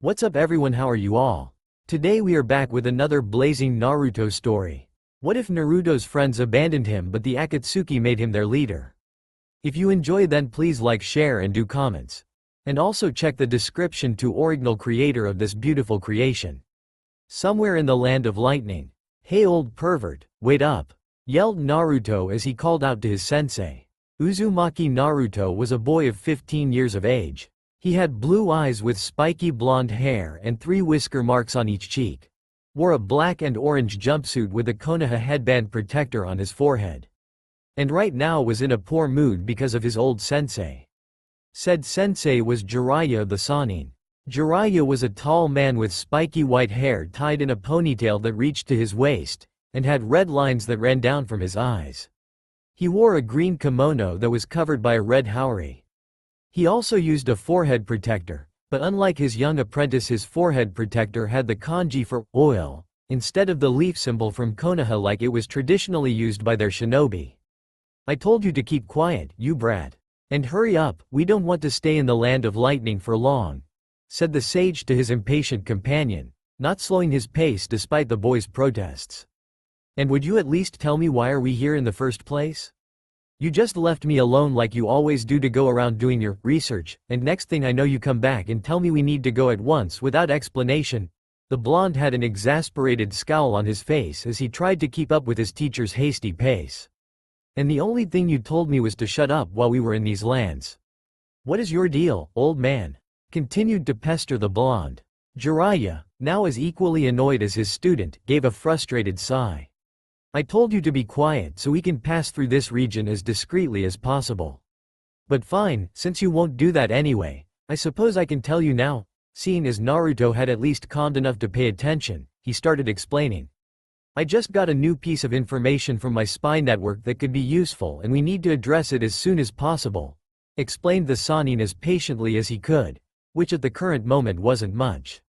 What's up everyone, how are you all? Today we are back with another blazing Naruto story. What if Naruto's friends abandoned him but the Akatsuki made him their leader? If you enjoy then please like, share and do comments. And also check the description to original creator of this beautiful creation. Somewhere in the land of lightning. Hey old pervert, wait up! Yelled Naruto as he called out to his sensei. Uzumaki Naruto was a boy of 15 years of age. He had blue eyes with spiky blonde hair and 3 whisker marks on each cheek. Wore a black and orange jumpsuit with a Konoha headband protector on his forehead. And right now was in a poor mood because of his old sensei. Said sensei was Jiraiya the Sannin. Jiraiya was a tall man with spiky white hair tied in a ponytail that reached to his waist, and had red lines that ran down from his eyes. He wore a green kimono that was covered by a red haori. He also used a forehead protector, but unlike his young apprentice, his forehead protector had the kanji for oil, instead of the leaf symbol from Konoha like it was traditionally used by their shinobi. I told you to keep quiet, you brat. And hurry up, we don't want to stay in the land of lightning for long, said the sage to his impatient companion, not slowing his pace despite the boy's protests. And would you at least tell me why are we here in the first place? You just left me alone like you always do to go around doing your research, and next thing I know you come back and tell me we need to go at once without explanation. The blonde had an exasperated scowl on his face as he tried to keep up with his teacher's hasty pace. And the only thing you told me was to shut up while we were in these lands. What is your deal, old man? Continued to pester the blonde. Jiraiya, now as equally annoyed as his student, gave a frustrated sigh. I told you to be quiet so we can pass through this region as discreetly as possible. But fine, since you won't do that anyway, I suppose I can tell you now. Seeing as Naruto had at least calmed enough to pay attention, he started explaining. I just got a new piece of information from my spy network that could be useful and we need to address it as soon as possible, explained the Sannin as patiently as he could, which at the current moment wasn't much.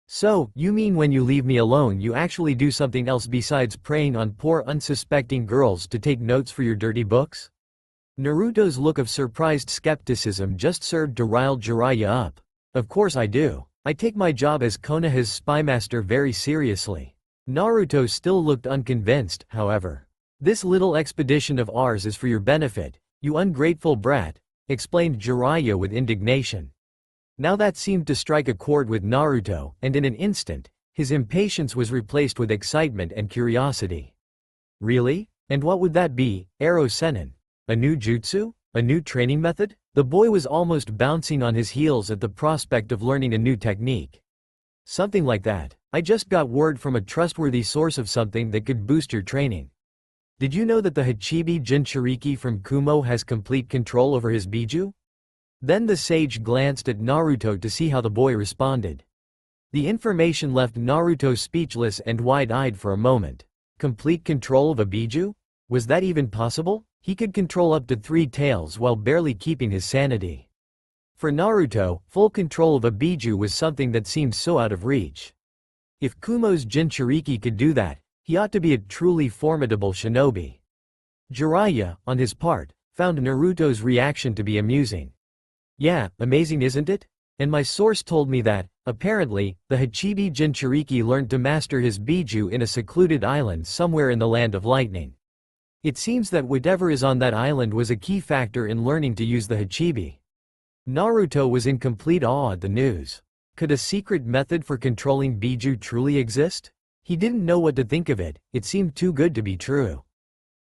So, you mean when you leave me alone you actually do something else besides preying on poor unsuspecting girls to take notes for your dirty books? Naruto's look of surprised skepticism just served to rile Jiraiya up. Of course I do. I take my job as Konoha's spymaster very seriously. Naruto still looked unconvinced, however. This little expedition of ours is for your benefit, you ungrateful brat, explained Jiraiya with indignation. Now that seemed to strike a chord with Naruto, and in an instant, his impatience was replaced with excitement and curiosity. Really? And what would that be, aresu? A new jutsu? A new training method? The boy was almost bouncing on his heels at the prospect of learning a new technique. Something like that. I just got word from a trustworthy source of something that could boost your training. Did you know that the Hachibi Jinchuriki from Kumo has complete control over his Biju? Then the sage glanced at Naruto to see how the boy responded. The information left Naruto speechless and wide-eyed for a moment. Complete control of a Biju? Was that even possible? He could control up to 3 tails while barely keeping his sanity. For Naruto, full control of a Biju was something that seemed so out of reach. If Kumo's Jinchuriki could do that, he ought to be a truly formidable shinobi. Jiraiya, on his part, found Naruto's reaction to be amusing. Yeah, amazing isn't it? And my source told me that, apparently, the Hachibi Jinchuriki learned to master his Biju in a secluded island somewhere in the land of lightning. It seems that whatever is on that island was a key factor in learning to use the Hachibi. Naruto was in complete awe at the news. Could a secret method for controlling Biju truly exist? He didn't know what to think of it, it seemed too good to be true.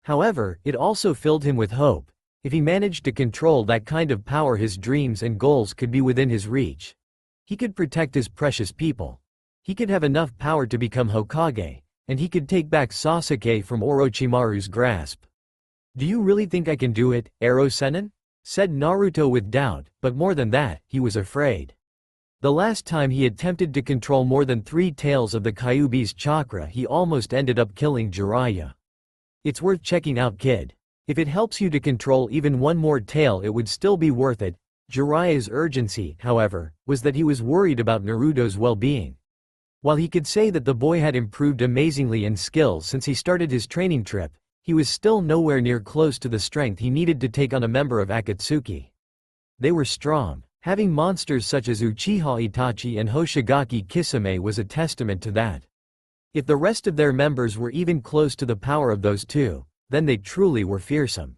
However, it also filled him with hope. If he managed to control that kind of power, his dreams and goals could be within his reach. He could protect his precious people. He could have enough power to become Hokage, and he could take back Sasuke from Orochimaru's grasp. Do you really think I can do it, aresu? Said Naruto with doubt, but more than that, he was afraid. The last time he attempted to control more than 3 tails of the Kyuubi's chakra, he almost ended up killing Jiraiya. It's worth checking out, kid. If it helps you to control even 1 more tail it would still be worth it. Jiraiya's urgency, however, was that he was worried about Naruto's well-being. While he could say that the boy had improved amazingly in skills since he started his training trip, he was still nowhere near close to the strength he needed to take on a member of Akatsuki. They were strong. Having monsters such as Uchiha Itachi and Hoshigaki Kisame was a testament to that. If the rest of their members were even close to the power of those two, then they truly were fearsome.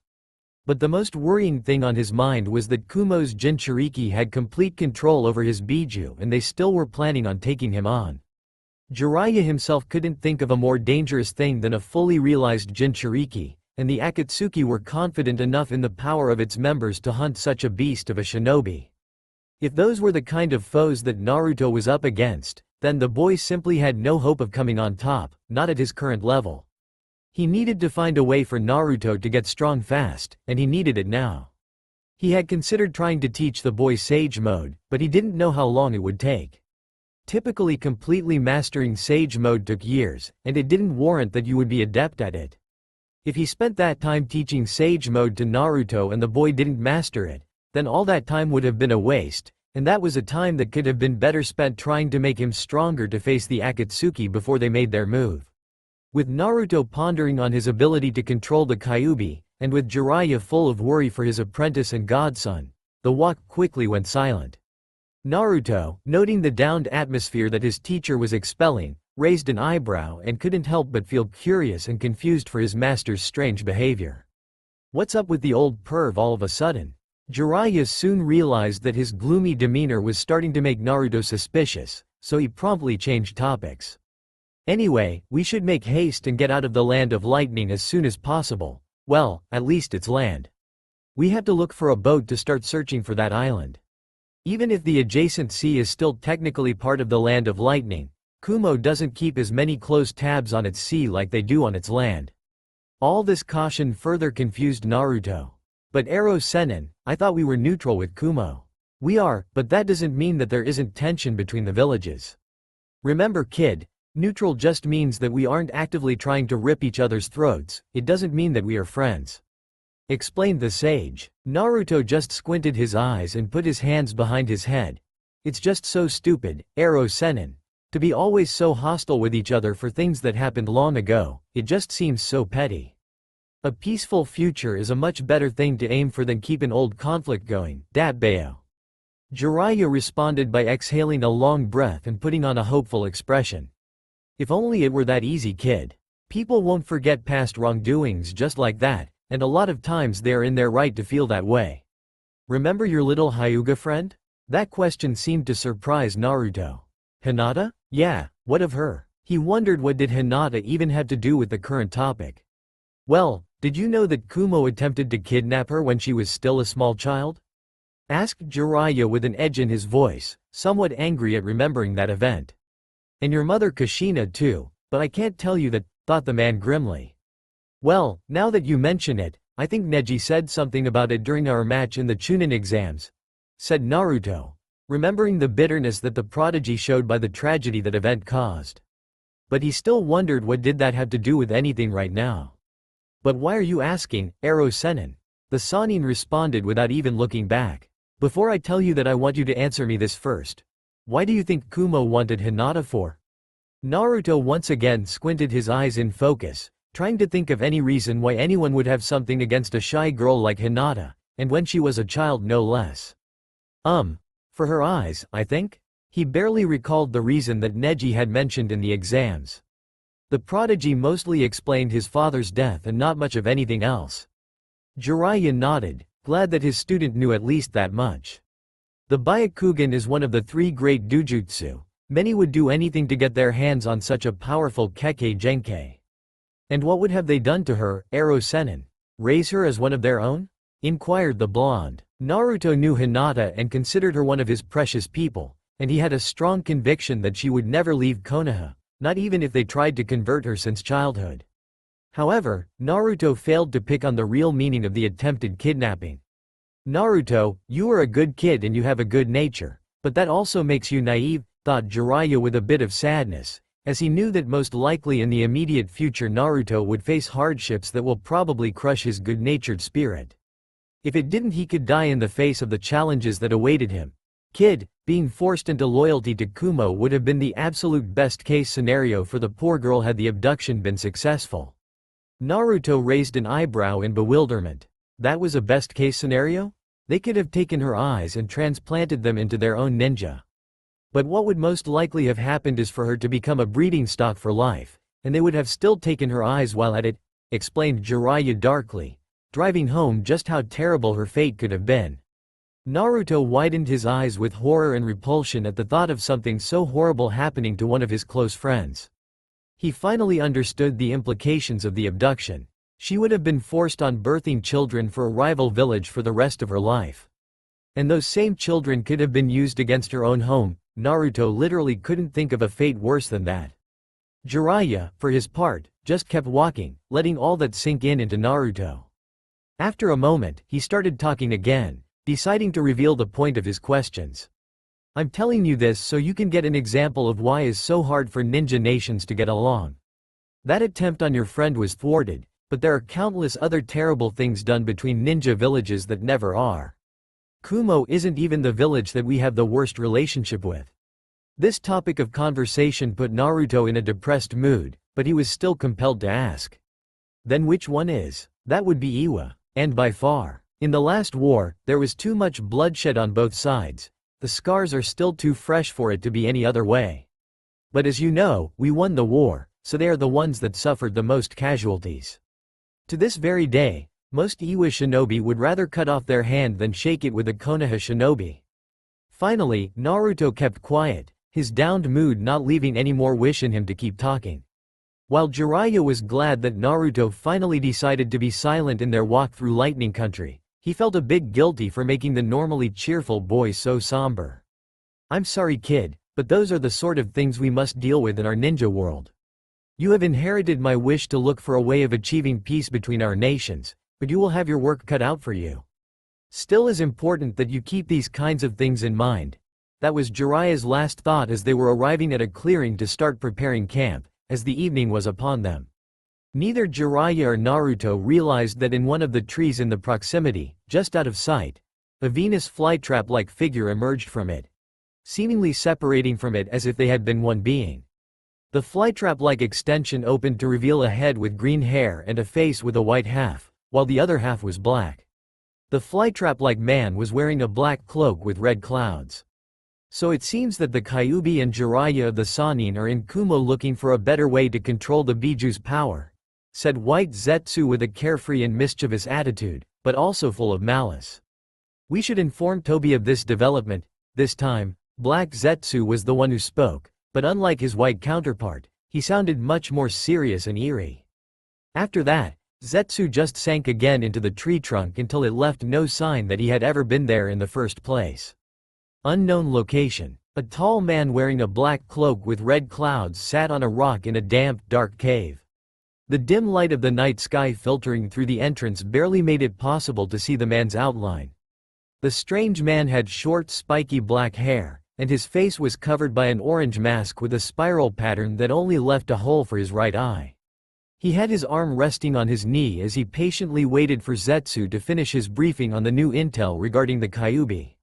But the most worrying thing on his mind was that Kumo's Jinchuriki had complete control over his Biju and they still were planning on taking him on. Jiraiya himself couldn't think of a more dangerous thing than a fully realized Jinchuriki, and the Akatsuki were confident enough in the power of its members to hunt such a beast of a shinobi. If those were the kind of foes that Naruto was up against, then the boy simply had no hope of coming on top, not at his current level. He needed to find a way for Naruto to get strong fast, and he needed it now. He had considered trying to teach the boy Sage Mode, but he didn't know how long it would take. Typically completely mastering Sage Mode took years, and it didn't warrant that you would be adept at it. If he spent that time teaching Sage Mode to Naruto and the boy didn't master it, then all that time would have been a waste, and that was a time that could have been better spent trying to make him stronger to face the Akatsuki before they made their move. With Naruto pondering on his ability to control the Kyuubi, and with Jiraiya full of worry for his apprentice and godson, the walk quickly went silent. Naruto, noting the downed atmosphere that his teacher was expelling, raised an eyebrow and couldn't help but feel curious and confused for his master's strange behavior. What's up with the old perv all of a sudden? Jiraiya soon realized that his gloomy demeanor was starting to make Naruto suspicious, so he promptly changed topics. Anyway, we should make haste and get out of the land of lightning as soon as possible. Well, at least it's land. We have to look for a boat to start searching for that island. Even if the adjacent sea is still technically part of the land of lightning, Kumo doesn't keep as many close tabs on its sea like they do on its land. All this caution further confused Naruto. But Ero Sennin, I thought we were neutral with Kumo. We are, but that doesn't mean that there isn't tension between the villages. Remember kid, neutral just means that we aren't actively trying to rip each other's throats, it doesn't mean that we are friends. Explained the sage. Naruto just squinted his eyes and put his hands behind his head. It's just so stupid, Ero Sennin. To be always so hostile with each other for things that happened long ago, it just seems so petty. A peaceful future is a much better thing to aim for than keep an old conflict going, Datbeo. Jiraiya responded by exhaling a long breath and putting on a hopeful expression. If only it were that easy kid. People won't forget past wrongdoings just like that, and a lot of times they are in their right to feel that way. Remember your little Hyuga friend? That question seemed to surprise Naruto. Hinata? Yeah, what of her? He wondered what did Hinata even have to do with the current topic. Well, did you know that Kumo attempted to kidnap her when she was still a small child? Asked Jiraiya with an edge in his voice, somewhat angry at remembering that event. And your mother Kushina too, but I can't tell you that, thought the man grimly. Well, now that you mention it, I think Neji said something about it during our match in the Chunin exams, said Naruto, remembering the bitterness that the prodigy showed by the tragedy that event caused. But he still wondered what did that have to do with anything right now. But why are you asking, Ero Sennin? The Sannin responded without even looking back. Before I tell you that I want you to answer me this first. Why do you think Kumo wanted Hinata for? Naruto once again squinted his eyes in focus, trying to think of any reason why anyone would have something against a shy girl like Hinata, and when she was a child no less. For her eyes, I think? He barely recalled the reason that Neji had mentioned in the exams. The prodigy mostly explained his father's death and not much of anything else. Jiraiya nodded, glad that his student knew at least that much. The Byakugan is one of the 3 great dujutsu. Many would do anything to get their hands on such a powerful Kekkei Genkei. And what would have they done to her, Ero Sennin? Raise her as one of their own? Inquired the blonde. Naruto knew Hinata and considered her one of his precious people, and he had a strong conviction that she would never leave Konoha, not even if they tried to convert her since childhood. However, Naruto failed to pick on the real meaning of the attempted kidnapping. Naruto, you are a good kid and you have a good nature, but that also makes you naive, thought Jiraiya with a bit of sadness, as he knew that most likely in the immediate future Naruto would face hardships that will probably crush his good-natured spirit. If it didn't, he could die in the face of the challenges that awaited him. Kid, being forced into loyalty to Kumo would have been the absolute best-case scenario for the poor girl had the abduction been successful. Naruto raised an eyebrow in bewilderment. That was a best-case scenario? They could have taken her eyes and transplanted them into their own ninja. But what would most likely have happened is for her to become a breeding stock for life, and they would have still taken her eyes while at it, explained Jiraiya darkly, driving home just how terrible her fate could have been. Naruto widened his eyes with horror and repulsion at the thought of something so horrible happening to one of his close friends. He finally understood the implications of the abduction. She would have been forced on birthing children for a rival village for the rest of her life. And those same children could have been used against her own home. Naruto literally couldn't think of a fate worse than that. Jiraiya, for his part, just kept walking, letting all that sink in into Naruto. After a moment, he started talking again, deciding to reveal the point of his questions. I'm telling you this so you can get an example of why it's so hard for ninja nations to get along. That attempt on your friend was thwarted, but there are countless other terrible things done between ninja villages that never are. Kumo isn't even the village that we have the worst relationship with. This topic of conversation put Naruto in a depressed mood, but he was still compelled to ask. Then which one is? That would be Iwa, and by far. In the last war, there was too much bloodshed on both sides. The scars are still too fresh for it to be any other way. But as you know, we won the war, so they are the ones that suffered the most casualties. To this very day, most Iwa shinobi would rather cut off their hand than shake it with a Konoha shinobi. Finally, Naruto kept quiet, his downed mood not leaving any more wish in him to keep talking. While Jiraiya was glad that Naruto finally decided to be silent in their walk through Lightning Country, he felt a bit guilty for making the normally cheerful boy so somber. I'm sorry kid, but those are the sort of things we must deal with in our ninja world. You have inherited my wish to look for a way of achieving peace between our nations, but you will have your work cut out for you. Still is important that you keep these kinds of things in mind. That was Jiraiya's last thought as they were arriving at a clearing to start preparing camp, as the evening was upon them. Neither Jiraiya or Naruto realized that in one of the trees in the proximity, just out of sight, a Venus flytrap-like figure emerged from it, seemingly separating from it as if they had been one being. The flytrap-like extension opened to reveal a head with green hair and a face with a white half, while the other half was black. The flytrap-like man was wearing a black cloak with red clouds. So it seems that the Kyuubi and Jiraiya of the Sannin are in Kumo looking for a better way to control the Biju's power, said White Zetsu with a carefree and mischievous attitude, but also full of malice. We should inform Tobi of this development. This time, Black Zetsu was the one who spoke, but unlike his white counterpart, he sounded much more serious and eerie. After that, Zetsu just sank again into the tree trunk until it left no sign that he had ever been there in the first place. Unknown location. A tall man wearing a black cloak with red clouds sat on a rock in a damp, dark cave. The dim light of the night sky filtering through the entrance barely made it possible to see the man's outline. The strange man had short, spiky black hair, and his face was covered by an orange mask with a spiral pattern that only left a hole for his right eye. He had his arm resting on his knee as he patiently waited for Zetsu to finish his briefing on the new intel regarding the Kyuubi.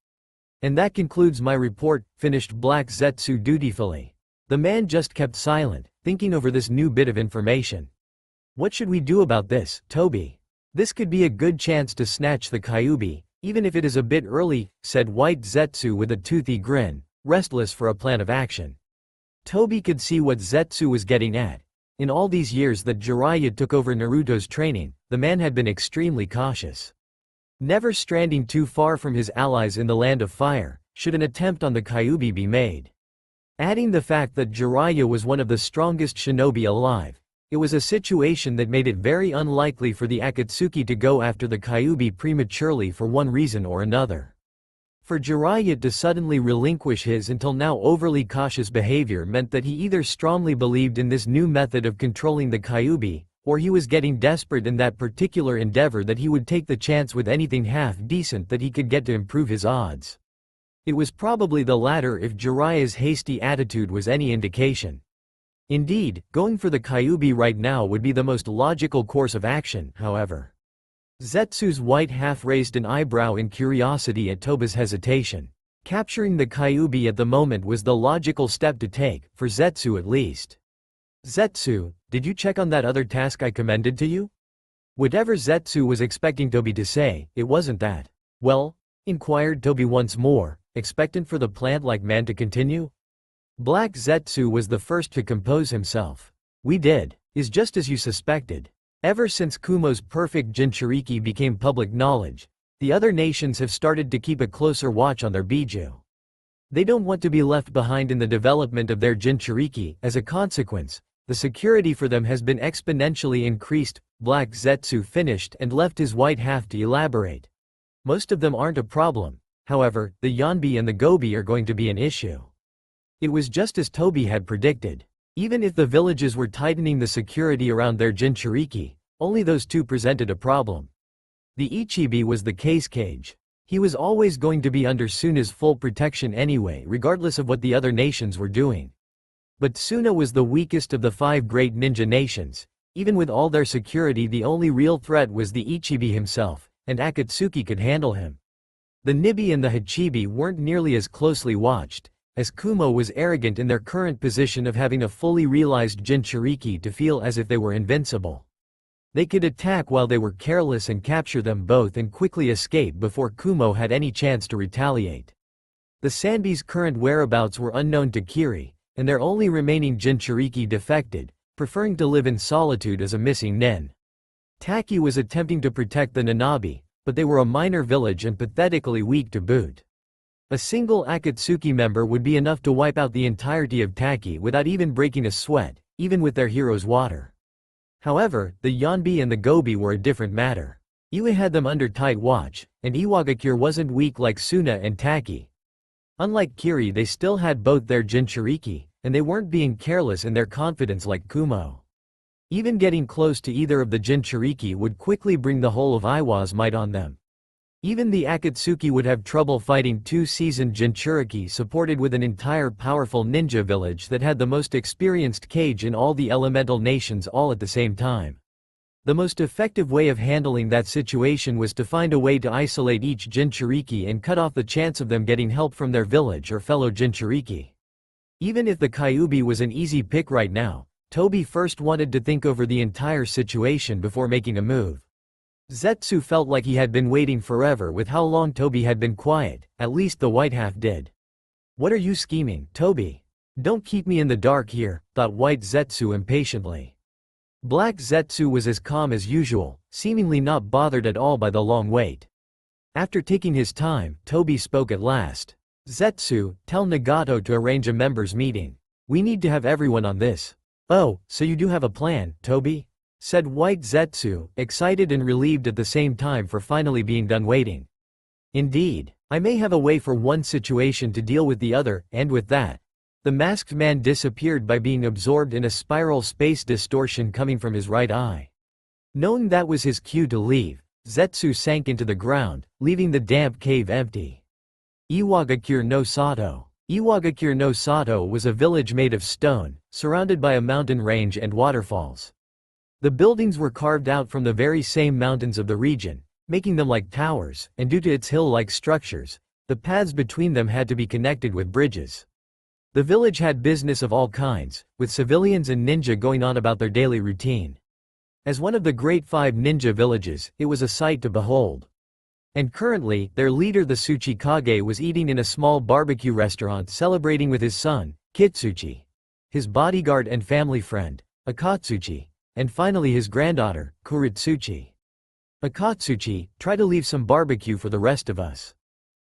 And that concludes my report, finished Black Zetsu dutifully. The man just kept silent, thinking over this new bit of information. What should we do about this, Tobi? This could be a good chance to snatch the Kyuubi, even if it is a bit early, said White Zetsu with a toothy grin, restless for a plan of action. Tobi could see what Zetsu was getting at. In all these years that Jiraiya took over Naruto's training, the man had been extremely cautious. Never stranding too far from his allies in the Land of Fire, should an attempt on the Kyuubi be made. Adding the fact that Jiraiya was one of the strongest shinobi alive, it was a situation that made it very unlikely for the Akatsuki to go after the Kyuubi prematurely for one reason or another. For Jiraiya to suddenly relinquish his until now overly cautious behavior meant that he either strongly believed in this new method of controlling the Kyuubi, or he was getting desperate in that particular endeavor that he would take the chance with anything half-decent that he could get to improve his odds. It was probably the latter if Jiraiya's hasty attitude was any indication. Indeed, going for the Kyuubi right now would be the most logical course of action, however. Zetsu's white half raised an eyebrow in curiosity at Toba's hesitation. Capturing the Kyuubi at the moment was the logical step to take, for Zetsu at least. Zetsu, did you check on that other task I commended to you? Whatever Zetsu was expecting Tobi to say, it wasn't that. Well, inquired Toby once more, expectant for the plant-like man to continue. Black Zetsu was the first to compose himself. We did, is just as you suspected. Ever since Kumo's perfect Jinchuriki became public knowledge, the other nations have started to keep a closer watch on their Biju. They don't want to be left behind in the development of their Jinchuriki. As a consequence, the security for them has been exponentially increased. Black Zetsu finished and left his white half to elaborate. Most of them aren't a problem, however, the Yanbi and the Gobi are going to be an issue. It was just as Toby had predicted. Even if the villages were tightening the security around their Jinchuriki, only those two presented a problem. The Ichibi was the case cage. He was always going to be under Suna's full protection anyway, regardless of what the other nations were doing. But Suna was the weakest of the 5 great ninja nations. Even with all their security, the only real threat was the Ichibi himself, and Akatsuki could handle him. The Nibi and the Hachibi weren't nearly as closely watched, as Kumo was arrogant in their current position of having a fully realized Jinchuriki to feel as if they were invincible. They could attack while they were careless and capture them both and quickly escape before Kumo had any chance to retaliate. The Sanbi's current whereabouts were unknown to Kiri, and their only remaining Jinchuriki defected, preferring to live in solitude as a missing nin. Taki was attempting to protect the Nanabi, but they were a minor village and pathetically weak to boot. A single Akatsuki member would be enough to wipe out the entirety of Taki without even breaking a sweat, even with their hero's water. However, the Yanbi and the Gobi were a different matter. Iwa had them under tight watch, and Iwagakure wasn't weak like Suna and Taki. Unlike Kiri, they still had both their Jinchuriki, and they weren't being careless in their confidence like Kumo. Even getting close to either of the Jinchuriki would quickly bring the whole of Iwa's might on them. Even the Akatsuki would have trouble fighting 2 seasoned Jinchuriki supported with an entire powerful ninja village that had the most experienced kage in all the elemental nations all at the same time. The most effective way of handling that situation was to find a way to isolate each Jinchuriki and cut off the chance of them getting help from their village or fellow Jinchuriki. Even if the Kyuubi was an easy pick right now, Toby first wanted to think over the entire situation before making a move. Zetsu felt like he had been waiting forever with how long Toby had been quiet, at least the white half did. What are you scheming, Toby? Don't keep me in the dark here, thought white Zetsu impatiently. Black Zetsu was as calm as usual, seemingly not bothered at all by the long wait. After taking his time, Toby spoke at last. Zetsu, tell Nagato to arrange a members' meeting. We need to have everyone on this. Oh, so you do have a plan, Toby? Said white Zetsu, excited and relieved at the same time for finally being done waiting. Indeed, I may have a way for one situation to deal with the other, and with that. The masked man disappeared by being absorbed in a spiral space distortion coming from his right eye. Knowing that was his cue to leave, Zetsu sank into the ground, leaving the damp cave empty. Iwagakure no Sato. Iwagakure no Sato was a village made of stone, surrounded by a mountain range and waterfalls. The buildings were carved out from the very same mountains of the region, making them like towers, and due to its hill-like structures, the paths between them had to be connected with bridges. The village had business of all kinds, with civilians and ninja going on about their daily routine. As one of the great 5 ninja villages, it was a sight to behold. And currently, their leader the Tsuchikage was eating in a small barbecue restaurant celebrating with his son, Kitsuchi, his bodyguard and family friend, Akatsuki, and finally his granddaughter, Kuritsuchi. Akatsuki, try to leave some barbecue for the rest of us.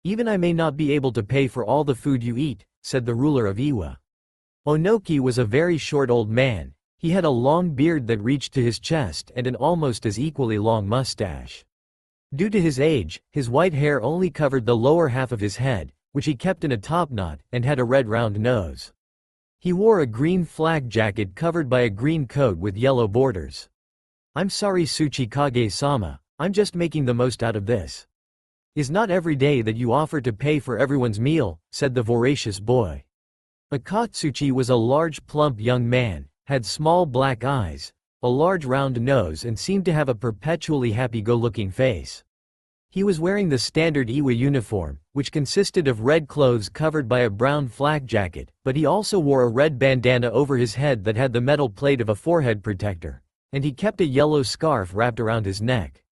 Even I may not be able to pay for all the food you eat, said the ruler of Iwa. Onoki was a very short old man. He had a long beard that reached to his chest and an almost as equally long mustache. Due to his age, his white hair only covered the lower half of his head, which he kept in a topknot, and had a red round nose. He wore a green flak jacket covered by a green coat with yellow borders. I'm sorry Tsuchikage-sama, I'm just making the most out of this. Is not every day that you offer to pay for everyone's meal, said the voracious boy. Akatsuki was a large plump young man, had small black eyes, a large round nose and seemed to have a perpetually happy-go-looking face. He was wearing the standard Iwa uniform, which consisted of red clothes covered by a brown flak jacket, but he also wore a red bandana over his head that had the metal plate of a forehead protector, and he kept a yellow scarf wrapped around his neck.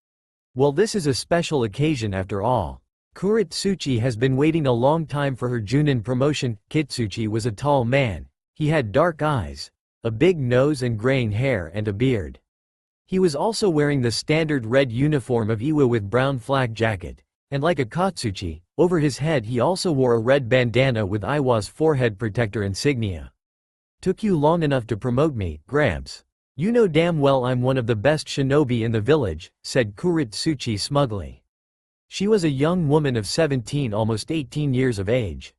Well, this is a special occasion after all. Kuritsuchi has been waiting a long time for her Junin promotion. Kitsuchi was a tall man. He had dark eyes, a big nose and graying hair and a beard. He was also wearing the standard red uniform of Iwa with brown flak jacket, and like Akatsuki, over his head he also wore a red bandana with Iwa's forehead protector insignia. "Took you long enough to promote me, Gramps. You know damn well I'm one of the best shinobi in the village," said Kuritsuchi smugly. She was a young woman of 17, almost 18 years of age.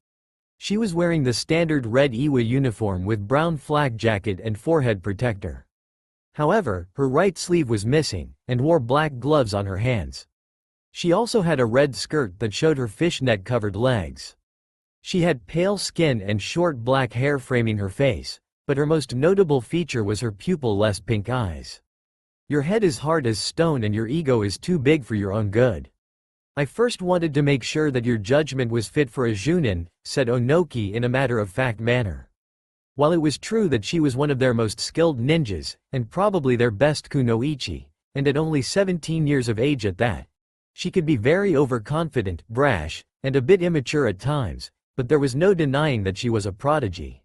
She was wearing the standard red Iwa uniform with brown flak jacket and forehead protector. However, her right sleeve was missing, and wore black gloves on her hands. She also had a red skirt that showed her fishnet-covered legs. She had pale skin and short black hair framing her face, but her most notable feature was her pupil-less pink eyes. "Your head is hard as stone and your ego is too big for your own good. I first wanted to make sure that your judgment was fit for a Junin," said Onoki in a matter-of-fact manner. While it was true that she was one of their most skilled ninjas, and probably their best kunoichi, and at only 17 years of age at that, she could be very overconfident, brash, and a bit immature at times, but there was no denying that she was a prodigy.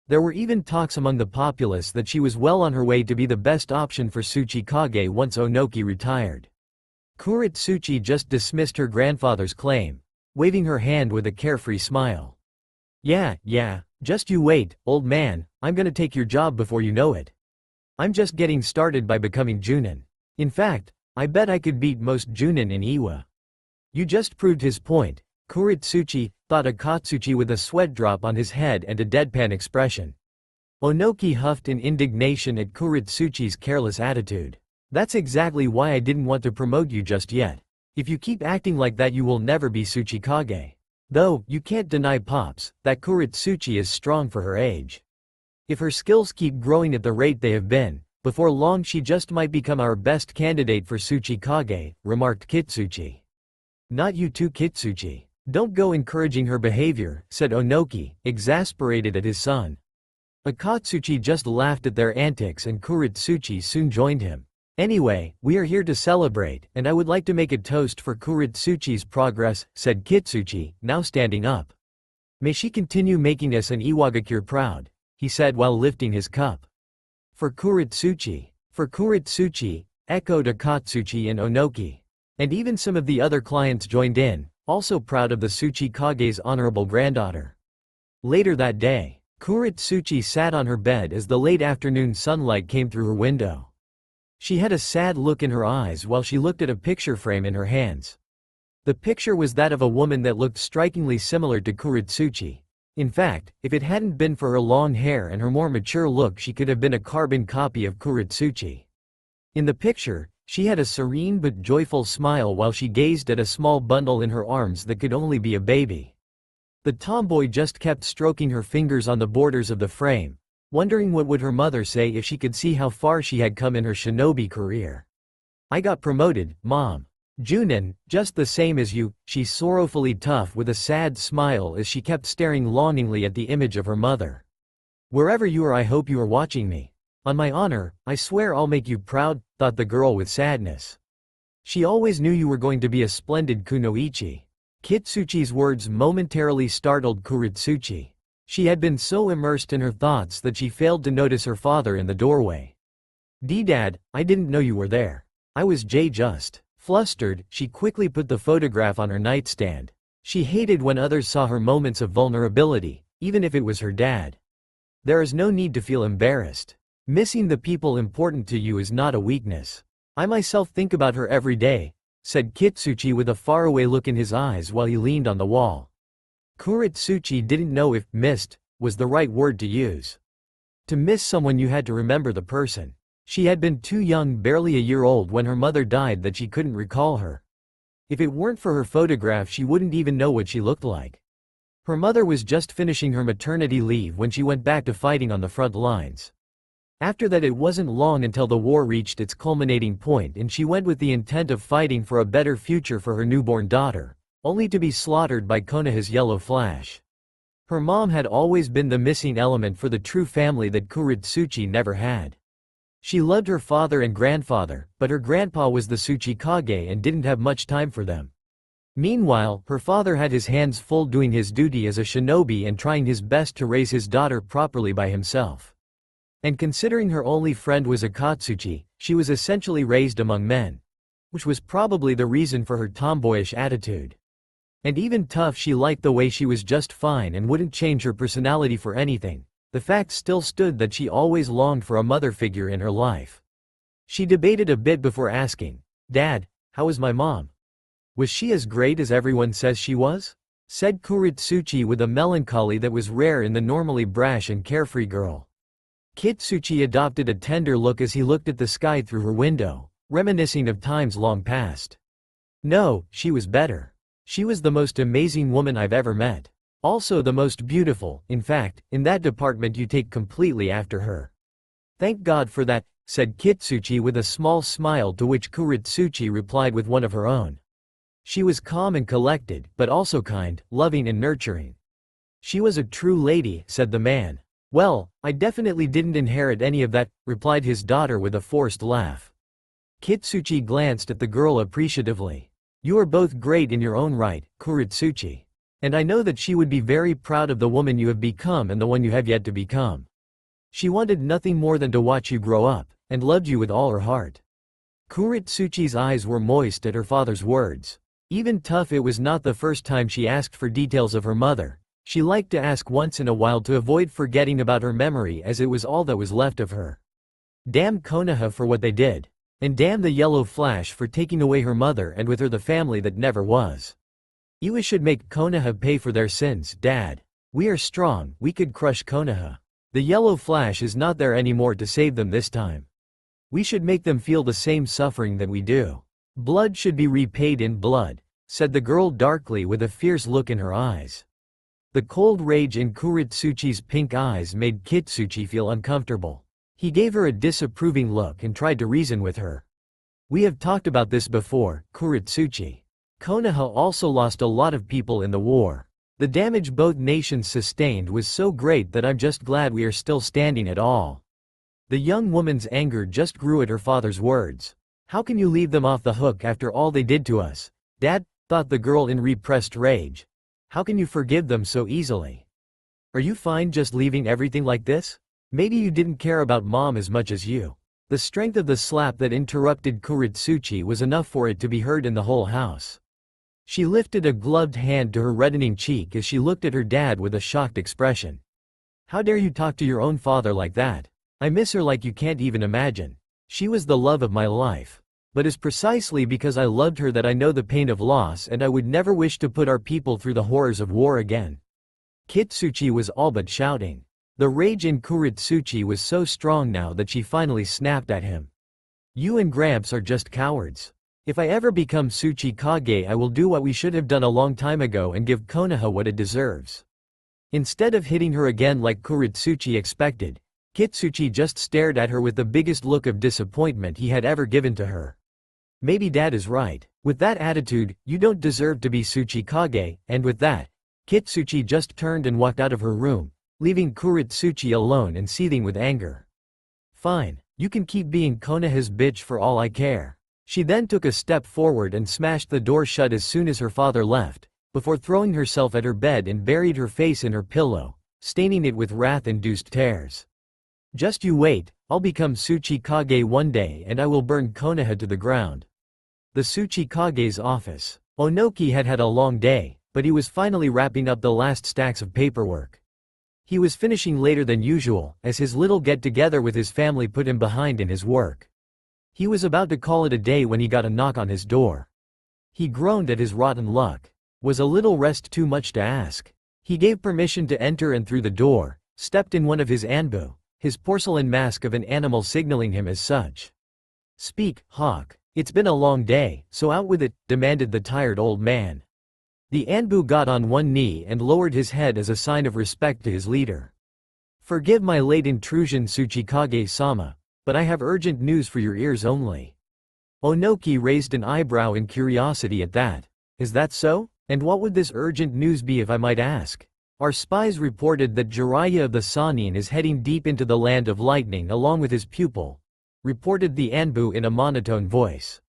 There were even talks among the populace that she was well on her way to be the best option for Tsuchikage once Onoki retired. Kuritsuchi just dismissed her grandfather's claim, waving her hand with a carefree smile. Yeah, just you wait, old man, I'm gonna take your job before you know it. I'm just getting started by becoming Junin. In fact, I bet I could beat most Junin in Iwa." "You just proved his point," Kuritsuchi thought Akatsuki with a sweat drop on his head and a deadpan expression. Onoki huffed in indignation at Kuritsuchi's careless attitude. "That's exactly why I didn't want to promote you just yet. If you keep acting like that you will never be Tsuchikage. Though, you can't deny Pops, that Kuritsuchi is strong for her age. If her skills keep growing at the rate they have been, before long she just might become our best candidate for Tsuchikage," remarked Kitsuchi. "Not you too, Kitsuchi. Don't go encouraging her behavior," said Onoki, exasperated at his son. Akatsuki just laughed at their antics and Kuritsuchi soon joined him. "Anyway, we are here to celebrate, and I would like to make a toast for Kuritsuchi's progress," said Kitsuchi, now standing up. "May she continue making us and Iwagakure proud," he said while lifting his cup. For Kuritsuchi, echoed Akatsuki and Onoki. And even some of the other clients joined in, also proud of the Tsuchikage's honorable granddaughter. Later that day, Kuritsuchi sat on her bed as the late afternoon sunlight came through her window. She had a sad look in her eyes while she looked at a picture frame in her hands. The picture was that of a woman that looked strikingly similar to Kuritsuchi. In fact, if it hadn't been for her long hair and her more mature look, she could have been a carbon copy of Kuritsuchi. In the picture, she had a serene but joyful smile while she gazed at a small bundle in her arms that could only be a baby. The tomboy just kept stroking her fingers on the borders of the frame, wondering what would her mother say if she could see how far she had come in her shinobi career. "I got promoted, Mom. Junin, just the same as you," she sorrowfully tough with a sad smile as she kept staring longingly at the image of her mother. "Wherever you are, I hope you are watching me. On my honor, I swear I'll make you proud," thought the girl with sadness. "She always knew you were going to be a splendid kunoichi." Kitsuchi's words momentarily startled Kuritsuchi. She had been so immersed in her thoughts that she failed to notice her father in the doorway. "Dad, I didn't know you were there. I was just." Flustered, she quickly put the photograph on her nightstand. She hated when others saw her moments of vulnerability, even if it was her dad. "There is no need to feel embarrassed. Missing the people important to you is not a weakness. I myself think about her every day," said Kitsuchi with a faraway look in his eyes while he leaned on the wall. Kuritsuchi didn't know if "missed" was the right word to use. To miss someone you had to remember the person. She had been too young, barely a year old, when her mother died, that she couldn't recall her. If it weren't for her photograph, she wouldn't even know what she looked like. Her mother was just finishing her maternity leave when she went back to fighting on the front lines. After that, it wasn't long until the war reached its culminating point and she went with the intent of fighting for a better future for her newborn daughter, only to be slaughtered by Konoha's Yellow Flash. Her mom had always been the missing element for the true family that Kuritsuchi never had. She loved her father and grandfather, but her grandpa was the Tsuchikage and didn't have much time for them. Meanwhile, her father had his hands full doing his duty as a shinobi and trying his best to raise his daughter properly by himself. And considering her only friend was Akatsuki, she was essentially raised among men. Which was probably the reason for her tomboyish attitude. And even tough, she liked the way she was just fine and wouldn't change her personality for anything. The fact still stood that she always longed for a mother figure in her life. She debated a bit before asking, "Dad, how is my mom? Was she as great as everyone says she was?" said Kuretsuchi with a melancholy that was rare in the normally brash and carefree girl. Kitsuchi adopted a tender look as he looked at the sky through her window, reminiscing of times long past. "No, she was better. She was the most amazing woman I've ever met. Also the most beautiful. In fact, in that department you take completely after her." "Thank God for that," said Kitsuchi with a small smile, to which Kuretsuchi replied with one of her own. "She was calm and collected, but also kind, loving and nurturing." "She was a true lady," said the man. "Well, I definitely didn't inherit any of that," replied his daughter with a forced laugh. Kitsuchi glanced at the girl appreciatively. "You are both great in your own right, Kuretsuchi. And I know that she would be very proud of the woman you have become and the one you have yet to become. She wanted nothing more than to watch you grow up, and loved you with all her heart." Kuretsuchi's eyes were moist at her father's words. Even tough, it was not the first time she asked for details of her mother. She liked to ask once in a while to avoid forgetting about her memory, as it was all that was left of her. Damn Konoha for what they did. And damn the Yellow Flash for taking away her mother and with her the family that never was. "You should make Konoha pay for their sins, Dad. We are strong, we could crush Konoha. The Yellow Flash is not there anymore to save them this time. We should make them feel the same suffering that we do. Blood should be repaid in blood," said the girl darkly with a fierce look in her eyes. The cold rage in Kuretsuchi's pink eyes made Kitsuchi feel uncomfortable. He gave her a disapproving look and tried to reason with her. "We have talked about this before, Kuretsuchi. Konoha also lost a lot of people in the war. The damage both nations sustained was so great that I'm just glad we are still standing at all." The young woman's anger just grew at her father's words. "How can you leave them off the hook after all they did to us, Dad?" thought the girl in repressed rage. "How can you forgive them so easily? Are you fine just leaving everything like this? Maybe you didn't care about Mom as much as you." The strength of the slap that interrupted Kuretsuchi was enough for it to be heard in the whole house. She lifted a gloved hand to her reddening cheek as she looked at her dad with a shocked expression. "How dare you talk to your own father like that? I miss her like you can't even imagine. She was the love of my life. But it's precisely because I loved her that I know the pain of loss, and I would never wish to put our people through the horrors of war again." Kitsuchi was all but shouting. The rage in Kuretsuchi was so strong now that she finally snapped at him. "You and Gramps are just cowards. If I ever become Tsuchikage, I will do what we should have done a long time ago and give Konoha what it deserves." Instead of hitting her again like Kuretsuchi expected, Kitsuchi just stared at her with the biggest look of disappointment he had ever given to her. "Maybe Dad is right. With that attitude, you don't deserve to be Tsuchikage," and with that, Kitsuchi just turned and walked out of her room, leaving Kuretsuchi alone and seething with anger. "Fine, you can keep being Konoha's bitch for all I care." She then took a step forward and smashed the door shut as soon as her father left, before throwing herself at her bed and buried her face in her pillow, staining it with wrath-induced tears. "Just you wait, I'll become Tsuchikage one day and I will burn Konoha to the ground." The Tsuchikage's office. Onoki had had a long day, but he was finally wrapping up the last stacks of paperwork. He was finishing later than usual, as his little get-together with his family put him behind in his work. He was about to call it a day when he got a knock on his door. He groaned at his rotten luck. Was a little rest too much to ask? He gave permission to enter and through the door, stepped in one of his anbu, his porcelain mask of an animal signaling him as such. "Speak, Hawk. It's been a long day, so out with it," demanded the tired old man. The Anbu got on one knee and lowered his head as a sign of respect to his leader. "Forgive my late intrusion, Tsuchikage-sama, but I have urgent news for your ears only." Onoki raised an eyebrow in curiosity at that. "Is that so? And what would this urgent news be, if I might ask?" "Our spies reported that Jiraiya of the Sannin is heading deep into the land of lightning along with his pupil," reported the Anbu in a monotone voice.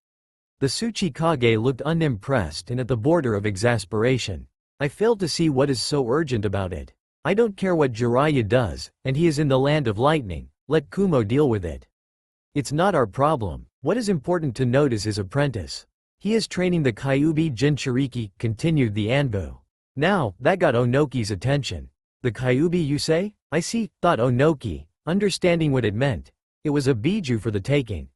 The Tsuchikage looked unimpressed and at the border of exasperation. I failed to see what is so urgent about it. I don't care what Jiraiya does, and he is in the land of lightning, let Kumo deal with it. It's not our problem. What is important to note is his apprentice. He is training the Kyuubi Jinchuriki, continued the Anbu. Now, that got Onoki's attention. The Kyuubi you say? I see, thought Onoki, understanding what it meant. It was a biju for the taking.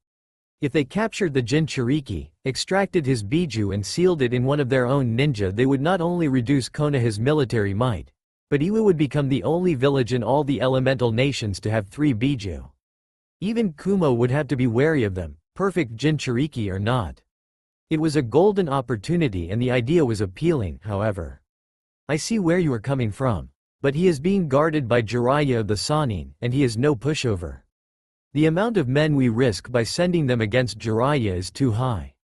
If they captured the Jinchuriki, extracted his biju and sealed it in one of their own ninja, they would not only reduce Konoha's military might, but Iwa would become the only village in all the elemental nations to have 3 biju. Even Kumo would have to be wary of them, perfect Jinchuriki or not. It was a golden opportunity and the idea was appealing, however. I see where you are coming from. But he is being guarded by Jiraiya of the Sannin, and he is no pushover. The amount of men we risk by sending them against Jiraiya is too high.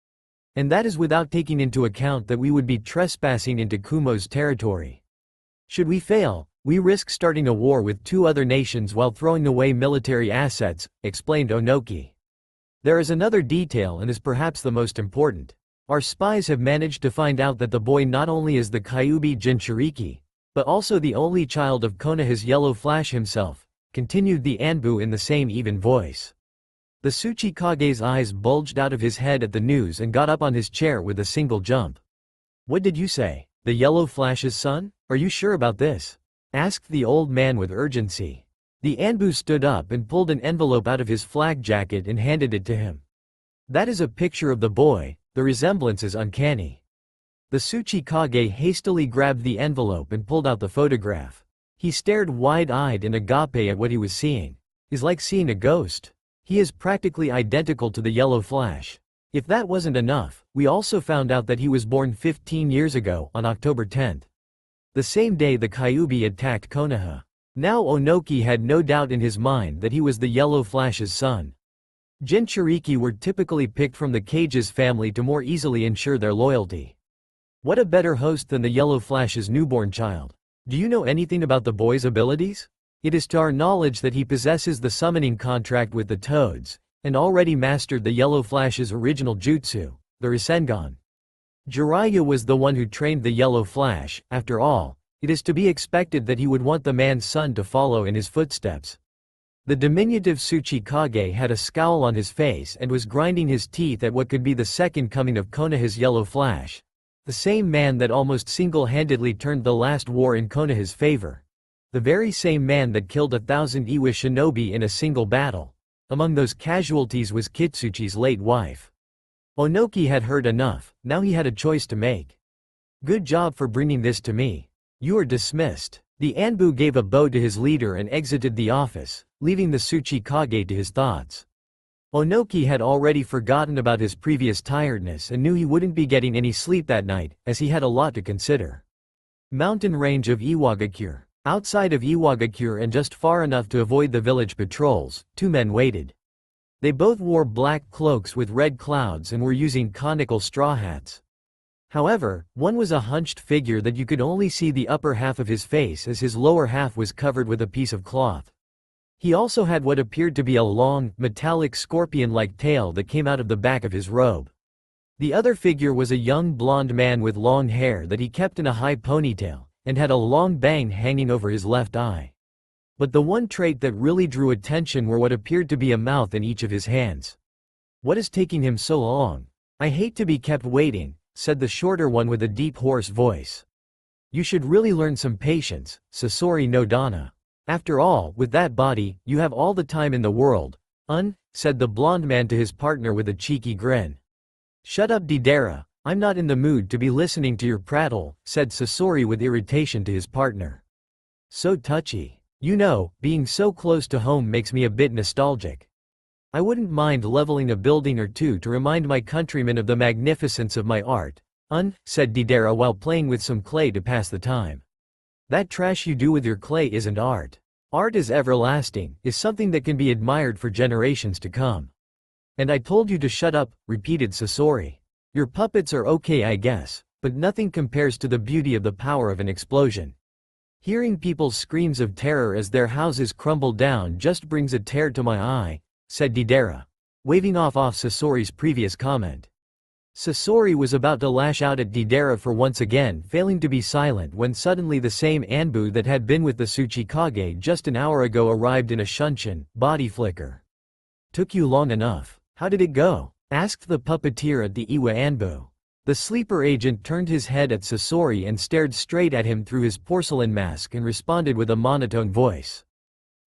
And that is without taking into account that we would be trespassing into Kumo's territory. Should we fail, we risk starting a war with 2 other nations while throwing away military assets, explained Onoki. There is another detail and is perhaps the most important. Our spies have managed to find out that the boy not only is the Kyuubi Jinchuriki, but also the only child of Konoha's Yellow Flash himself, continued the Anbu in the same even voice. The Tsuchikage's eyes bulged out of his head at the news and got up on his chair with a single jump. What did you say? The Yellow Flash's son? Are you sure about this? Asked the old man with urgency. The Anbu stood up and pulled an envelope out of his flak jacket and handed it to him. That is a picture of the boy, the resemblance is uncanny. The Tsuchikage hastily grabbed the envelope and pulled out the photograph. He stared wide-eyed and agape at what he was seeing. It's like seeing a ghost. He is practically identical to the Yellow Flash. If that wasn't enough, we also found out that he was born 15 years ago, on October 10th. The same day the Kyuubi attacked Konoha. Now Onoki had no doubt in his mind that he was the Yellow Flash's son. Jinchuriki were typically picked from the Kage's family to more easily ensure their loyalty. What a better host than the Yellow Flash's newborn child. Do you know anything about the boy's abilities? It is to our knowledge that he possesses the summoning contract with the Toads, and already mastered the Yellow Flash's original jutsu, the Rasengan. Jiraiya was the one who trained the Yellow Flash. After all, it is to be expected that he would want the man's son to follow in his footsteps. The diminutive Tsuchikage had a scowl on his face and was grinding his teeth at what could be the second coming of Konoha's Yellow Flash. The same man that almost single-handedly turned the last war in Konoha's favor. The very same man that killed 1,000 Iwa shinobi in a single battle. Among those casualties was Kitsuchi's late wife. Onoki had heard enough, now he had a choice to make. Good job for bringing this to me. You are dismissed. The Anbu gave a bow to his leader and exited the office, leaving the Tsuchikage to his thoughts. Onoki had already forgotten about his previous tiredness and knew he wouldn't be getting any sleep that night, as he had a lot to consider. Mountain range of Iwagakure. Outside of Iwagakure and just far enough to avoid the village patrols, 2 men waited. They both wore black cloaks with red clouds and were using conical straw hats. However, one was a hunched figure that you could only see the upper half of his face as his lower half was covered with a piece of cloth. He also had what appeared to be a long, metallic scorpion-like tail that came out of the back of his robe. The other figure was a young blonde man with long hair that he kept in a high ponytail, and had a long bang hanging over his left eye. But the one trait that really drew attention were what appeared to be a mouth in each of his hands. What is taking him so long? I hate to be kept waiting, said the shorter one with a deep hoarse voice. You should really learn some patience, Sasori no Dana. After all, with that body, you have all the time in the world, said the blonde man to his partner with a cheeky grin. Shut up Deidara, I'm not in the mood to be listening to your prattle, said Sasori with irritation to his partner. So touchy. You know, being so close to home makes me a bit nostalgic. I wouldn't mind leveling a building or 2 to remind my countrymen of the magnificence of my art, said Deidara while playing with some clay to pass the time. That trash you do with your clay isn't art. Art is everlasting, is something that can be admired for generations to come. And I told you to shut up, repeated Sasori. Your puppets are okay I guess, but nothing compares to the beauty of the power of an explosion. Hearing people's screams of terror as their houses crumble down just brings a tear to my eye, said Deidara, waving off Sasori's previous comment. Sasori was about to lash out at Deidara for once again failing to be silent when suddenly the same Anbu that had been with the Tsuchikage just an hour ago arrived in a shunshin, body flicker. "Took you long enough. How did it go?" asked the puppeteer at the Iwa Anbu. The sleeper agent turned his head at Sasori and stared straight at him through his porcelain mask and responded with a monotone voice.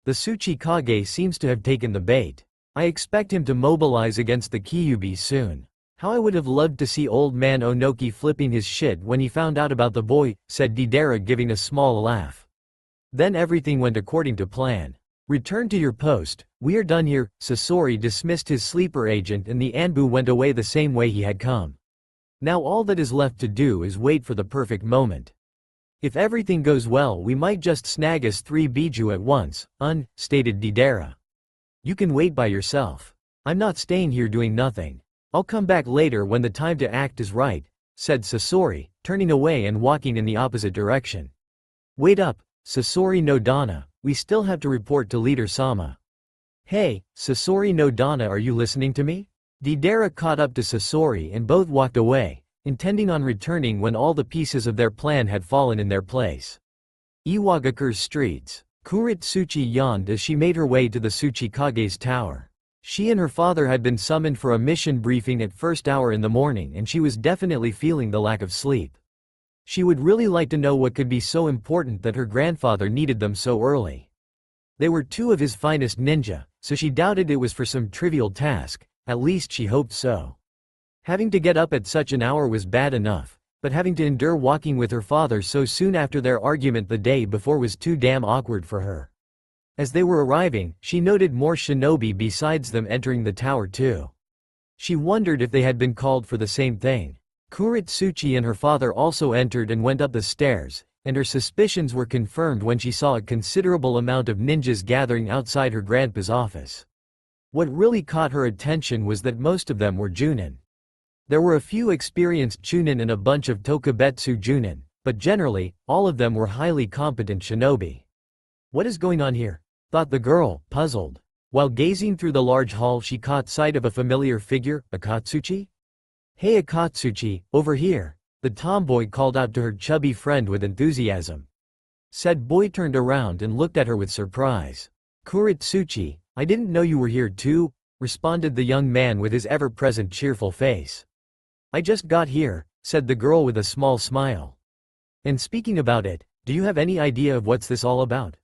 "The Tsuchikage seems to have taken the bait. I expect him to mobilize against the Kyuubi soon. How I would have loved to see old man Onoki flipping his shit when he found out about the boy," said Deidara giving a small laugh. Then everything went according to plan. "Return to your post, we are done here." Sasori dismissed his sleeper agent and the Anbu went away the same way he had come. Now all that is left to do is wait for the perfect moment. "If everything goes well we might just snag us 3 Biju at once," stated Deidara. "You can wait by yourself. I'm not staying here doing nothing. I'll come back later when the time to act is right," said Sasori, turning away and walking in the opposite direction. "Wait up, Sasori no Dana, we still have to report to Leader Sama." "Hey, Sasori no Dana, are you listening to me?" Deidara caught up to Sasori and both walked away, intending on returning when all the pieces of their plan had fallen in their place. Iwagakure's streets. Kuritsuchi yawned as she made her way to the Tsuchikage's tower. She and her father had been summoned for a mission briefing at first hour in the morning and she was definitely feeling the lack of sleep. She would really like to know what could be so important that her grandfather needed them so early. They were 2 of his finest ninja, so she doubted it was for some trivial task, at least she hoped so. Having to get up at such an hour was bad enough, but having to endure walking with her father so soon after their argument the day before was too damn awkward for her. As they were arriving, she noted more shinobi besides them entering the tower too. She wondered if they had been called for the same thing. Kuritsuchi and her father also entered and went up the stairs, and her suspicions were confirmed when she saw a considerable amount of ninjas gathering outside her grandpa's office. What really caught her attention was that most of them were junin. There were a few experienced chunin and a bunch of tokubetsu junin, but generally, all of them were highly competent shinobi. "What is going on here?" thought the girl, puzzled. While gazing through the large hall she caught sight of a familiar figure, Akatsuki. "Hey Akatsuki, over here," the tomboy called out to her chubby friend with enthusiasm. Said boy turned around and looked at her with surprise. "Kuritsuchi, I didn't know you were here too," responded the young man with his ever-present cheerful face. "I just got here," said the girl with a small smile. "And speaking about it, do you have any idea of what's this all about?"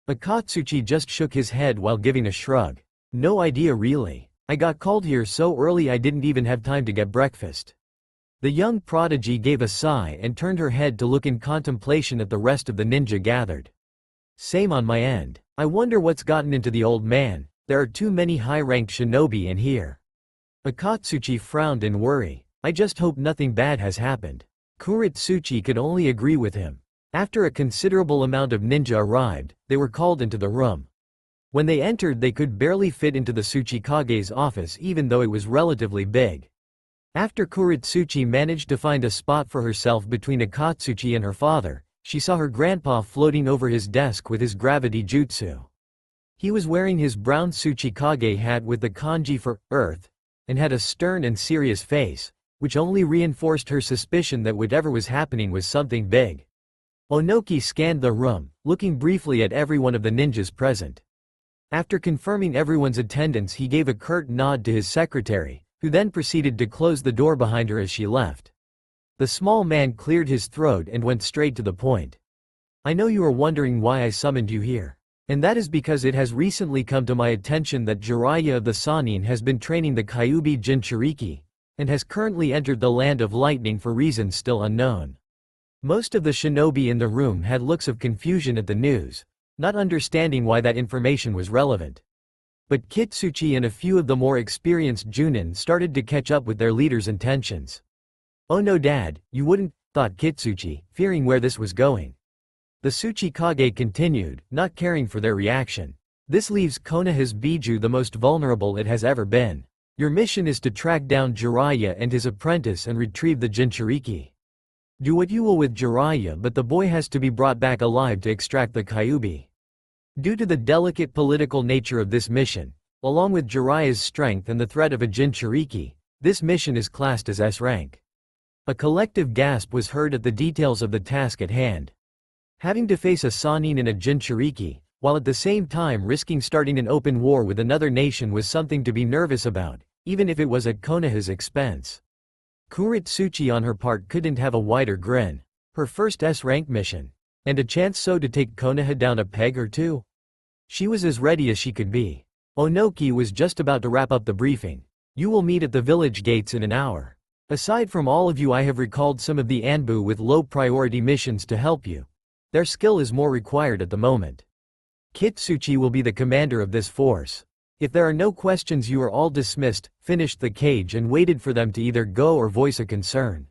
Akatsuki just shook his head while giving a shrug. "No idea really. I got called here so early I didn't even have time to get breakfast." The young prodigy gave a sigh and turned her head to look in contemplation at the rest of the ninja gathered. "Same on my end. I wonder what's gotten into the old man. There are too many high-ranked shinobi in here." Akatsuki frowned in worry. "I just hope nothing bad has happened." Kuritsuchi could only agree with him. After a considerable amount of ninja arrived, they were called into the room. When they entered they could barely fit into the Tsuchikage's office even though it was relatively big. After Kuritsuchi managed to find a spot for herself between Akatsuki and her father, she saw her grandpa floating over his desk with his gravity jutsu. He was wearing his brown Tsuchikage hat with the kanji for Earth, and had a stern and serious face, which only reinforced her suspicion that whatever was happening was something big. Onoki scanned the room, looking briefly at every one of the ninjas present. After confirming everyone's attendance he gave a curt nod to his secretary, who then proceeded to close the door behind her as she left. The small man cleared his throat and went straight to the point. "I know you are wondering why I summoned you here. And that is because it has recently come to my attention that Jiraiya of the Sannin has been training the Kyuubi Jinchuriki, and has currently entered the Land of Lightning for reasons still unknown." Most of the shinobi in the room had looks of confusion at the news, not understanding why that information was relevant. But Kitsuchi and a few of the more experienced junin started to catch up with their leader's intentions. "Oh no dad, you wouldn't," thought Kitsuchi, fearing where this was going. The Tsuchikage continued, not caring for their reaction. "This leaves Konoha's Biju the most vulnerable it has ever been. Your mission is to track down Jiraiya and his apprentice and retrieve the Jinchuriki. Do what you will with Jiraiya, but the boy has to be brought back alive to extract the Kyuubi." Due to the delicate political nature of this mission, along with Jiraiya's strength and the threat of a Jinchuriki, This mission is classed as S rank. A collective gasp was heard at the details of the task at hand. Having to face a Sannin and a Jinchuriki, while at the same time risking starting an open war with another nation was something to be nervous about, even if it was at Konoha's expense. Kuretsuchi on her part couldn't have a wider grin. Her first S-rank mission. And a chance so to take Konoha down a peg or two? She was as ready as she could be. Onoki was just about to wrap up the briefing. You will meet at the village gates in an hour. Aside from all of you, I have recalled some of the Anbu with low-priority missions to help you. Their skill is more required at the moment. Kitsuchi will be the commander of this force. If there are no questions, you are all dismissed, finished the cage and waited for them to either go or voice a concern.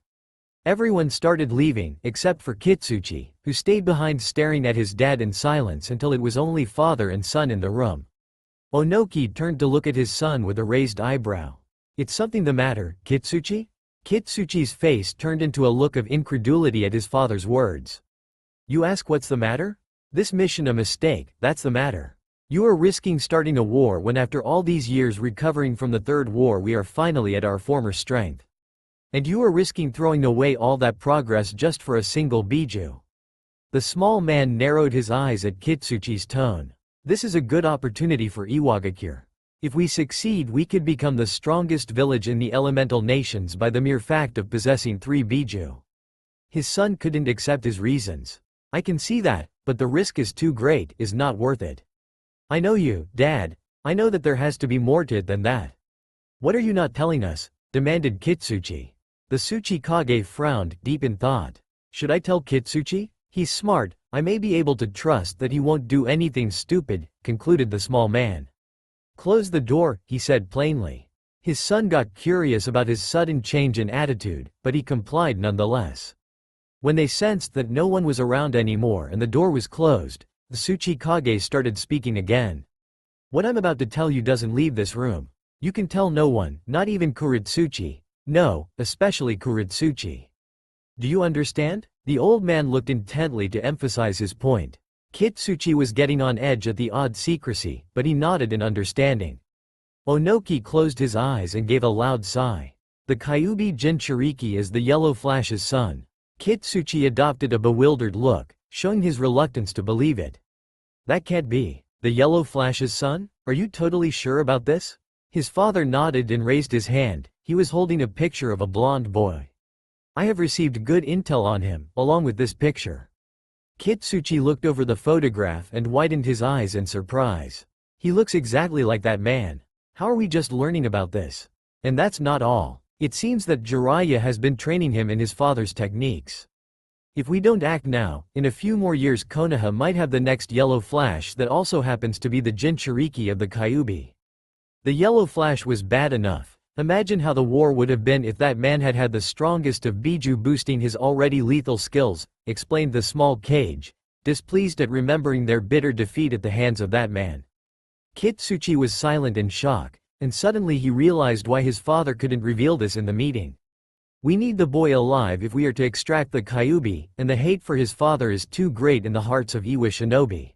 Everyone started leaving, except for Kitsuchi, who stayed behind staring at his dad in silence until it was only father and son in the room. Onoki turned to look at his son with a raised eyebrow. It's something the matter, Kitsuchi? Kitsuchi's face turned into a look of incredulity at his father's words. You ask what's the matter? This mission a mistake, that's the matter. You are risking starting a war when after all these years recovering from the third war we are finally at our former strength. And you are risking throwing away all that progress just for a single biju. The small man narrowed his eyes at Kitsuchi's tone. This is a good opportunity for Iwagakure. If we succeed, we could become the strongest village in the elemental nations by the mere fact of possessing 3 biju. His son couldn't accept his reasons. I can see that, but the risk is too great, is not worth it. I know you, Dad. I know that there has to be more to it than that. What are you not telling us? Demanded Kitsuchi. The Tsuchikage frowned, deep in thought. Should I tell Kitsuchi? He's smart, I may be able to trust that he won't do anything stupid, concluded the small man. Close the door, he said plainly. His son got curious about his sudden change in attitude, but he complied nonetheless. When they sensed that no one was around anymore and the door was closed, the Tsuchikage started speaking again. What I'm about to tell you doesn't leave this room. You can tell no one, not even Kuretsuchi. No, especially Kuretsuchi. Do you understand? The old man looked intently to emphasize his point. Kitsuchi was getting on edge at the odd secrecy, but he nodded in understanding. Onoki closed his eyes and gave a loud sigh. The Kyuubi Jinchuriki is the Yellow Flash's son. Kitsuchi adopted a bewildered look, showing his reluctance to believe it. That can't be. The Yellow Flash's son? Are you totally sure about this? His father nodded and raised his hand. He was holding a picture of a blonde boy. I have received good intel on him, along with this picture. Kitsuchi looked over the photograph and widened his eyes in surprise. He looks exactly like that man. How are we just learning about this? And that's not all. It seems that Jiraiya has been training him in his father's techniques. If we don't act now, in a few more years Konoha might have the next Yellow Flash that also happens to be the Jinchuriki of the Kyuubi. The Yellow Flash was bad enough. Imagine how the war would have been if that man had had the strongest of biju boosting his already lethal skills, explained the small cage, displeased at remembering their bitter defeat at the hands of that man. Kitsuchi was silent in shock, and suddenly he realized why his father couldn't reveal this in the meeting. We need the boy alive if we are to extract the Kyuubi, and the hate for his father is too great in the hearts of Iwa shinobi.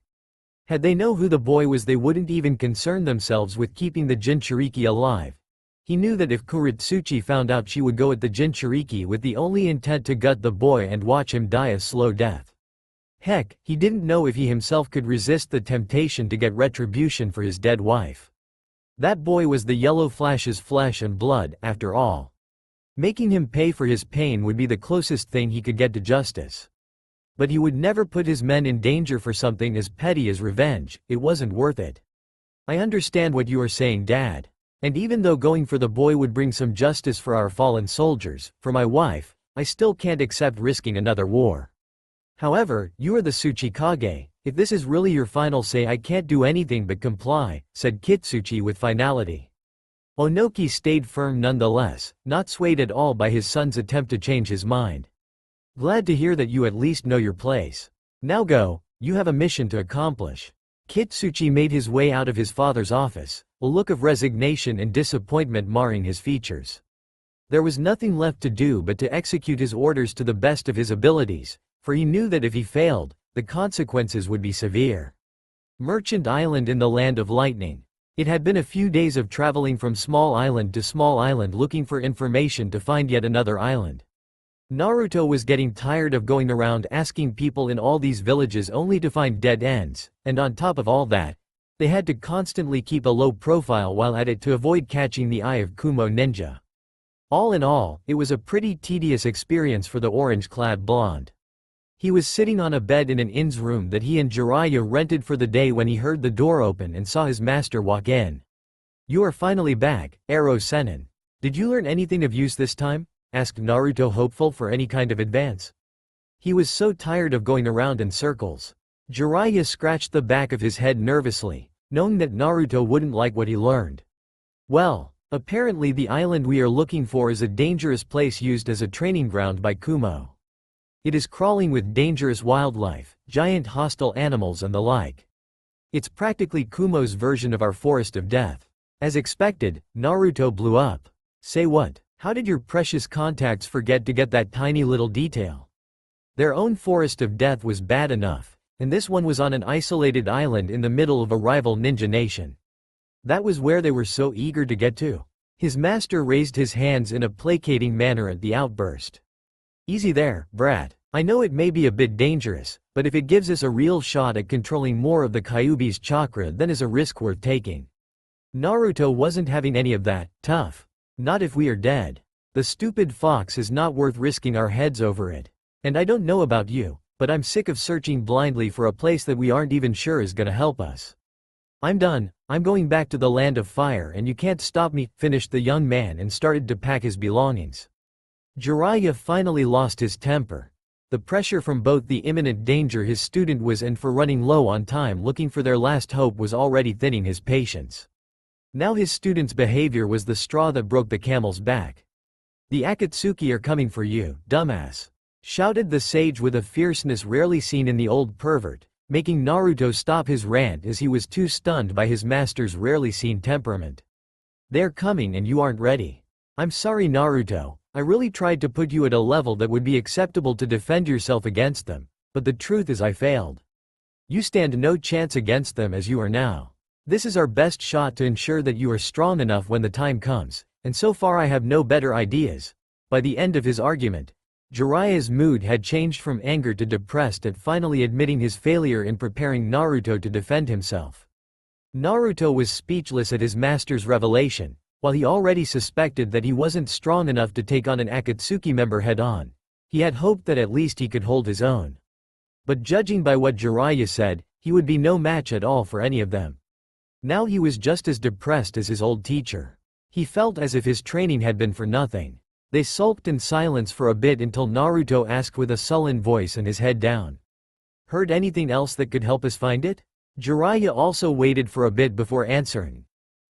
Had they known who the boy was, they wouldn't even concern themselves with keeping the Jinchuriki alive. He knew that if Kuretsuchi found out, she would go at the Jinchuriki with the only intent to gut the boy and watch him die a slow death. Heck, he didn't know if he himself could resist the temptation to get retribution for his dead wife. That boy was the Yellow Flash's flesh and blood, after all. Making him pay for his pain would be the closest thing he could get to justice. But he would never put his men in danger for something as petty as revenge. It wasn't worth it. I understand what you are saying, Dad. And even though going for the boy would bring some justice for our fallen soldiers, for my wife, I still can't accept risking another war. However, you are the Tsuchikage. If this is really your final say, I can't do anything but comply, said Kitsuchi with finality. Onoki stayed firm nonetheless, not swayed at all by his son's attempt to change his mind. Glad to hear that you at least know your place. Now go, you have a mission to accomplish. Kitsuchi made his way out of his father's office, a look of resignation and disappointment marring his features. There was nothing left to do but to execute his orders to the best of his abilities, for he knew that if he failed, the consequences would be severe. Merchant Island in the Land of Lightning. It had been a few days of traveling from small island to small island looking for information to find yet another island. Naruto was getting tired of going around asking people in all these villages only to find dead ends, and on top of all that, they had to constantly keep a low profile while at it to avoid catching the eye of Kumo ninja. All in all, it was a pretty tedious experience for the orange-clad blonde. He was sitting on a bed in an inn's room that he and Jiraiya rented for the day when he heard the door open and saw his master walk in. "You are finally back, Aro Sennin. Did you learn anything of use this time?" asked Naruto, hopeful for any kind of advance. He was so tired of going around in circles. Jiraiya scratched the back of his head nervously, knowing that Naruto wouldn't like what he learned. "Well, apparently the island we are looking for is a dangerous place used as a training ground by Kumo. It is crawling with dangerous wildlife, giant hostile animals and the like. It's practically Kumo's version of our forest of death." As expected, Naruto blew up. "Say what? How did your precious contacts forget to get that tiny little detail? Their own forest of death was bad enough, and this one was on an isolated island in the middle of a rival ninja nation. That was where they were so eager to get to." His master raised his hands in a placating manner at the outburst. "Easy there, brat. I know it may be a bit dangerous, but if it gives us a real shot at controlling more of the Kyuubi's chakra, then is a risk worth taking." Naruto wasn't having any of that. "Tough. Not if we are dead. The stupid fox is not worth risking our heads over it. And I don't know about you, but I'm sick of searching blindly for a place that we aren't even sure is gonna help us. I'm done. I'm going back to the land of fire and you can't stop me," finished the young man and started to pack his belongings. Jiraiya finally lost his temper. The pressure from both the imminent danger his student was in for running low on time looking for their last hope was already thinning his patience. Now his student's behavior was the straw that broke the camel's back. "The Akatsuki are coming for you, dumbass," shouted the sage with a fierceness rarely seen in the old pervert, making Naruto stop his rant as he was too stunned by his master's rarely seen temperament. "They're coming and you aren't ready. I'm sorry, Naruto, I really tried to put you at a level that would be acceptable to defend yourself against them, but the truth is I failed. You stand no chance against them as you are now. This is our best shot to ensure that you are strong enough when the time comes, and so far I have no better ideas." By the end of his argument, Jiraiya's mood had changed from anger to depressed at finally admitting his failure in preparing Naruto to defend himself. Naruto was speechless at his master's revelation. While he already suspected that he wasn't strong enough to take on an Akatsuki member head-on, he had hoped that at least he could hold his own. But judging by what Jiraiya said, he would be no match at all for any of them. Now he was just as depressed as his old teacher. He felt as if his training had been for nothing. They sulked in silence for a bit until Naruto asked with a sullen voice and his head down. "Heard anything else that could help us find it?" Jiraiya also waited for a bit before answering.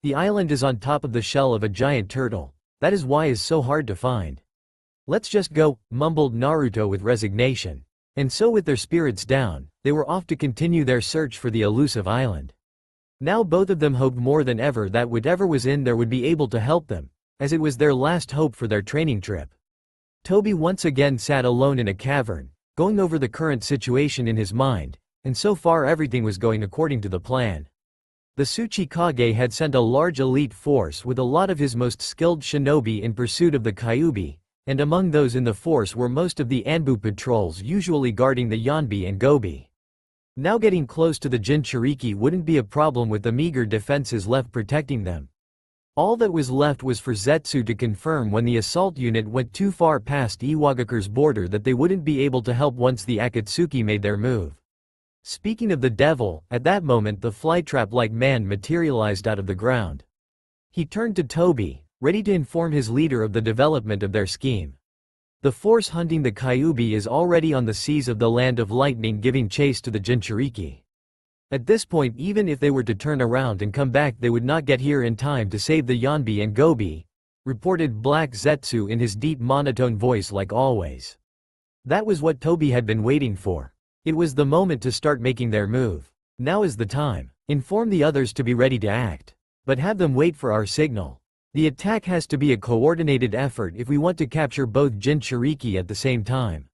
"The island is on top of the shell of a giant turtle. That is why it's so hard to find." "Let's just go," mumbled Naruto with resignation. And so with their spirits down, they were off to continue their search for the elusive island. Now both of them hoped more than ever that whatever was in there would be able to help them, as it was their last hope for their training trip. Toby once again sat alone in a cavern, going over the current situation in his mind, and so far everything was going according to the plan. The Tsuchikage had sent a large elite force with a lot of his most skilled shinobi in pursuit of the Kyuubi, and among those in the force were most of the Anbu patrols usually guarding the Yanbi and Gobi. Now getting close to the Jinchuriki wouldn't be a problem with the meager defenses left protecting them. All that was left was for Zetsu to confirm when the assault unit went too far past Iwagakure's border that they wouldn't be able to help once the Akatsuki made their move. Speaking of the devil, at that moment the flytrap-like man materialized out of the ground. He turned to Toby, ready to inform his leader of the development of their scheme. The force hunting the Kyuubi is already on the seas of the Land of Lightning giving chase to the Jinchuriki. At this point, even if they were to turn around and come back, they would not get here in time to save the Yanbi and Gobi, reported Black Zetsu in his deep monotone voice like always. That was what Toby had been waiting for. It was the moment to start making their move. Now is the time. Inform the others to be ready to act. But have them wait for our signal. The attack has to be a coordinated effort if we want to capture both Jinchuriki at the same time.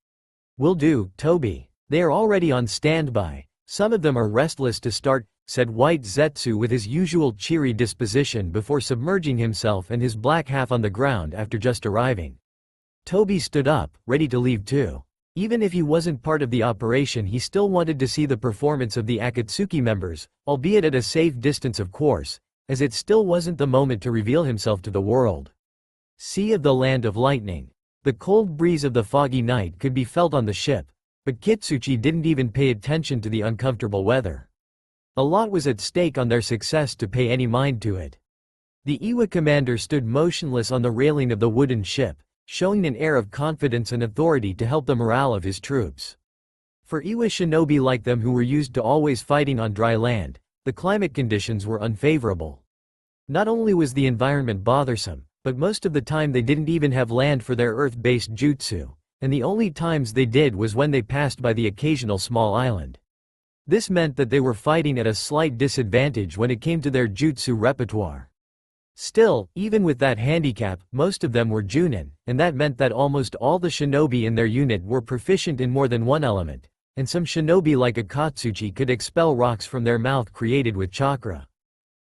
Will do, Toby. They are already on standby. Some of them are restless to start, said White Zetsu with his usual cheery disposition before submerging himself and his black half on the ground after just arriving. Toby stood up, ready to leave too. Even if he wasn't part of the operation, he still wanted to see the performance of the Akatsuki members, albeit at a safe distance of course, as it still wasn't the moment to reveal himself to the world. Sea of the Land of Lightning. The cold breeze of the foggy night could be felt on the ship, but Kitsuchi didn't even pay attention to the uncomfortable weather. A lot was at stake on their success to pay any mind to it. The Iwa commander stood motionless on the railing of the wooden ship, showing an air of confidence and authority to help the morale of his troops. For Iwa shinobi like them who were used to always fighting on dry land, the climate conditions were unfavorable. Not only was the environment bothersome, but most of the time they didn't even have land for their earth-based jutsu, and the only times they did was when they passed by the occasional small island. This meant that they were fighting at a slight disadvantage when it came to their jutsu repertoire. Still, even with that handicap, most of them were Junin, and that meant that almost all the shinobi in their unit were proficient in more than one element, and some shinobi like Akatsuki could expel rocks from their mouth created with chakra.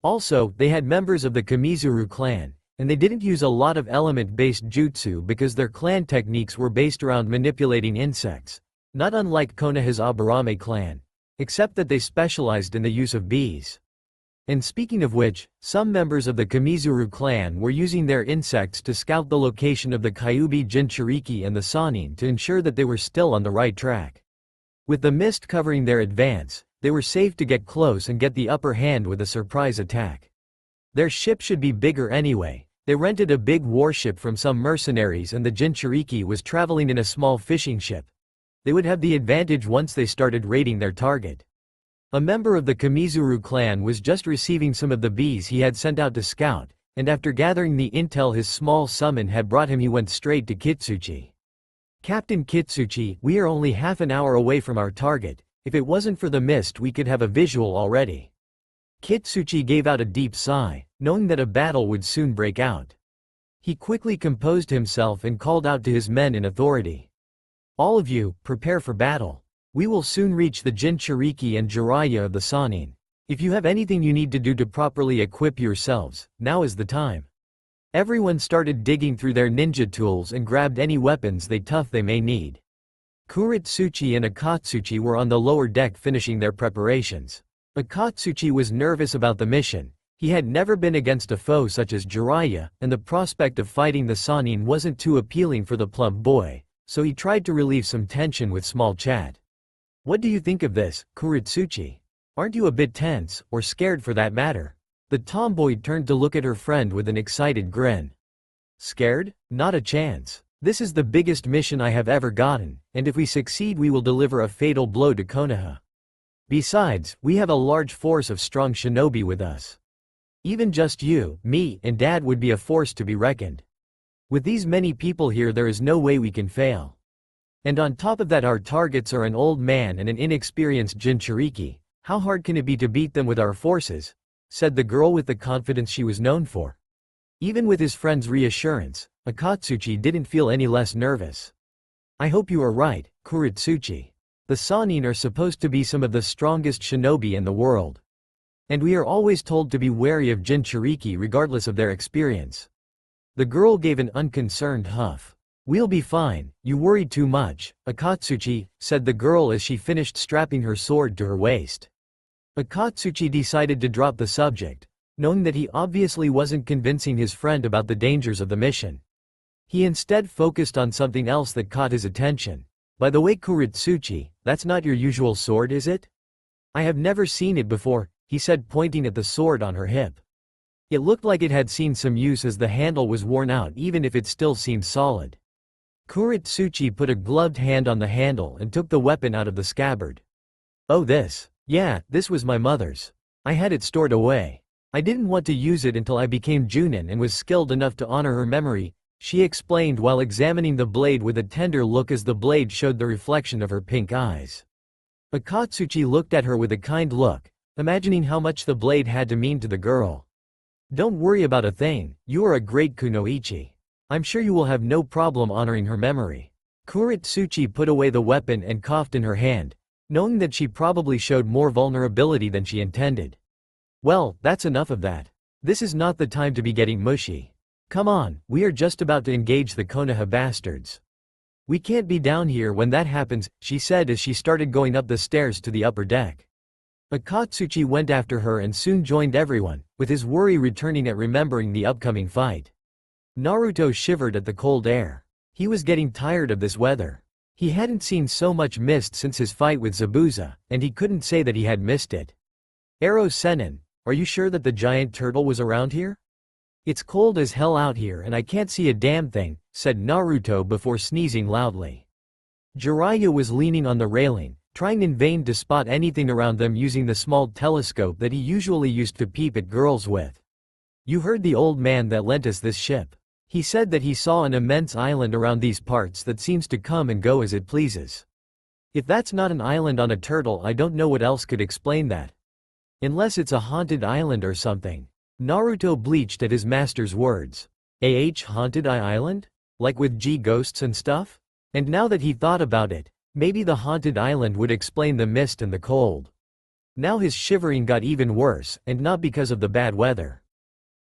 Also, they had members of the Kamizuru clan, and they didn't use a lot of element-based jutsu because their clan techniques were based around manipulating insects, not unlike Konoha's Aburame clan, except that they specialized in the use of bees. And speaking of which, some members of the Kamizuru clan were using their insects to scout the location of the Kyuubi Jinchuriki and the Sannin to ensure that they were still on the right track. With the mist covering their advance, they were safe to get close and get the upper hand with a surprise attack. Their ship should be bigger anyway. They rented a big warship from some mercenaries and the Jinchuriki was traveling in a small fishing ship. They would have the advantage once they started raiding their target. A member of the Kamizuru clan was just receiving some of the bees he had sent out to scout, and after gathering the intel his small summon had brought him, he went straight to Kitsuchi. "Captain Kitsuchi, we are only half an hour away from our target. If it wasn't for the mist we could have a visual already." Kitsuchi gave out a deep sigh, knowing that a battle would soon break out. He quickly composed himself and called out to his men in authority. "All of you, prepare for battle. We will soon reach the Jinchuriki and Jiraiya of the Sannin. If you have anything you need to do to properly equip yourselves, now is the time." Everyone started digging through their ninja tools and grabbed any weapons they may need. Kuretsuchi and Akatsuki were on the lower deck finishing their preparations. Akatsuki was nervous about the mission. He had never been against a foe such as Jiraiya, and the prospect of fighting the Sannin wasn't too appealing for the plump boy, so he tried to relieve some tension with small chat. "What do you think of this, Kuretsuchi? Aren't you a bit tense, or scared for that matter?" The tomboy turned to look at her friend with an excited grin. "Scared? Not a chance. This is the biggest mission I have ever gotten, and if we succeed we will deliver a fatal blow to Konoha. Besides, we have a large force of strong shinobi with us. Even just you, me, and Dad would be a force to be reckoned. With these many people here there is no way we can fail. And on top of that our targets are an old man and an inexperienced Jinchuriki. How hard can it be to beat them with our forces?" said the girl with the confidence she was known for. Even with his friend's reassurance, Akatsuki didn't feel any less nervous. "I hope you are right, Kuretsuchi. The Sannin are supposed to be some of the strongest shinobi in the world. And we are always told to be wary of Jinchuriki regardless of their experience." The girl gave an unconcerned huff. "We'll be fine, you worry too much, Akatsuki," said the girl as she finished strapping her sword to her waist. Akatsuki decided to drop the subject, knowing that he obviously wasn't convincing his friend about the dangers of the mission. He instead focused on something else that caught his attention. "By the way, Kuretsuchi, that's not your usual sword, is it?" "I have never seen it before," he said, pointing at the sword on her hip. It looked like it had seen some use as the handle was worn out even if it still seemed solid. Kuretsuchi put a gloved hand on the handle and took the weapon out of the scabbard. "Oh, this. Yeah, this was my mother's. I had it stored away. I didn't want to use it until I became Junin and was skilled enough to honor her memory," she explained while examining the blade with a tender look as the blade showed the reflection of her pink eyes. Akatsuki looked at her with a kind look, imagining how much the blade had to mean to the girl. "Don't worry about a thing, you are a great kunoichi. I'm sure you will have no problem honoring her memory." Kuretsuchi put away the weapon and coughed in her hand, knowing that she probably showed more vulnerability than she intended. Well, that's enough of that. This is not the time to be getting mushy. Come on, we are just about to engage the Konoha bastards. We can't be down here when that happens, she said as she started going up the stairs to the upper deck. Akatsuki went after her and soon joined everyone, with his worry returning at remembering the upcoming fight. Naruto shivered at the cold air. He was getting tired of this weather. He hadn't seen so much mist since his fight with Zabuza, and he couldn't say that he had missed it. Aresu, are you sure that the giant turtle was around here? It's cold as hell out here and I can't see a damn thing, said Naruto before sneezing loudly. Jiraiya was leaning on the railing, trying in vain to spot anything around them using the small telescope that he usually used to peep at girls with. You heard the old man that lent us this ship. He said that he saw an immense island around these parts that seems to come and go as it pleases. If that's not an island on a turtle, I don't know what else could explain that. Unless it's a haunted island or something. Naruto bleached at his master's words. Haunted island? Like with ghosts and stuff? And now that he thought about it, maybe the haunted island would explain the mist and the cold. Now his shivering got even worse, and not because of the bad weather.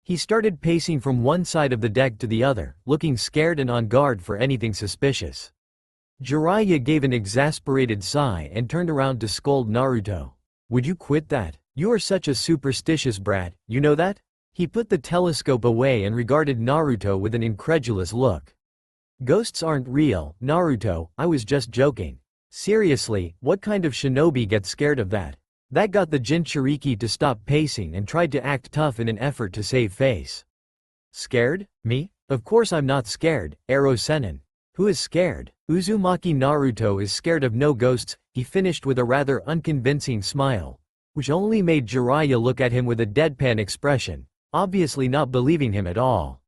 He started pacing from one side of the deck to the other, looking scared and on guard for anything suspicious. Jiraiya gave an exasperated sigh and turned around to scold Naruto. Would you quit that? You are such a superstitious brat, you know that? He put the telescope away and regarded Naruto with an incredulous look. Ghosts aren't real, Naruto, I was just joking. Seriously, what kind of shinobi gets scared of that? That got the Jinchuriki to stop pacing and tried to act tough in an effort to save face. Scared? Me? Of course I'm not scared, Aresu. Who is scared? Uzumaki Naruto is scared of no ghosts, he finished with a rather unconvincing smile, which only made Jiraiya look at him with a deadpan expression, obviously not believing him at all.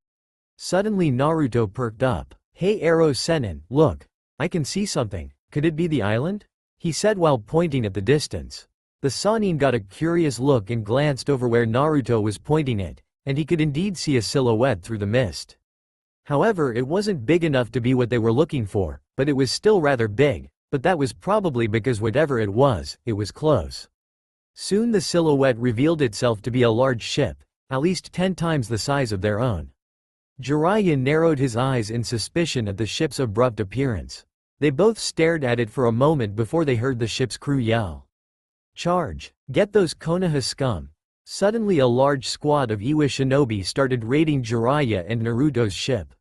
Suddenly Naruto perked up. Hey Aresu, look. I can see something. Could it be the island? He said while pointing at the distance. The Sannin got a curious look and glanced over where Naruto was pointing it, and he could indeed see a silhouette through the mist. However, it wasn't big enough to be what they were looking for, but it was still rather big, but that was probably because whatever it was close. Soon the silhouette revealed itself to be a large ship, at least 10 times the size of their own. Jiraiya narrowed his eyes in suspicion at the ship's abrupt appearance. They both stared at it for a moment before they heard the ship's crew yell. Charge! Get those Konoha scum! Suddenly a large squad of Iwa shinobi started raiding Jiraiya and Naruto's ship.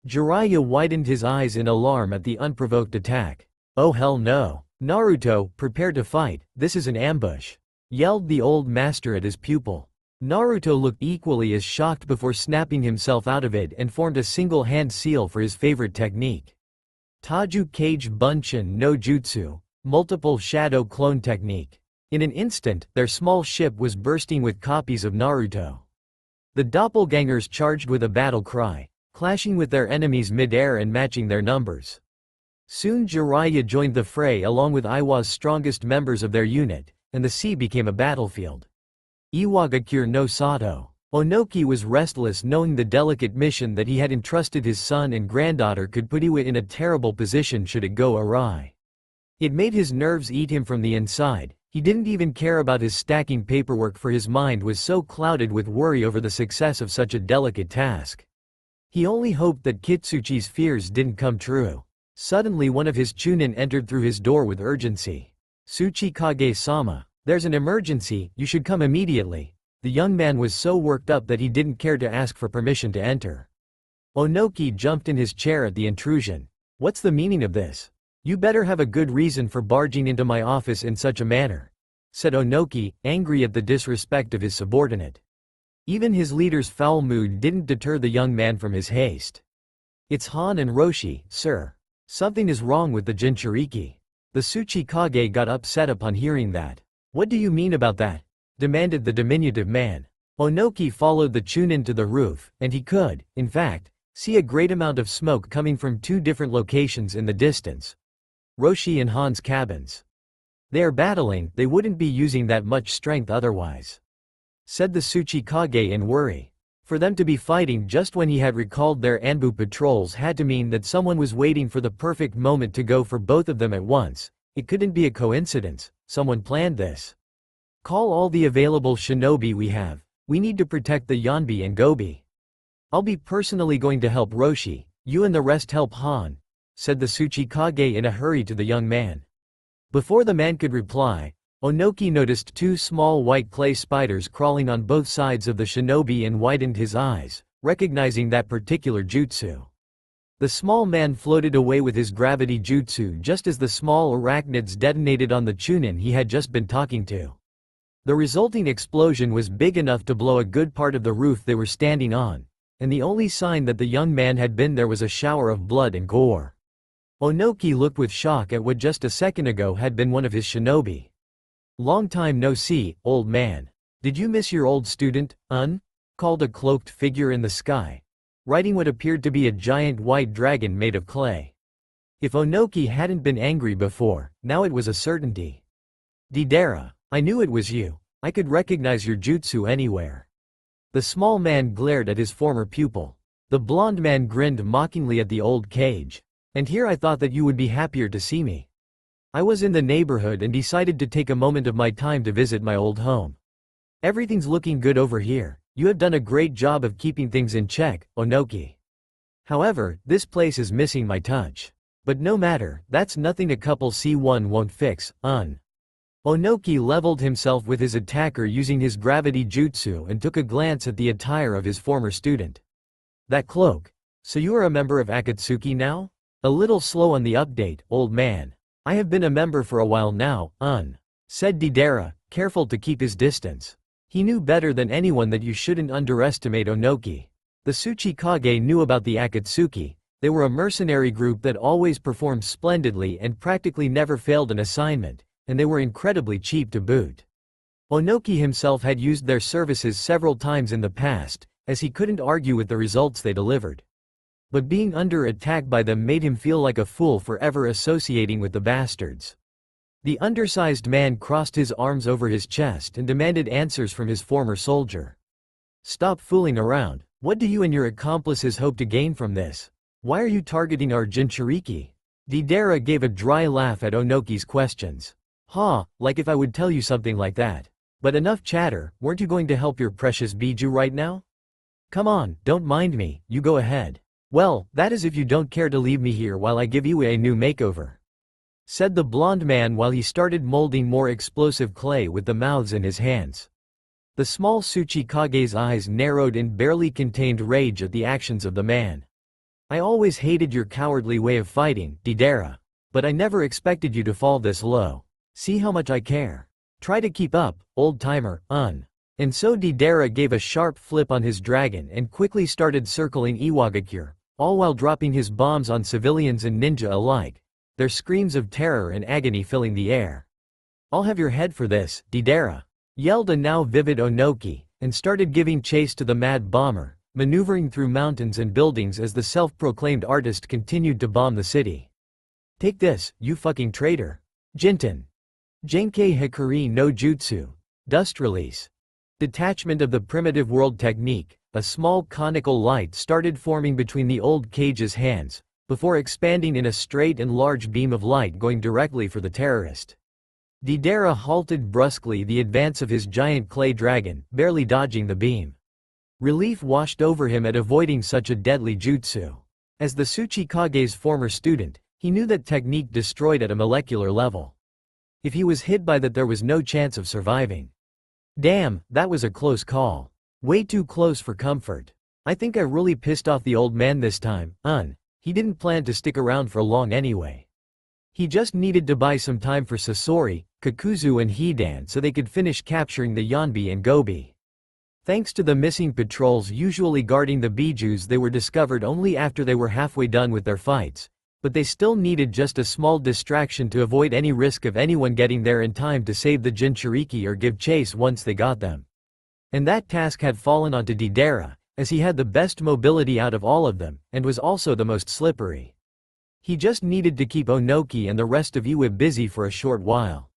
Jiraiya widened his eyes in alarm at the unprovoked attack. Oh hell no! Naruto, prepare to fight, this is an ambush! Yelled the old master at his pupil. Naruto looked equally as shocked before snapping himself out of it and formed a single-hand seal for his favorite technique. Taju Kage Bunshin no Jutsu, multiple shadow clone technique. In an instant, their small ship was bursting with copies of Naruto. The doppelgangers charged with a battle cry, clashing with their enemies mid-air and matching their numbers. Soon Jiraiya joined the fray along with Iwa's strongest members of their unit, and the sea became a battlefield. Iwagakure no Sato. Onoki was restless knowing the delicate mission that he had entrusted his son and granddaughter could put Iwa in a terrible position should it go awry. It made his nerves eat him from the inside. He didn't even care about his stacking paperwork for his mind was so clouded with worry over the success of such a delicate task. He only hoped that Kitsuchi's fears didn't come true. Suddenly one of his chunin entered through his door with urgency. Tsuchikage-sama, there's an emergency, you should come immediately. The young man was so worked up that he didn't care to ask for permission to enter. Onoki jumped in his chair at the intrusion. What's the meaning of this? You better have a good reason for barging into my office in such a manner, said Onoki, angry at the disrespect of his subordinate. Even his leader's foul mood didn't deter the young man from his haste. It's Han and Roshi, sir. Something is wrong with the Jinchuriki. The Tsuchikage got upset upon hearing that. What do you mean about that? Demanded the diminutive man. Onoki followed the chunin to the roof, and he could, in fact, see a great amount of smoke coming from 2 different locations in the distance. Roshi and Han's cabins. They are battling, they wouldn't be using that much strength otherwise, said the Tsuchikage in worry. For them to be fighting just when he had recalled their Anbu patrols had to mean that someone was waiting for the perfect moment to go for both of them at once. It couldn't be a coincidence, someone planned this. Call all the available shinobi we have. We need to protect the Yanbi and Gobi. I'll be personally going to help Roshi, you and the rest help Han, said the Tsuchikage in a hurry to the young man. Before the man could reply, Onoki noticed two small white clay spiders crawling on both sides of the shinobi and widened his eyes, recognizing that particular jutsu. The small man floated away with his gravity jutsu just as the small arachnids detonated on the Chunin he had just been talking to. The resulting explosion was big enough to blow a good part of the roof they were standing on, and the only sign that the young man had been there was a shower of blood and gore. Onoki looked with shock at what just a second ago had been one of his shinobi. "Long time no see, old man. Did you miss your old student, called a cloaked figure in the sky, riding what appeared to be a giant white dragon made of clay. If Onoki hadn't been angry before, now it was a certainty. "Deidara, I knew it was you. I could recognize your jutsu anywhere." The small man glared at his former pupil. The blond man grinned mockingly at the old cage. "And here I thought that you would be happier to see me. I was in the neighborhood and decided to take a moment of my time to visit my old home. Everything's looking good over here. You have done a great job of keeping things in check, Onoki. However, this place is missing my touch. But no matter, that's nothing a couple C1 won't fix, Onoki leveled himself with his attacker using his gravity jutsu and took a glance at the attire of his former student. "That cloak. So you are a member of Akatsuki now? A little slow on the update, old man. I have been a member for a while now, said Deidara, careful to keep his distance. He knew better than anyone that you shouldn't underestimate Onoki. The Tsuchikage knew about the Akatsuki. They were a mercenary group that always performed splendidly and practically never failed an assignment, and they were incredibly cheap to boot. Onoki himself had used their services several times in the past, as he couldn't argue with the results they delivered. But being under attack by them made him feel like a fool for ever associating with the bastards. The undersized man crossed his arms over his chest and demanded answers from his former soldier. "Stop fooling around. What do you and your accomplices hope to gain from this? Why are you targeting our Jinchuriki?" Deidara gave a dry laugh at Onoki's questions. Like if I would tell you something like that. But enough chatter, weren't you going to help your precious Biju right now? Come on, don't mind me, you go ahead. Well, that is if you don't care to leave me here while I give you a new makeover," said the blond man while he started molding more explosive clay with the mouths in his hands. The small Tsuchikage's eyes narrowed in barely contained rage at the actions of the man. "I always hated your cowardly way of fighting, Deidara. But I never expected you to fall this low. See how much I care. Try to keep up, old-timer, And so Deidara gave a sharp flip on his dragon and quickly started circling Iwagakure, all while dropping his bombs on civilians and ninja alike, their screams of terror and agony filling the air. "I'll have your head for this, Deidara," yelled a now vivid Onoki, and started giving chase to the mad bomber, maneuvering through mountains and buildings as the self-proclaimed artist continued to bomb the city. "Take this, you fucking traitor. Jinten. Genkei Hikari no Jutsu. Dust release." Detachment of the primitive world technique, a small conical light started forming between the old cage's hands, before expanding in a straight and large beam of light going directly for the terrorist. Deidara halted brusquely the advance of his giant clay dragon, barely dodging the beam. Relief washed over him at avoiding such a deadly jutsu. As the Tsuchikage's former student, he knew that technique destroyed at a molecular level. If he was hit by that, there was no chance of surviving. Damn, that was a close call. Way too close for comfort. I think I really pissed off the old man this time, He didn't plan to stick around for long anyway. He just needed to buy some time for Sasori, Kakuzu and Hidan so they could finish capturing the Yanbi and Gobi. Thanks to the missing patrols usually guarding the Bijus, they were discovered only after they were halfway done with their fights, but they still needed just a small distraction to avoid any risk of anyone getting there in time to save the Jinchuriki or give chase once they got them. And that task had fallen onto Deidara, as he had the best mobility out of all of them, and was also the most slippery. He just needed to keep Onoki and the rest of Iwa busy for a short while.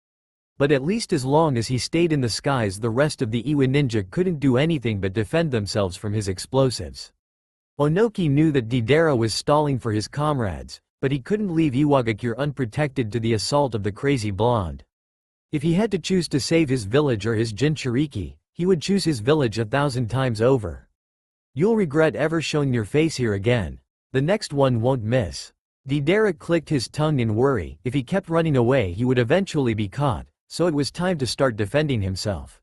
But at least as long as he stayed in the skies, the rest of the Iwa ninja couldn't do anything but defend themselves from his explosives. Onoki knew that Deidara was stalling for his comrades, But he couldn't leave Iwagakure unprotected to the assault of the crazy blonde. If he had to choose to save his village or his Jinchuriki, he would choose his village 1,000 times over. You'll regret ever showing your face here again. The next one won't miss. Deidara clicked his tongue in worry. If he kept running away he would eventually be caught, so it was time to start defending himself.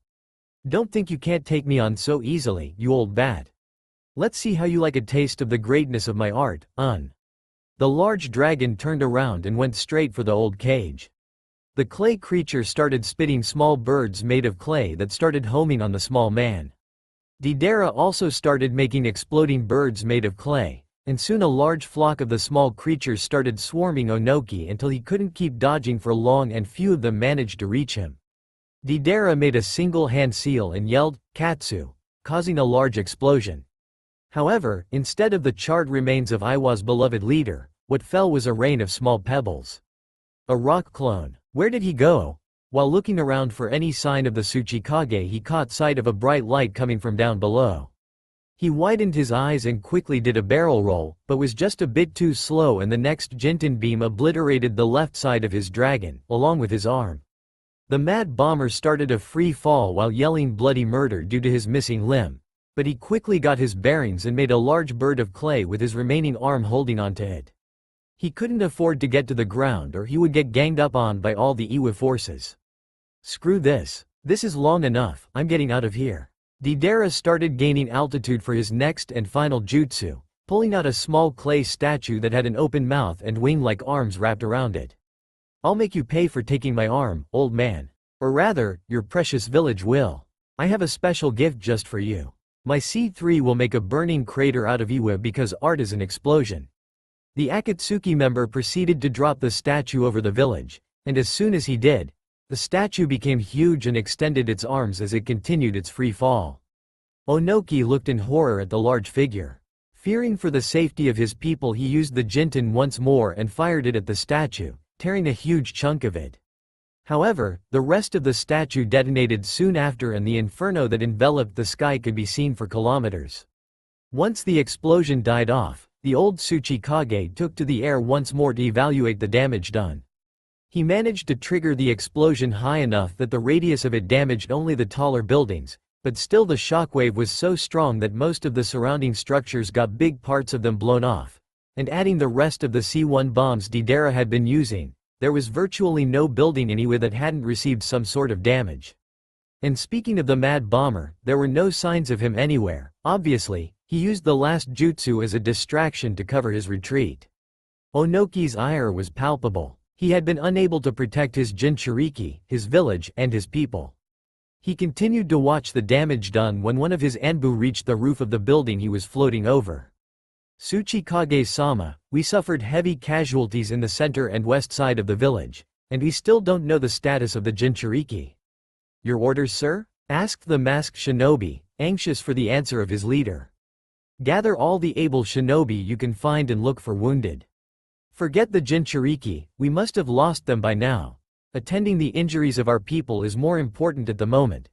Don't think you can't take me on so easily, you old bat. Let's see how you like a taste of the greatness of my art, The large dragon turned around and went straight for the old cage. The clay creature started spitting small birds made of clay that started homing on the small man. Deidara also started making exploding birds made of clay, and soon a large flock of the small creatures started swarming Onoki until he couldn't keep dodging for long and few of them managed to reach him. Deidara made a single hand seal and yelled, "Katsu," causing a large explosion. However, instead of the charred remains of Iwa's beloved leader, what fell was a rain of small pebbles. A rock clone. Where did he go? While looking around for any sign of the Tsuchikage he caught sight of a bright light coming from down below. He widened his eyes and quickly did a barrel roll, but was just a bit too slow and the next Jinten beam obliterated the left side of his dragon, along with his arm. The mad bomber started a free fall while yelling bloody murder due to his missing limb, but he quickly got his bearings and made a large bird of clay with his remaining arm holding onto it. He couldn't afford to get to the ground or he would get ganged up on by all the Iwa forces. Screw this. This is long enough, I'm getting out of here. Deidara started gaining altitude for his next and final jutsu, pulling out a small clay statue that had an open mouth and wing-like arms wrapped around it. I'll make you pay for taking my arm, old man. Or rather, your precious village will. I have a special gift just for you. My C3 will make a burning crater out of Iwa because art is an explosion. The Akatsuki member proceeded to drop the statue over the village, and as soon as he did, the statue became huge and extended its arms as it continued its free fall. Onoki looked in horror at the large figure. Fearing for the safety of his people he used the Jinten once more and fired it at the statue, tearing a huge chunk of it. However, the rest of the statue detonated soon after and the inferno that enveloped the sky could be seen for kilometers. Once the explosion died off, the old Tsuchikage took to the air once more to evaluate the damage done. He managed to trigger the explosion high enough that the radius of it damaged only the taller buildings, but still the shockwave was so strong that most of the surrounding structures got big parts of them blown off. And adding the rest of the C1 bombs Deidara had been using, there was virtually no building in Iwa that hadn't received some sort of damage. And speaking of the mad bomber, there were no signs of him anywhere. Obviously, he used the last jutsu as a distraction to cover his retreat. Onoki's ire was palpable. He had been unable to protect his Jinchuriki, his village, and his people. He continued to watch the damage done when one of his Anbu reached the roof of the building he was floating over. Tsuchikage-sama, we suffered heavy casualties in the center and west side of the village, and we still don't know the status of the Jinchuriki. Your orders, sir? Asked the masked shinobi, anxious for the answer of his leader. Gather all the able shinobi you can find and look for wounded. Forget the Jinchuriki, we must have lost them by now. Attending the injuries of our people is more important at the moment,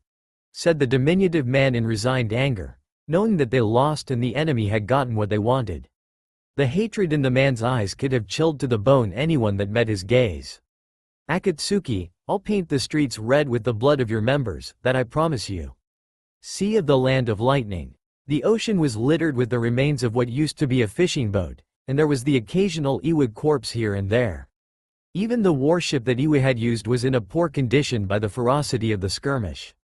said the diminutive man in resigned anger, knowing that they lost and the enemy had gotten what they wanted. The hatred in the man's eyes could have chilled to the bone anyone that met his gaze. Akatsuki, I'll paint the streets red with the blood of your members, that I promise you. Sea of the Land of Lightning. The ocean was littered with the remains of what used to be a fishing boat, and there was the occasional Iwa corpse here and there. Even the warship that Iwa had used was in a poor condition by the ferocity of the skirmish.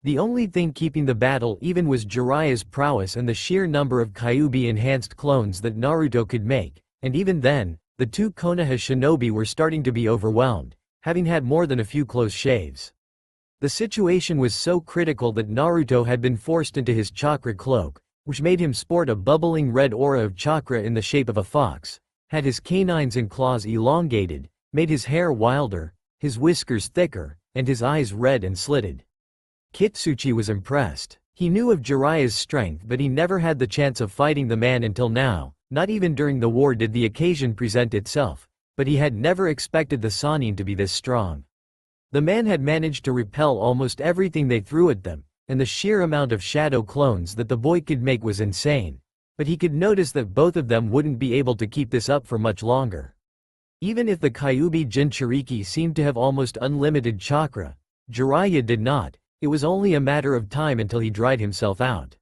The only thing keeping the battle even was Jiraiya's prowess and the sheer number of Kyuubi-enhanced clones that Naruto could make, and even then, the two Konoha shinobi were starting to be overwhelmed, having had more than a few close shaves. The situation was so critical that Naruto had been forced into his chakra cloak, which made him sport a bubbling red aura of chakra in the shape of a fox, had his canines and claws elongated, made his hair wilder, his whiskers thicker, and his eyes red and slitted. Kitsuchi was impressed. He knew of Jiraiya's strength but he never had the chance of fighting the man until now, not even during the war did the occasion present itself, but he had never expected the Sannin to be this strong. The man had managed to repel almost everything they threw at them, and the sheer amount of shadow clones that the boy could make was insane, but he could notice that both of them wouldn't be able to keep this up for much longer. Even if the Kyuubi Jinchuriki seemed to have almost unlimited chakra, Jiraiya did not. It was only a matter of time until he dried himself out.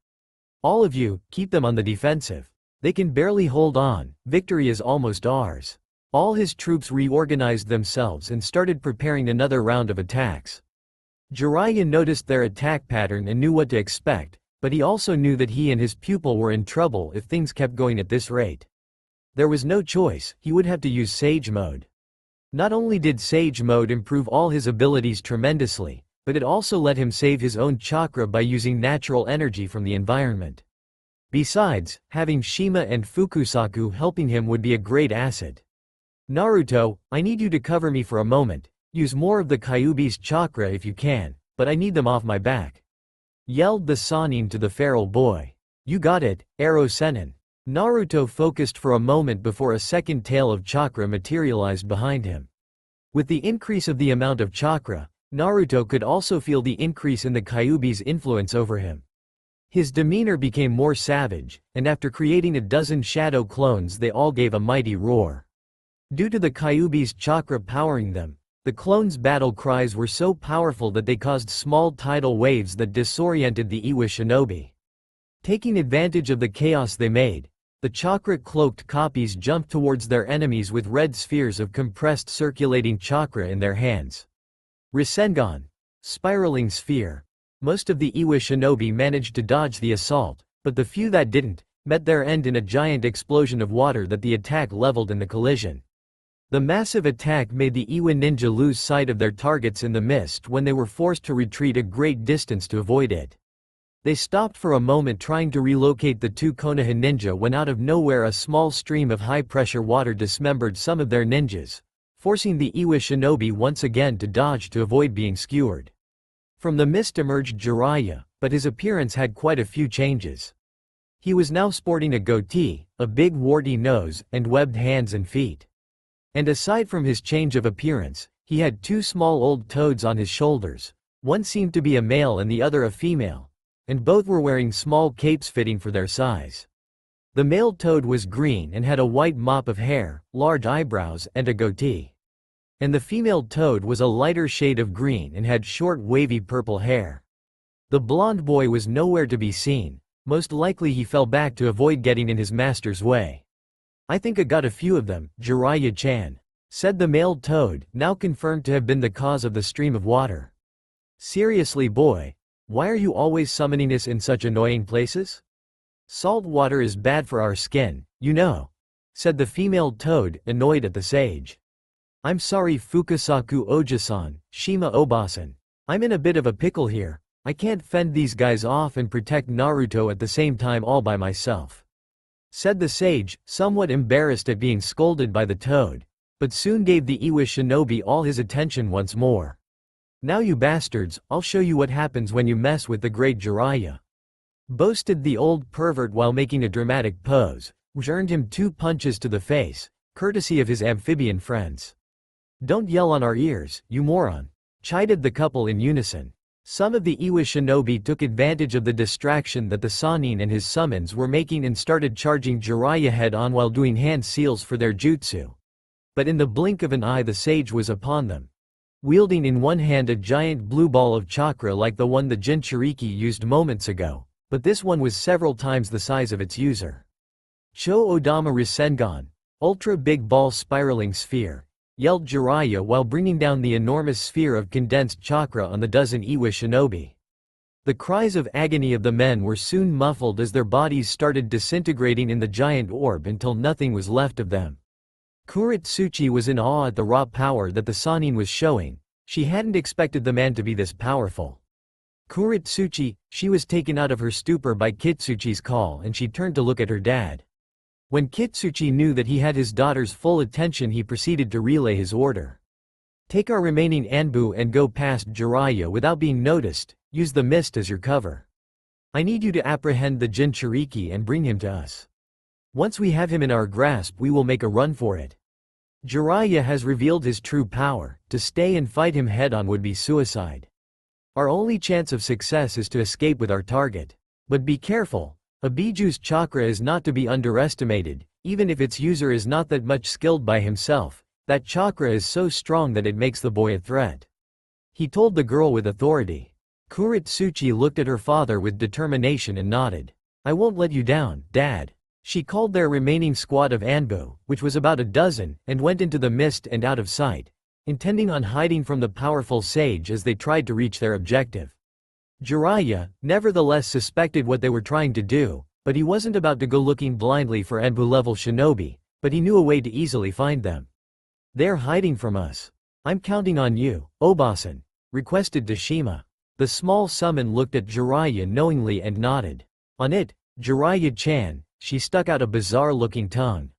All of you, keep them on the defensive. They can barely hold on, victory is almost ours. All his troops reorganized themselves and started preparing another round of attacks. Jiraiya noticed their attack pattern and knew what to expect, but he also knew that he and his pupil were in trouble if things kept going at this rate. There was no choice, he would have to use Sage Mode. Not only did Sage Mode improve all his abilities tremendously, but it also let him save his own chakra by using natural energy from the environment. Besides, having Shima and Fukusaku helping him would be a great asset. Naruto, I need you to cover me for a moment. Use more of the Kyuubi's chakra if you can, but I need them off my back. Yelled the Sannin to the feral boy. You got it, Aresu. Naruto focused for a moment before a second tail of chakra materialized behind him. With the increase of the amount of chakra, Naruto could also feel the increase in the Kyuubi's influence over him. His demeanor became more savage, and after creating a dozen shadow clones they all gave a mighty roar. Due to the Kyuubi's chakra powering them, the clones' battle cries were so powerful that they caused small tidal waves that disoriented the Iwa shinobi. Taking advantage of the chaos they made, the chakra-cloaked copies jumped towards their enemies with red spheres of compressed circulating chakra in their hands. Rasengan. Spiraling sphere. Most of the Iwa shinobi managed to dodge the assault, but the few that didn't, met their end in a giant explosion of water that the attack leveled in the collision. The massive attack made the Iwa ninja lose sight of their targets in the mist when they were forced to retreat a great distance to avoid it. They stopped for a moment trying to relocate the two Konoha ninja when out of nowhere a small stream of high-pressure water dismembered some of their ninjas, forcing the Iwa shinobi once again to dodge to avoid being skewered. From the mist emerged Jiraiya, but his appearance had quite a few changes. He was now sporting a goatee, a big warty nose, and webbed hands and feet. And aside from his change of appearance, he had two small old toads on his shoulders. One seemed to be a male and the other a female, and both were wearing small capes fitting for their size. The male toad was green and had a white mop of hair, large eyebrows, and a goatee. And the female toad was a lighter shade of green and had short wavy purple hair. The blonde boy was nowhere to be seen, most likely he fell back to avoid getting in his master's way. I think I got a few of them, Jiraiya-chan, said the male toad, now confirmed to have been the cause of the stream of water. Seriously boy, why are you always summoning us in such annoying places? Salt water is bad for our skin, you know, said the female toad, annoyed at the sage. I'm sorry Fukusaku Oja-san, Shima Obasan. I'm in a bit of a pickle here. I can't fend these guys off and protect Naruto at the same time all by myself, said the sage, somewhat embarrassed at being scolded by the toad, but soon gave the Iwa shinobi all his attention once more. Now you bastards, I'll show you what happens when you mess with the great Jiraiya, boasted the old pervert while making a dramatic pose, which earned him 2 punches to the face, courtesy of his amphibian friends. Don't yell on our ears, you moron, chided the couple in unison. Some of the Iwa shinobi took advantage of the distraction that the Sannin and his summons were making and started charging Jiraiya head-on while doing hand seals for their jutsu. But in the blink of an eye the sage was upon them, wielding in one hand a giant blue ball of chakra like the one the Jinchuriki used moments ago, but this one was several times the size of its user. Cho Odama Rasengan, ultra big ball spiraling sphere, yelled Jiraiya while bringing down the enormous sphere of condensed chakra on the dozen Iwa shinobi. The cries of agony of the men were soon muffled as their bodies started disintegrating in the giant orb until nothing was left of them. Kuretsuchi was in awe at the raw power that the Sannin was showing. She hadn't expected the man to be this powerful. Kuretsuchi, she was taken out of her stupor by Kitsuchi's call and she turned to look at her dad. When Kitsuchi knew that he had his daughter's full attention he proceeded to relay his order. Take our remaining Anbu and go past Jiraiya without being noticed, use the mist as your cover. I need you to apprehend the Jinchuriki and bring him to us. Once we have him in our grasp we will make a run for it. Jiraiya has revealed his true power, to stay and fight him head-on would be suicide. Our only chance of success is to escape with our target. But be careful. A Biju's chakra is not to be underestimated, even if its user is not that much skilled by himself. That chakra is so strong that it makes the boy a threat. He told the girl with authority. Kuretsuchi looked at her father with determination and nodded. I won't let you down, Dad. She called their remaining squad of Anbu, which was about a dozen, and went into the mist and out of sight, intending on hiding from the powerful sage as they tried to reach their objective. Jiraiya, nevertheless, suspected what they were trying to do, but he wasn't about to go looking blindly for Anbu-level shinobi, but he knew a way to easily find them. They're hiding from us. I'm counting on you, Obasan, requested Dashima. The small summon looked at Jiraiya knowingly and nodded. On it, Jiraiya-chan, she stuck out a bizarre-looking tongue.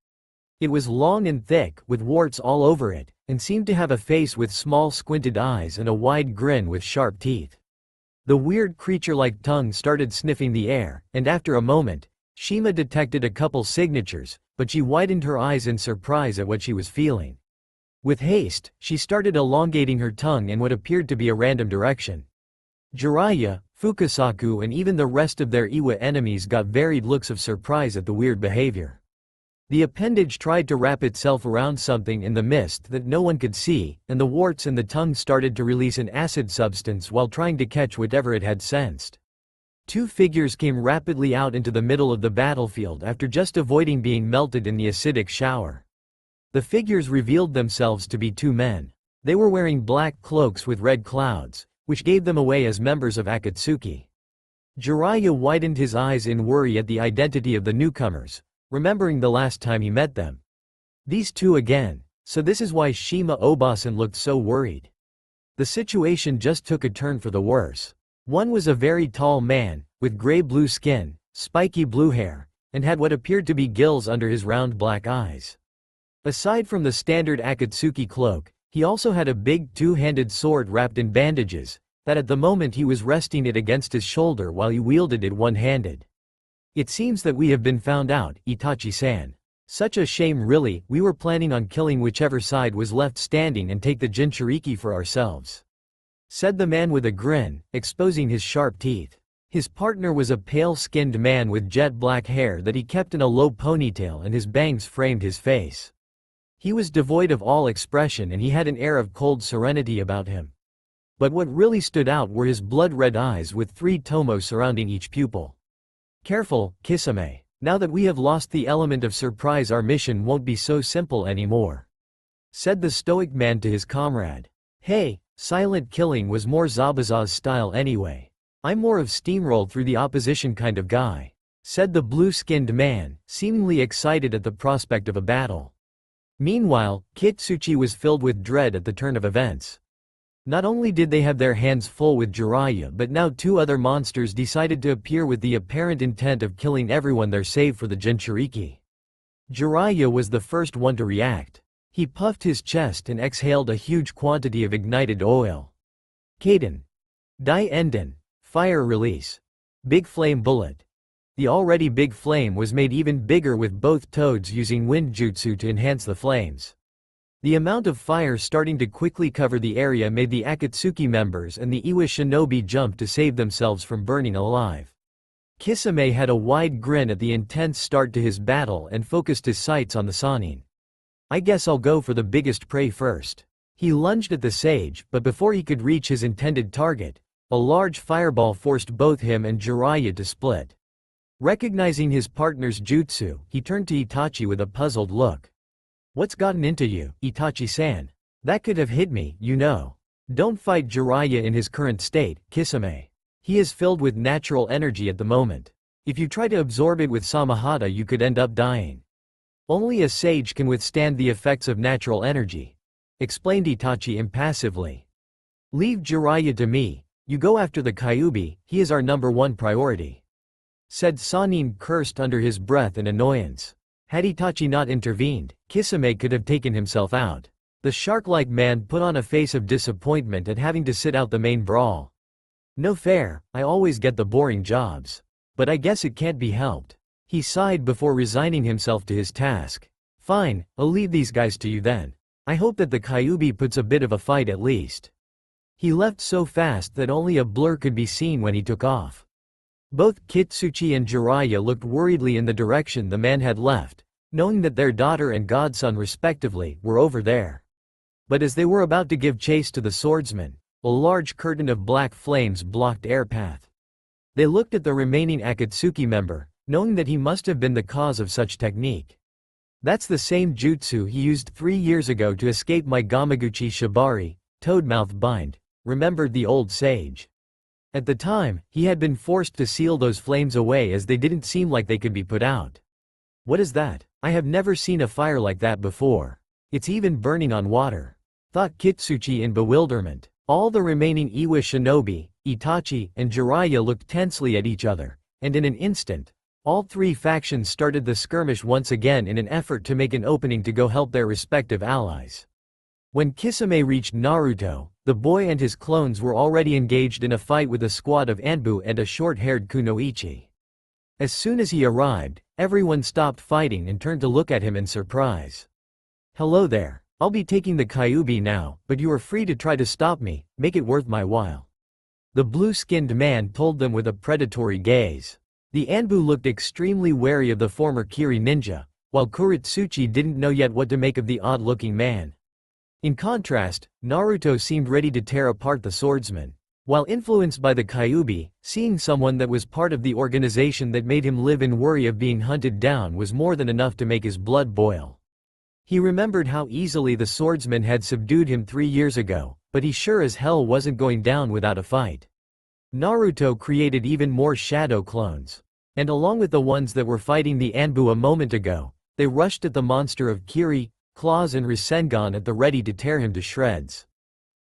It was long and thick, with warts all over it, and seemed to have a face with small squinted eyes and a wide grin with sharp teeth. The weird creature-like tongue started sniffing the air, and after a moment, Shima detected a couple signatures, but she widened her eyes in surprise at what she was feeling. With haste, she started elongating her tongue in what appeared to be a random direction. Jiraiya, Fukasaku and even the rest of their Iwa enemies got varied looks of surprise at the weird behavior. The appendage tried to wrap itself around something in the mist that no one could see, and the warts in the tongue started to release an acid substance while trying to catch whatever it had sensed. Two figures came rapidly out into the middle of the battlefield after just avoiding being melted in the acidic shower. The figures revealed themselves to be two men. They were wearing black cloaks with red clouds, which gave them away as members of Akatsuki. Jiraiya widened his eyes in worry at the identity of the newcomers, remembering the last time he met them. These two again, so this is why Shima Obasan looked so worried. The situation just took a turn for the worse. One was a very tall man, with gray-blue skin, spiky blue hair, and had what appeared to be gills under his round black eyes. Aside from the standard Akatsuki cloak, he also had a big two-handed sword wrapped in bandages, that at the moment he was resting it against his shoulder while he wielded it one-handed. It seems that we have been found out, Itachi-san. Such a shame really, we were planning on killing whichever side was left standing and take the Jinchuriki for ourselves, said the man with a grin, exposing his sharp teeth. His partner was a pale-skinned man with jet black hair that he kept in a low ponytail and his bangs framed his face. He was devoid of all expression and he had an air of cold serenity about him. But what really stood out were his blood-red eyes with 3 tomo surrounding each pupil. Careful, Kisame. Now that we have lost the element of surprise, our mission won't be so simple anymore, said the stoic man to his comrade. Hey, silent killing was more Zabuza's style anyway. I'm more of steamroll through the opposition kind of guy, said the blue-skinned man, seemingly excited at the prospect of a battle. Meanwhile, Kitsuchi was filled with dread at the turn of events. Not only did they have their hands full with Jiraiya, but now 2 other monsters decided to appear with the apparent intent of killing everyone there save for the Jinchuriki. Jiraiya was the first one to react. He puffed his chest and exhaled a huge quantity of ignited oil. Kaden. Dai Enden. Fire release. Big flame bullet. The already big flame was made even bigger with both toads using wind jutsu to enhance the flames. The amount of fire starting to quickly cover the area made the Akatsuki members and the Iwa shinobi jump to save themselves from burning alive. Kisame had a wide grin at the intense start to his battle and focused his sights on the Sannin. I guess I'll go for the biggest prey first. He lunged at the sage, but before he could reach his intended target, a large fireball forced both him and Jiraiya to split. Recognizing his partner's jutsu, he turned to Itachi with a puzzled look. What's gotten into you, Itachi-san? That could have hit me, you know. Don't fight Jiraiya in his current state, Kisame. He is filled with natural energy at the moment. If you try to absorb it with Samahata, you could end up dying. Only a sage can withstand the effects of natural energy, explained Itachi impassively. Leave Jiraiya to me, you go after the Kyuubi, he is our #1 priority, said Sannin, cursed under his breath in annoyance. Had Itachi not intervened, Kisame could have taken himself out. The shark-like man put on a face of disappointment at having to sit out the main brawl. No fair, I always get the boring jobs. But I guess it can't be helped. He sighed before resigning himself to his task. Fine, I'll leave these guys to you then. I hope that the Kyuubi puts a bit of a fight at least. He left so fast that only a blur could be seen when he took off. Both Kitsuchi and Jiraiya looked worriedly in the direction the man had left, knowing that their daughter and godson respectively were over there. But as they were about to give chase to the swordsman, a large curtain of black flames blocked air path. They looked at the remaining Akatsuki member, knowing that he must have been the cause of such technique. That's the same jutsu he used 3 years ago to escape my Gamaguchi Shibari, Toadmouth Bind, remembered the old sage. At the time, he had been forced to seal those flames away as they didn't seem like they could be put out. What is that? I have never seen a fire like that before. It's even burning on water, thought Kitsuchi in bewilderment. All the remaining Iwa shinobi, Itachi, and Jiraiya looked tensely at each other, and in an instant, all three factions started the skirmish once again in an effort to make an opening to go help their respective allies. When Kisame reached Naruto, the boy and his clones were already engaged in a fight with a squad of Anbu and a short-haired kunoichi. As soon as he arrived, everyone stopped fighting and turned to look at him in surprise. "Hello there. I'll be taking the Kyuubi now, but you are free to try to stop me, make it worth my while," the blue-skinned man told them with a predatory gaze. The Anbu looked extremely wary of the former Kiri ninja, while Kuritsuchi didn't know yet what to make of the odd-looking man. In contrast, Naruto seemed ready to tear apart the swordsman. While influenced by the Kyuubi, seeing someone that was part of the organization that made him live in worry of being hunted down was more than enough to make his blood boil. He remembered how easily the swordsman had subdued him 3 years ago, but he sure as hell wasn't going down without a fight. Naruto created even more shadow clones. And along with the ones that were fighting the Anbu a moment ago, they rushed at the monster of Kiri, claws and Rasengan at the ready to tear him to shreds.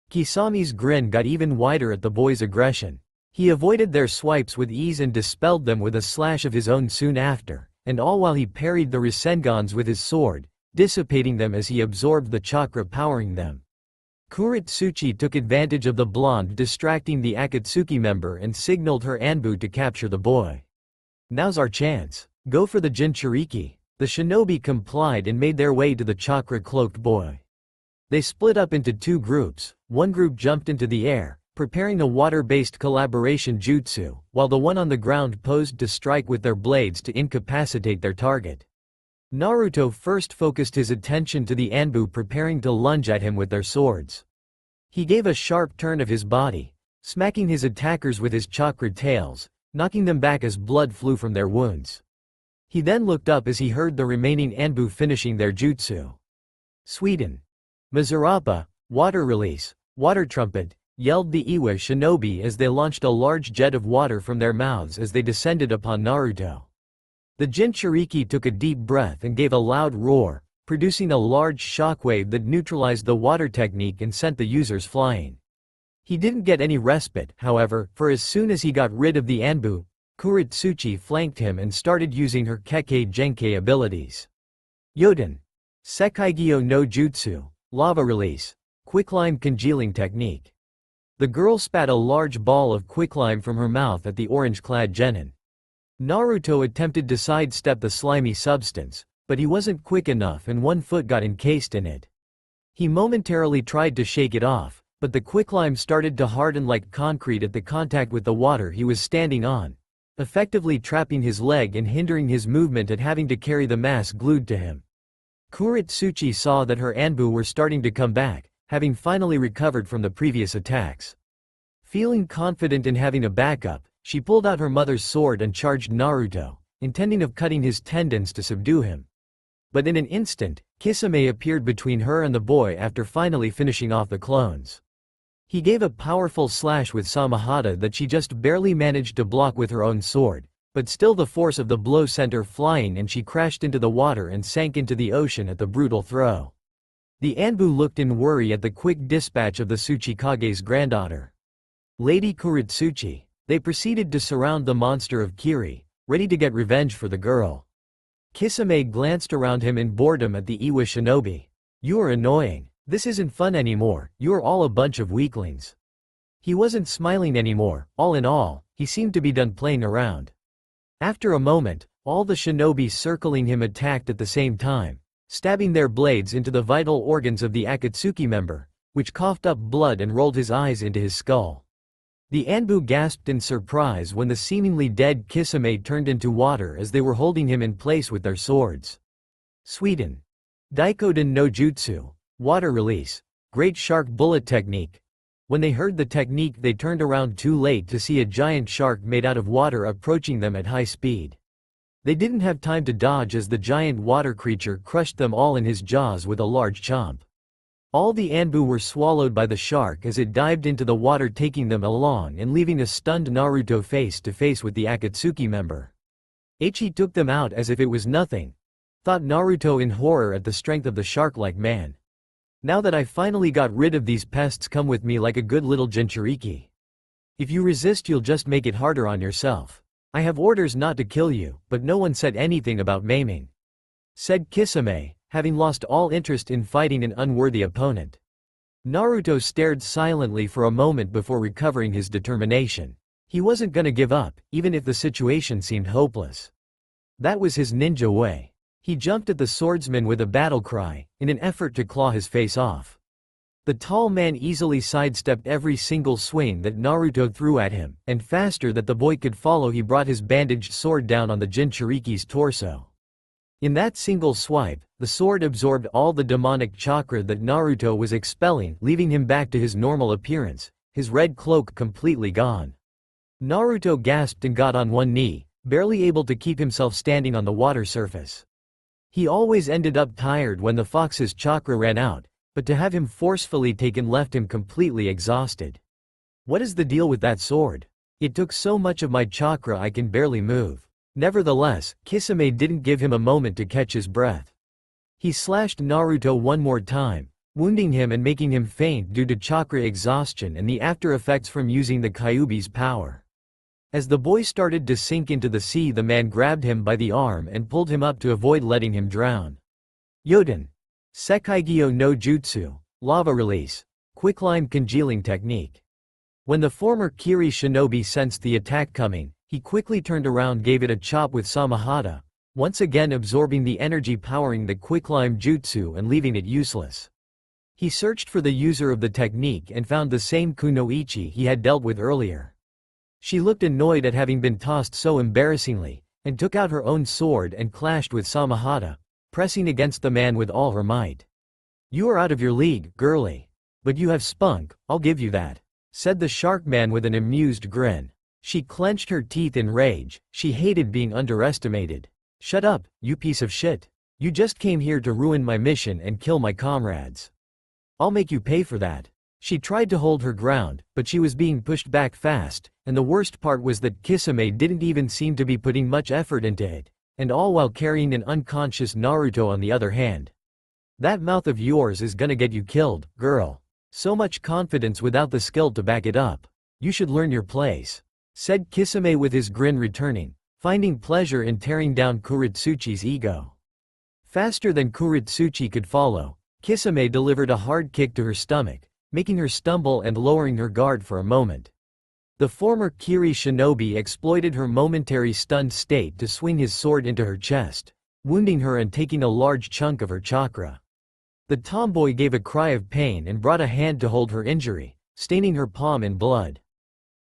Kisame's grin got even wider at the boy's aggression. He avoided their swipes with ease and dispelled them with a slash of his own soon after, and all while he parried the Rasengans with his sword, dissipating them as he absorbed the chakra powering them. Kuritsuchi took advantage of the blonde distracting the Akatsuki member and signaled her Anbu to capture the boy. "Now's our chance. Go for the Jinchuriki." The shinobi complied and made their way to the chakra-cloaked boy. They split up into 2 groups. One group jumped into the air, preparing a water-based collaboration jutsu, while the one on the ground posed to strike with their blades to incapacitate their target. Naruto first focused his attention to the Anbu preparing to lunge at him with their swords. He gave a sharp turn of his body, smacking his attackers with his chakra tails, knocking them back as blood flew from their wounds. He then looked up as he heard the remaining Anbu finishing their jutsu. "Sweden. Mazurapa, water release, water trumpet," yelled the Iwa shinobi as they launched a large jet of water from their mouths as they descended upon Naruto. The Jinchuriki took a deep breath and gave a loud roar, producing a large shockwave that neutralized the water technique and sent the users flying. He didn't get any respite, however, for as soon as he got rid of the Anbu, Kuritsuchi flanked him and started using her Kekkei Genkai abilities. Yoden. Sekaigyo no Jutsu, lava release, quicklime congealing technique. The girl spat a large ball of quicklime from her mouth at the orange-clad genin. Naruto attempted to sidestep the slimy substance, but he wasn't quick enough and one foot got encased in it. He momentarily tried to shake it off, but the quicklime started to harden like concrete at the contact with the water he was standing on, effectively trapping his leg and hindering his movement at having to carry the mass glued to him. Kuritsuchi saw that her Anbu were starting to come back, having finally recovered from the previous attacks. Feeling confident in having a backup, she pulled out her mother's sword and charged Naruto, intending of cutting his tendons to subdue him. But in an instant, Kisame appeared between her and the boy after finally finishing off the clones. He gave a powerful slash with Samahata that she just barely managed to block with her own sword, but still the force of the blow sent her flying and she crashed into the water and sank into the ocean at the brutal throw. The Anbu looked in worry at the quick dispatch of the Tsuchikage's granddaughter. Lady Kuritsuchi. They proceeded to surround the monster of Kiri, ready to get revenge for the girl. Kisame glanced around him in boredom at the Iwa shinobi. "You are annoying. This isn't fun anymore, you are all a bunch of weaklings." He wasn't smiling anymore. All in all, he seemed to be done playing around. After a moment, all the shinobi circling him attacked at the same time, stabbing their blades into the vital organs of the Akatsuki member, which coughed up blood and rolled his eyes into his skull. The Anbu gasped in surprise when the seemingly dead Kisame turned into water as they were holding him in place with their swords. Sweden. Daikoden no Jutsu. Water release. Great shark bullet technique. When they heard the technique, they turned around too late to see a giant shark made out of water approaching them at high speed. They didn't have time to dodge as the giant water creature crushed them all in his jaws with a large chomp. All the Anbu were swallowed by the shark as it dived into the water, taking them along and leaving a stunned Naruto face to face with the Akatsuki member. Ichi took them out as if it was nothing, thought Naruto in horror at the strength of the shark-like man. Now that I finally got rid of these pests, come with me like a good little Jinchuriki. If you resist, you'll just make it harder on yourself. I have orders not to kill you, but no one said anything about maiming," said Kisame, having lost all interest in fighting an unworthy opponent. Naruto stared silently for a moment before recovering his determination. He wasn't gonna give up, even if the situation seemed hopeless. That was his ninja way. He jumped at the swordsman with a battle cry, in an effort to claw his face off. The tall man easily sidestepped every single swing that Naruto threw at him, and faster than the boy could follow, he brought his bandaged sword down on the Jinchuriki's torso. In that single swipe, the sword absorbed all the demonic chakra that Naruto was expelling, leaving him back to his normal appearance, his red cloak completely gone. Naruto gasped and got on one knee, barely able to keep himself standing on the water surface. He always ended up tired when the fox's chakra ran out, but to have him forcefully taken left him completely exhausted. What is the deal with that sword? It took so much of my chakra I can barely move. Nevertheless, Kisame didn't give him a moment to catch his breath. He slashed Naruto one more time, wounding him and making him faint due to chakra exhaustion and the after effects from using the Kyuubi's power. As the boy started to sink into the sea, the man grabbed him by the arm and pulled him up to avoid letting him drown. Yoden. Sekaigyo no Jutsu. Lava release. Quicklime congealing technique. When the former Kiri shinobi sensed the attack coming, he quickly turned around, gave it a chop with Samahata, once again absorbing the energy powering the quicklime jutsu and leaving it useless. He searched for the user of the technique and found the same Kunoichi he had dealt with earlier. She looked annoyed at having been tossed so embarrassingly, and took out her own sword and clashed with Samahata, pressing against the man with all her might. "You are out of your league, girlie. But you have spunk, I'll give you that," said the shark man with an amused grin. She clenched her teeth in rage. She hated being underestimated. "Shut up, you piece of shit. You just came here to ruin my mission and kill my comrades. I'll make you pay for that." She tried to hold her ground, but she was being pushed back fast, and the worst part was that Kisame didn't even seem to be putting much effort into it, and all while carrying an unconscious Naruto on the other hand. "That mouth of yours is gonna get you killed, girl. So much confidence without the skill to back it up. You should learn your place," said Kisame with his grin returning, finding pleasure in tearing down Kuritsuchi's ego. Faster than Kuritsuchi could follow, Kisame delivered a hard kick to her stomach, making her stumble and lowering her guard for a moment. The former Kiri shinobi exploited her momentary stunned state to swing his sword into her chest, wounding her and taking a large chunk of her chakra. The tomboy gave a cry of pain and brought a hand to hold her injury, staining her palm in blood.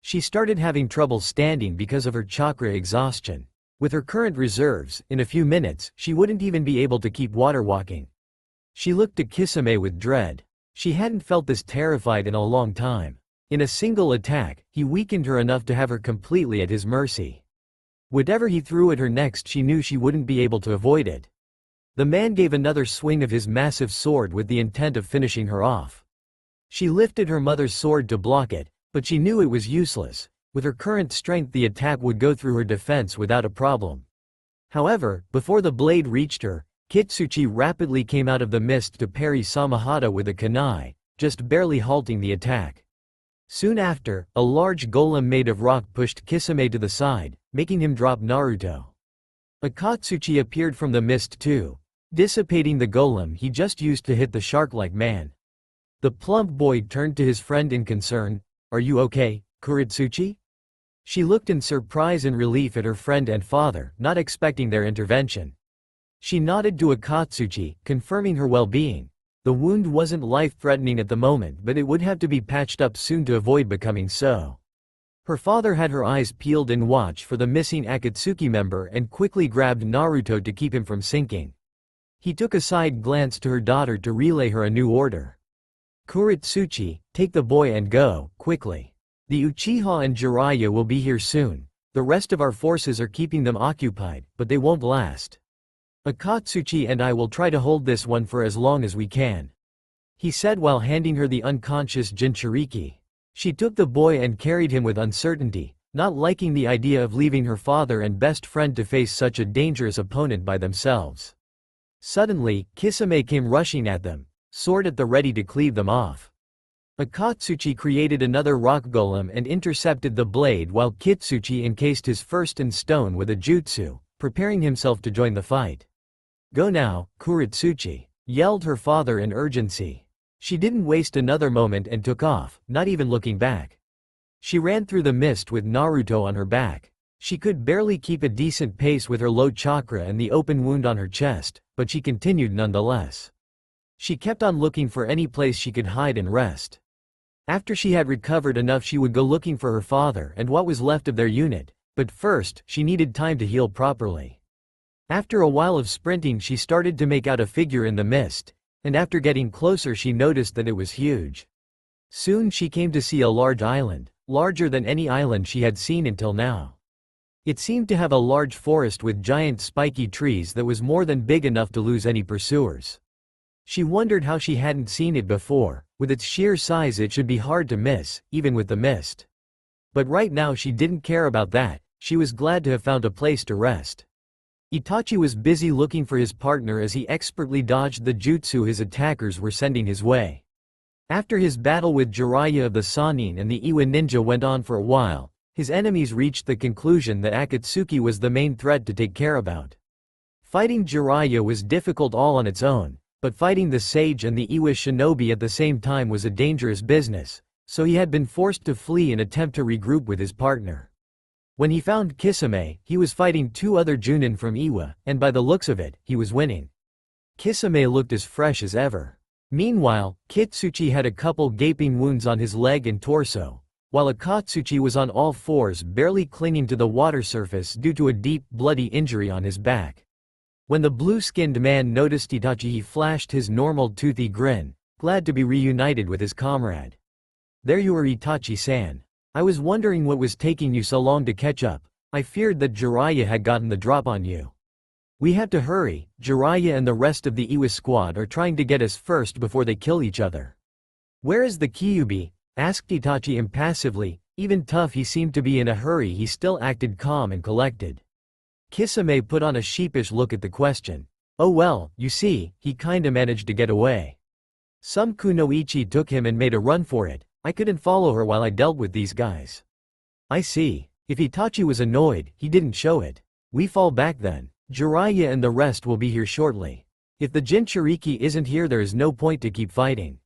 She started having trouble standing because of her chakra exhaustion. With her current reserves, in a few minutes, she wouldn't even be able to keep water walking. She looked at Kisame with dread. She hadn't felt this terrified in a long time. In a single attack, he weakened her enough to have her completely at his mercy. Whatever he threw at her next, she knew she wouldn't be able to avoid it. The man gave another swing of his massive sword with the intent of finishing her off. She lifted her mother's sword to block it, but she knew it was useless. With her current strength, the attack would go through her defense without a problem. However, before the blade reached her, Kitsuchi rapidly came out of the mist to parry Samahata with a kunai, just barely halting the attack. Soon after, a large golem made of rock pushed Kisame to the side, making him drop Naruto. Akatsuki appeared from the mist too, dissipating the golem he just used to hit the shark-like man. The plump boy turned to his friend in concern. "Are you okay, Kuritsuchi?" She looked in surprise and relief at her friend and father, not expecting their intervention. She nodded to Akatsuki, confirming her well-being. The wound wasn't life-threatening at the moment, but it would have to be patched up soon to avoid becoming so. Her father had her eyes peeled in watch for the missing Akatsuki member and quickly grabbed Naruto to keep him from sinking. He took a side glance to her daughter to relay her a new order. "Kuretsuchi, take the boy and go, quickly. The Uchiha and Jiraiya will be here soon. The rest of our forces are keeping them occupied, but they won't last. Akatsuki and I will try to hold this one for as long as we can," he said while handing her the unconscious Jinchuriki. She took the boy and carried him with uncertainty, not liking the idea of leaving her father and best friend to face such a dangerous opponent by themselves. Suddenly, Kisame came rushing at them, sword at the ready to cleave them off. Akatsuki created another rock golem and intercepted the blade while Kitsuchi encased his first in stone with a jutsu, preparing himself to join the fight. "Go now, Kuretsuchi," yelled her father in urgency. She didn't waste another moment and took off, not even looking back. She ran through the mist with Naruto on her back. She could barely keep a decent pace with her low chakra and the open wound on her chest, but she continued nonetheless. She kept on looking for any place she could hide and rest. After she had recovered enough, she would go looking for her father and what was left of their unit, but first, she needed time to heal properly. After a while of sprinting, she started to make out a figure in the mist, and after getting closer she noticed that it was huge. Soon she came to see a large island, larger than any island she had seen until now. It seemed to have a large forest with giant spiky trees that was more than big enough to lose any pursuers. She wondered how she hadn't seen it before. With its sheer size it should be hard to miss, even with the mist. But right now she didn't care about that, she was glad to have found a place to rest. Itachi was busy looking for his partner as he expertly dodged the jutsu his attackers were sending his way. After his battle with Jiraiya of the Sannin and the Iwa ninja went on for a while, his enemies reached the conclusion that Akatsuki was the main threat to take care about. Fighting Jiraiya was difficult all on its own, but fighting the sage and the Iwa shinobi at the same time was a dangerous business, so he had been forced to flee and attempt to regroup with his partner. When he found Kisame, he was fighting two other Junin from Iwa, and by the looks of it, he was winning. Kisame looked as fresh as ever. Meanwhile, Kitsuchi had a couple gaping wounds on his leg and torso, while Akatsuki was on all fours barely clinging to the water surface due to a deep, bloody injury on his back. When the blue-skinned man noticed Itachi, he flashed his normal toothy grin, glad to be reunited with his comrade. "There you are, Itachi-san. I was wondering what was taking you so long to catch up. I feared that Jiraiya had gotten the drop on you. We have to hurry, Jiraiya and the rest of the Iwa squad are trying to get us first before they kill each other." "Where is the Kyuubi?" asked Itachi impassively. Even tough he seemed to be in a hurry, he still acted calm and collected. Kisame put on a sheepish look at the question. "Oh well, you see, he kinda managed to get away. Some kunoichi took him and made a run for it. I couldn't follow her while I dealt with these guys." "I see." If Itachi was annoyed, he didn't show it. "We fall back then. Jiraiya and the rest will be here shortly. If the Jinchuriki isn't here, there is no point to keep fighting.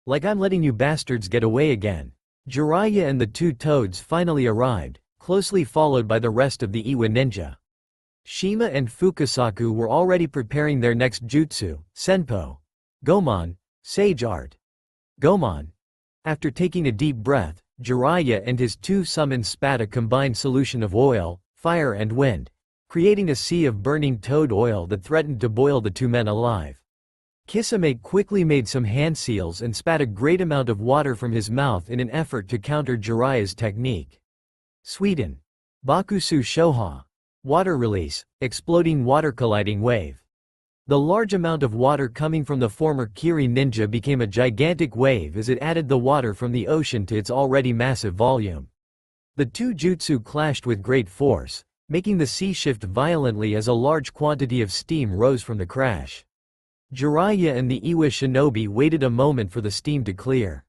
Like I'm letting you bastards get away again." Jiraiya and the two toads finally arrived, closely followed by the rest of the Iwa ninja. Shima and Fukasaku were already preparing their next jutsu, Senpo. Gomon, Sage Art. Gomon. After taking a deep breath, Jiraiya and his two summons spat a combined solution of oil, fire and wind, creating a sea of burning toad oil that threatened to boil the two men alive. Kisame quickly made some hand seals and spat a great amount of water from his mouth in an effort to counter Jiraiya's technique. Sweden. Bakusu Shoha. Water release, exploding water colliding wave. The large amount of water coming from the former Kiri ninja became a gigantic wave as it added the water from the ocean to its already massive volume. The two jutsu clashed with great force, making the sea shift violently as a large quantity of steam rose from the crash. Jiraiya and the Iwa shinobi waited a moment for the steam to clear.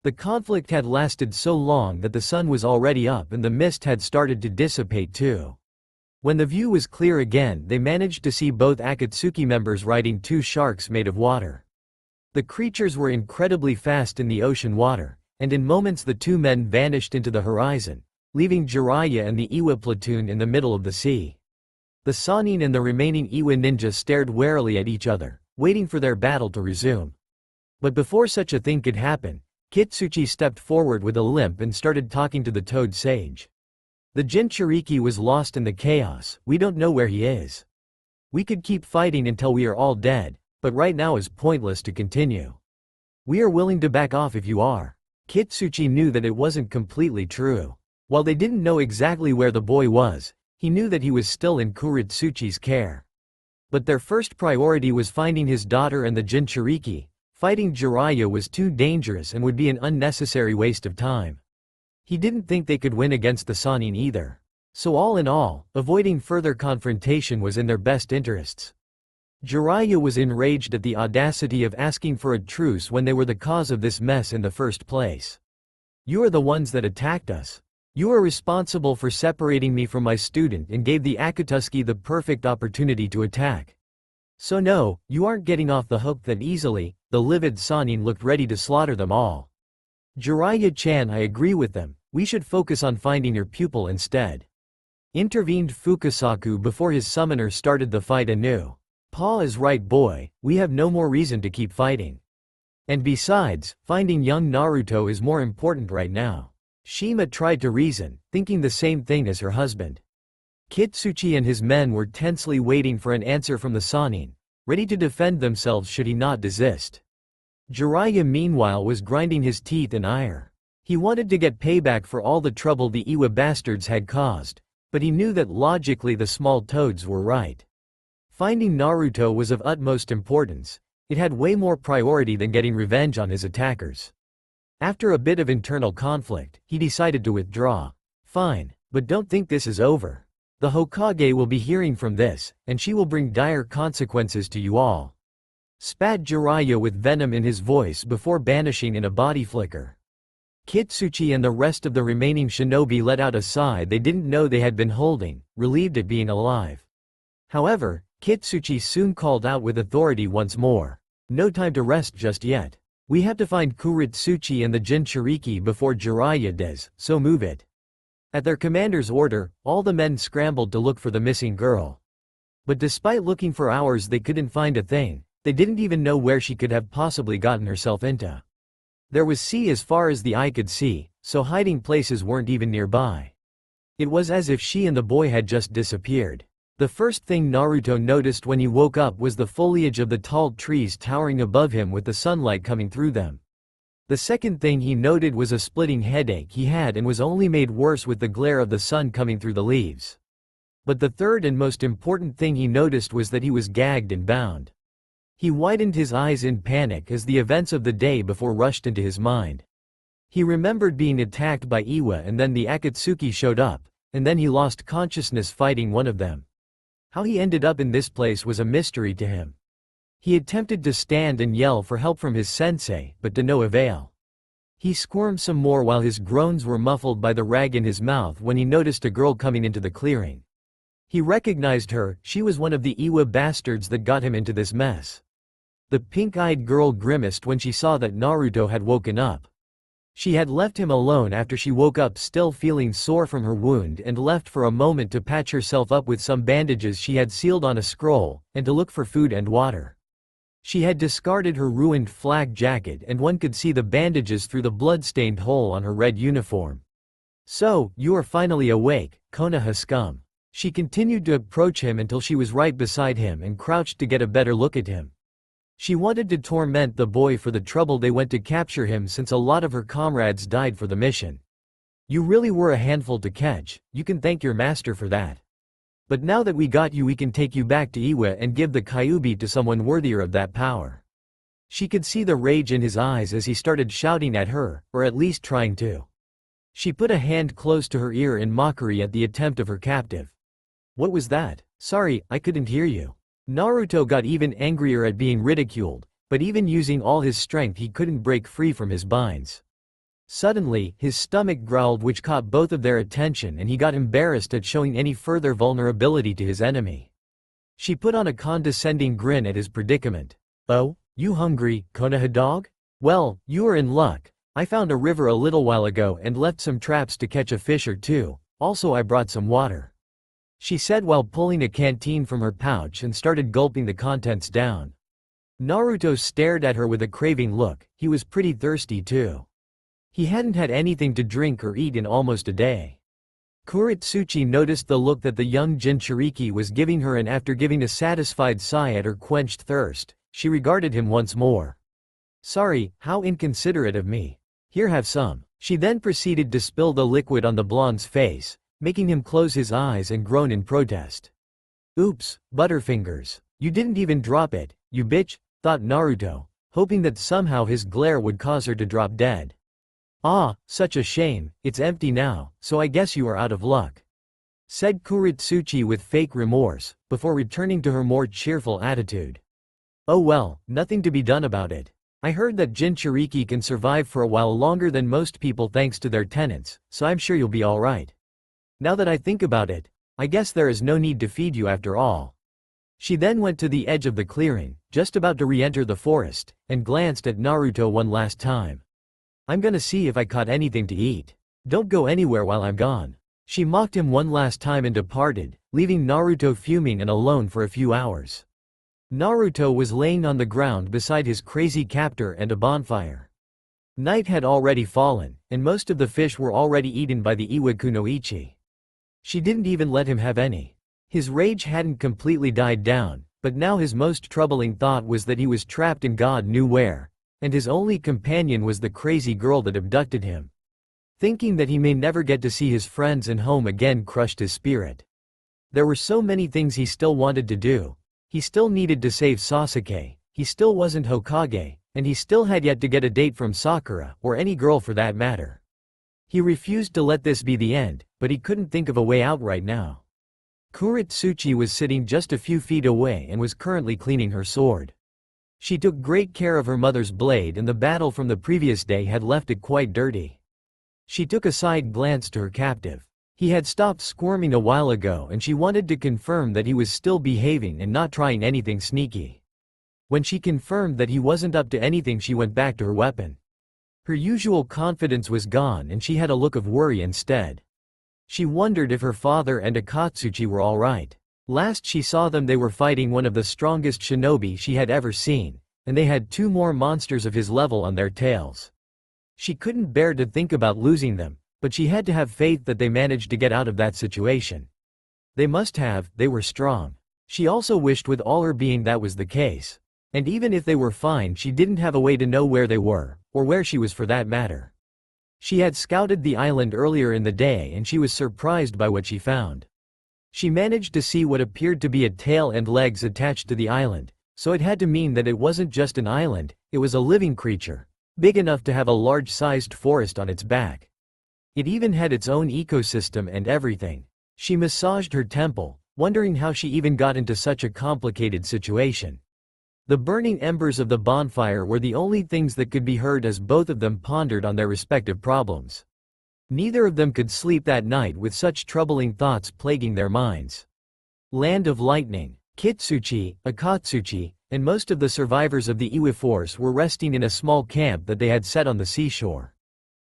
The conflict had lasted so long that the sun was already up and the mist had started to dissipate too. When the view was clear again, they managed to see both Akatsuki members riding two sharks made of water. The creatures were incredibly fast in the ocean water, and in moments the two men vanished into the horizon, leaving Jiraiya and the Iwa platoon in the middle of the sea. The Sannin and the remaining Iwa ninja stared warily at each other, waiting for their battle to resume. But before such a thing could happen, Kitsuchi stepped forward with a limp and started talking to the Toad Sage. "The Jinchuriki was lost in the chaos, we don't know where he is. We could keep fighting until we are all dead, but right now is pointless to continue. We are willing to back off if you are. Kitsuchi knew that it wasn't completely true. While they didn't know exactly where the boy was, he knew that he was still in Kuritsuchi's care. But their first priority was finding his daughter and the Jinchuriki. Fighting Jiraiya was too dangerous and would be an unnecessary waste of time. He didn't think they could win against the Sannin either. So all in all, avoiding further confrontation was in their best interests. Jiraiya was enraged at the audacity of asking for a truce when they were the cause of this mess in the first place. You are the ones that attacked us. You are responsible for separating me from my student and gave the Akatsuki the perfect opportunity to attack. So no, you aren't getting off the hook that easily. The livid Sannin looked ready to slaughter them all. Jiraiya-chan, I agree with them. We should focus on finding your pupil instead. Intervened Fukasaku before his summoner started the fight anew. Pa is right, boy, we have no more reason to keep fighting. And besides, finding young Naruto is more important right now. Shima tried to reason, thinking the same thing as her husband. Kitsuchi and his men were tensely waiting for an answer from the Sannin, ready to defend themselves should he not desist. Jiraiya meanwhile was grinding his teeth in ire. He wanted to get payback for all the trouble the Iwa bastards had caused, but he knew that logically the small toads were right. Finding Naruto was of utmost importance. It had way more priority than getting revenge on his attackers. After a bit of internal conflict, he decided to withdraw. Fine, but don't think this is over. The Hokage will be hearing from this, and she will bring dire consequences to you all. Spat Jiraiya with venom in his voice before banishing in a body flicker. Kitsuchi and the rest of the remaining shinobi let out a sigh they didn't know they had been holding, relieved at being alive. However, Kitsuchi soon called out with authority once more. No time to rest just yet. We have to find Kuritsuchi and the Jinchuriki before Jiraiya does, so move it. At their commander's order, all the men scrambled to look for the missing girl. But despite looking for hours they couldn't find a thing. They didn't even know where she could have possibly gotten herself into. There was sea as far as the eye could see, so hiding places weren't even nearby. It was as if she and the boy had just disappeared. The first thing Naruto noticed when he woke up was the foliage of the tall trees towering above him with the sunlight coming through them. The second thing he noted was a splitting headache he had and was only made worse with the glare of the sun coming through the leaves. But the third and most important thing he noticed was that he was gagged and bound. He widened his eyes in panic as the events of the day before rushed into his mind. He remembered being attacked by Iwa and then the Akatsuki showed up, and then he lost consciousness fighting one of them. How he ended up in this place was a mystery to him. He attempted to stand and yell for help from his sensei, but to no avail. He squirmed some more while his groans were muffled by the rag in his mouth when he noticed a girl coming into the clearing. He recognized her. She was one of the Iwa bastards that got him into this mess. The pink-eyed girl grimaced when she saw that Naruto had woken up. She had left him alone after she woke up still feeling sore from her wound and left for a moment to patch herself up with some bandages she had sealed on a scroll, and to look for food and water. She had discarded her ruined flak jacket and one could see the bandages through the blood-stained hole on her red uniform. So, you are finally awake, Konoha scum. She continued to approach him until she was right beside him and crouched to get a better look at him. She wanted to torment the boy for the trouble they went to capture him since a lot of her comrades died for the mission. You really were a handful to catch, you can thank your master for that. But now that we got you we can take you back to Iwa and give the Kyuubi to someone worthier of that power. She could see the rage in his eyes as he started shouting at her, or at least trying to. She put a hand close to her ear in mockery at the attempt of her captive. What was that? Sorry, I couldn't hear you. Naruto got even angrier at being ridiculed, but even using all his strength he couldn't break free from his binds. Suddenly, his stomach growled which caught both of their attention and he got embarrassed at showing any further vulnerability to his enemy. She put on a condescending grin at his predicament. Oh, you hungry, Konoha dog? Well, you are in luck. I found a river a little while ago and left some traps to catch a fish or two, also I brought some water. She said while pulling a canteen from her pouch and started gulping the contents down. Naruto stared at her with a craving look. He was pretty thirsty too. He hadn't had anything to drink or eat in almost a day. Kuretsuchi noticed the look that the young Jinchuriki was giving her, and after giving a satisfied sigh at her quenched thirst, she regarded him once more. "Sorry, how inconsiderate of me. Here, have some." She then proceeded to spill the liquid on the blonde's face, making him close his eyes and groan in protest. "Oops, Butterfingers. You didn't even drop it, you bitch," thought Naruto, hoping that somehow his glare would cause her to drop dead. "Ah, such a shame, it's empty now, so I guess you are out of luck," said Kuretsuchi with fake remorse, before returning to her more cheerful attitude. "Oh well, nothing to be done about it. I heard that Jinchuriki can survive for a while longer than most people thanks to their tenants, so I'm sure you'll be alright. Now that I think about it, I guess there is no need to feed you after all." She then went to the edge of the clearing, just about to re-enter the forest, and glanced at Naruto one last time. "I'm gonna see if I caught anything to eat. Don't go anywhere while I'm gone." She mocked him one last time and departed, leaving Naruto fuming and alone for a few hours. Naruto was laying on the ground beside his crazy captor and a bonfire. Night had already fallen, and most of the fish were already eaten by the Iwakunoichi. She didn't even let him have any. His rage hadn't completely died down, but now his most troubling thought was that he was trapped in God knew where, and his only companion was the crazy girl that abducted him. Thinking that he may never get to see his friends and home again crushed his spirit. There were so many things he still wanted to do. He still needed to save Sasuke, he still wasn't Hokage, and he still had yet to get a date from Sakura, or any girl for that matter. He refused to let this be the end, but he couldn't think of a way out right now. Kuretsuchi was sitting just a few feet away and was currently cleaning her sword. She took great care of her mother's blade, and the battle from the previous day had left it quite dirty. She took a side glance to her captive. He had stopped squirming a while ago, and she wanted to confirm that he was still behaving and not trying anything sneaky. When she confirmed that he wasn't up to anything, she went back to her weapon. Her usual confidence was gone and she had a look of worry instead. She wondered if her father and Akatsuki were alright. Last she saw them, they were fighting one of the strongest shinobi she had ever seen, and they had two more monsters of his level on their tails. She couldn't bear to think about losing them, but she had to have faith that they managed to get out of that situation. They must have, they were strong. She also wished with all her being that was the case. And even if they were fine, she didn't have a way to know where they were, or where she was for that matter. She had scouted the island earlier in the day and she was surprised by what she found. She managed to see what appeared to be a tail and legs attached to the island, so it had to mean that it wasn't just an island, it was a living creature, big enough to have a large-sized forest on its back. It even had its own ecosystem and everything. She massaged her temple, wondering how she even got into such a complicated situation. The burning embers of the bonfire were the only things that could be heard as both of them pondered on their respective problems. Neither of them could sleep that night with such troubling thoughts plaguing their minds. Land of Lightning, Kitsuchi, Akatsuki, and most of the survivors of the Iwa force were resting in a small camp that they had set on the seashore.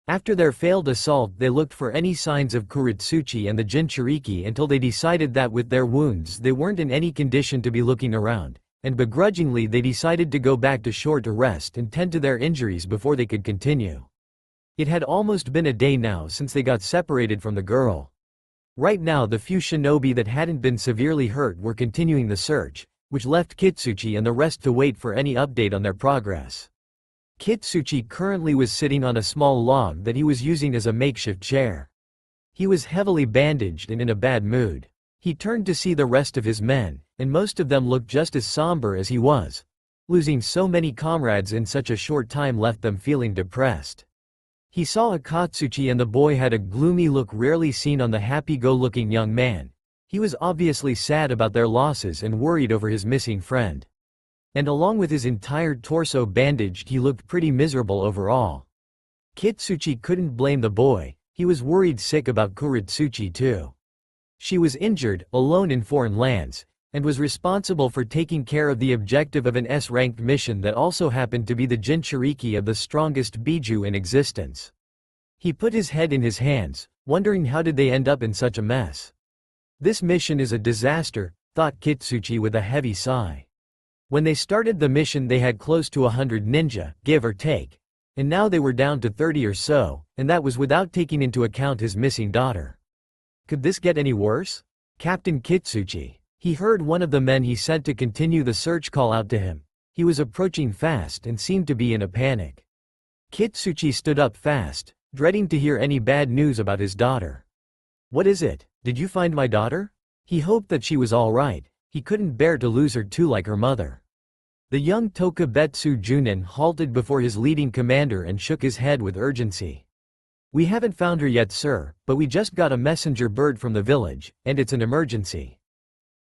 After their failed assault, they looked for any signs of Kuretsuchi and the Jinchuriki until they decided that with their wounds they weren't in any condition to be looking around, and begrudgingly they decided to go back to shore to rest and tend to their injuries before they could continue. It had almost been a day now since they got separated from the girl. Right now the few shinobi that hadn't been severely hurt were continuing the search, which left Kitsuchi and the rest to wait for any update on their progress. Kitsuchi currently was sitting on a small log that he was using as a makeshift chair. He was heavily bandaged and in a bad mood. He turned to see the rest of his men, and most of them looked just as somber as he was. Losing so many comrades in such a short time left them feeling depressed. He saw Akatsuki and the boy had a gloomy look rarely seen on the happy-go-looking young man. He was obviously sad about their losses and worried over his missing friend. And along with his entire torso bandaged, he looked pretty miserable overall. Kitsuchi couldn't blame the boy, he was worried sick about Kuretsuchi too. She was injured, alone in foreign lands, and was responsible for taking care of the objective of an S-ranked mission that also happened to be the Jinchuriki of the strongest Biju in existence. He put his head in his hands, wondering how did they end up in such a mess. This mission is a disaster, thought Kitsuchi with a heavy sigh. When they started the mission they had close to 100 ninja, give or take, and now they were down to 30 or so, and that was without taking into account his missing daughter. Could this get any worse? Captain Kitsuchi. He heard one of the men he sent to continue the search call out to him. He was approaching fast and seemed to be in a panic. Kitsuchi stood up fast, dreading to hear any bad news about his daughter. What is it? Did you find my daughter? He hoped that she was all right. He couldn't bear to lose her too like her mother. The young Tokubetsu Junin halted before his leading commander and shook his head with urgency. We haven't found her yet, sir, but we just got a messenger bird from the village, and it's an emergency,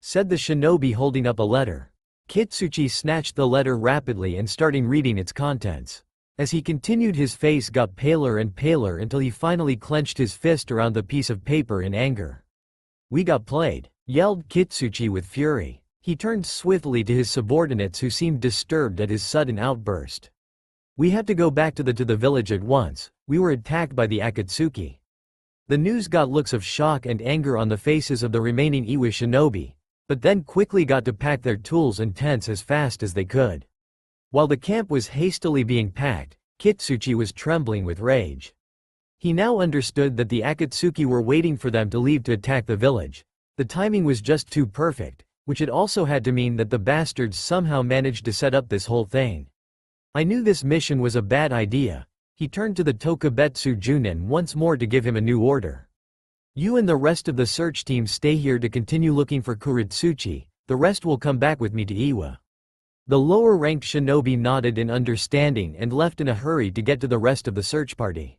said the shinobi holding up a letter. Kitsuchi snatched the letter rapidly and starting reading its contents. As he continued, his face got paler and paler until he finally clenched his fist around the piece of paper in anger. We got played, yelled Kitsuchi with fury. He turned swiftly to his subordinates who seemed disturbed at his sudden outburst. We have to go back to the village at once. We were attacked by the Akatsuki. The news got looks of shock and anger on the faces of the remaining Iwa shinobi, but then quickly got to pack their tools and tents as fast as they could. While the camp was hastily being packed, Kitsuchi was trembling with rage. He now understood that the Akatsuki were waiting for them to leave to attack the village. The timing was just too perfect, which it also had to mean that the bastards somehow managed to set up this whole thing. I knew this mission was a bad idea. He turned to the Tokubetsu Junin once more to give him a new order. You and the rest of the search team stay here to continue looking for Kuretsuchi, the rest will come back with me to Iwa. The lower-ranked shinobi nodded in understanding and left in a hurry to get to the rest of the search party.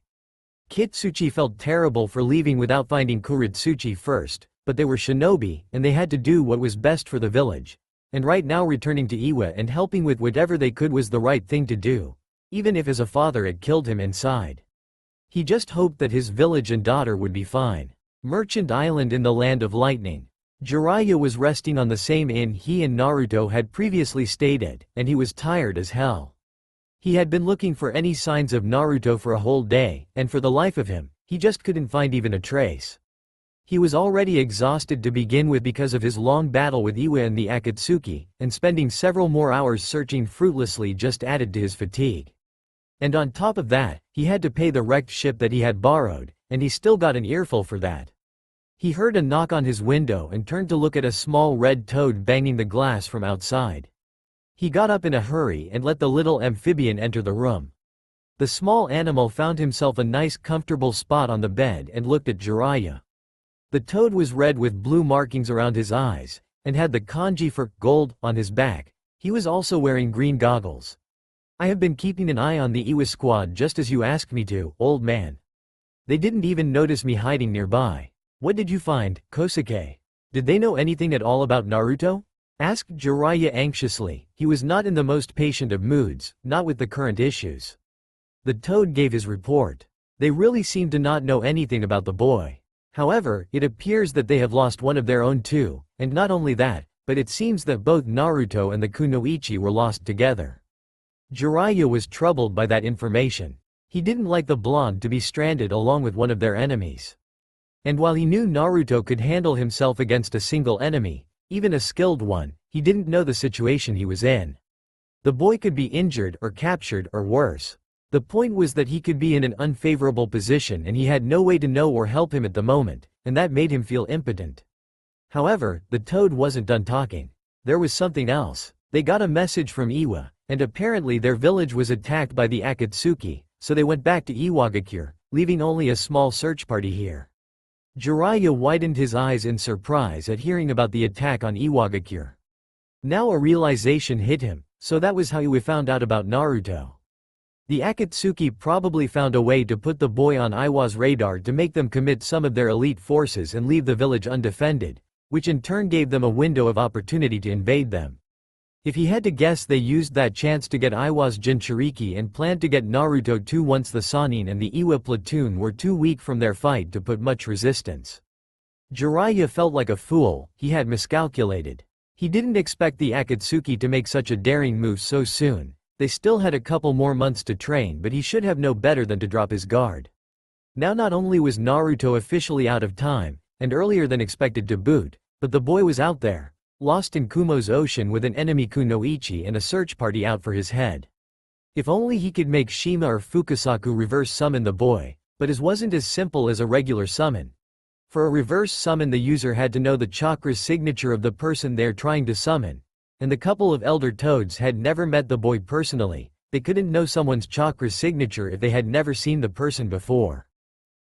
Kitsuchi felt terrible for leaving without finding Kuretsuchi first, but they were shinobi, and they had to do what was best for the village. And right now returning to Iwa and helping with whatever they could was the right thing to do, even if as a father it killed him inside. He just hoped that his village and daughter would be fine. Merchant Island in the Land of Lightning. Jiraiya was resting on the same inn he and Naruto had previously stayed at, and he was tired as hell. He had been looking for any signs of Naruto for a whole day, and for the life of him, he just couldn't find even a trace. He was already exhausted to begin with because of his long battle with Iwa and the Akatsuki, and spending several more hours searching fruitlessly just added to his fatigue. And on top of that, he had to pay the wrecked ship that he had borrowed, and he still got an earful for that. He heard a knock on his window and turned to look at a small red toad banging the glass from outside. He got up in a hurry and let the little amphibian enter the room. The small animal found himself a nice comfortable spot on the bed and looked at Jiraiya. The toad was red with blue markings around his eyes, and had the kanji for gold on his back. He was also wearing green goggles. I have been keeping an eye on the Iwa squad just as you asked me to, old man. They didn't even notice me hiding nearby. What did you find, Kosuke? Did they know anything at all about Naruto? Asked Jiraiya anxiously. He was not in the most patient of moods, not with the current issues. The toad gave his report. They really seem to not know anything about the boy. However, it appears that they have lost one of their own too, and not only that, but it seems that both Naruto and the kunoichi were lost together. Jiraiya was troubled by that information. He didn't like the blonde to be stranded along with one of their enemies. And while he knew Naruto could handle himself against a single enemy, even a skilled one, he didn't know the situation he was in. The boy could be injured or captured or worse. The point was that he could be in an unfavorable position and he had no way to know or help him at the moment, and that made him feel impotent. However, the toad wasn't done talking. There was something else. They got a message from Iwa, and apparently their village was attacked by the Akatsuki, so they went back to Iwagakure, leaving only a small search party here. Jiraiya widened his eyes in surprise at hearing about the attack on Iwagakure. Now a realization hit him, so that was how Iwa found out about Naruto. The Akatsuki probably found a way to put the boy on Iwa's radar to make them commit some of their elite forces and leave the village undefended, which in turn gave them a window of opportunity to invade them. If he had to guess, they used that chance to get Iwa's Jinchuriki and planned to get Naruto too once the Sannin and the Iwa platoon were too weak from their fight to put much resistance. Jiraiya felt like a fool. He had miscalculated. He didn't expect the Akatsuki to make such a daring move so soon. They still had a couple more months to train, but he should have known better than to drop his guard. Now not only was Naruto officially out of time, and earlier than expected to boot, but the boy was out there, lost in Kumo's ocean with an enemy kunoichi and a search party out for his head. If only he could make Shima or Fukasaku reverse summon the boy, but it wasn't as simple as a regular summon. For a reverse summon, the user had to know the chakra signature of the person they're trying to summon, and the couple of elder toads had never met the boy personally. They couldn't know someone's chakra signature if they had never seen the person before.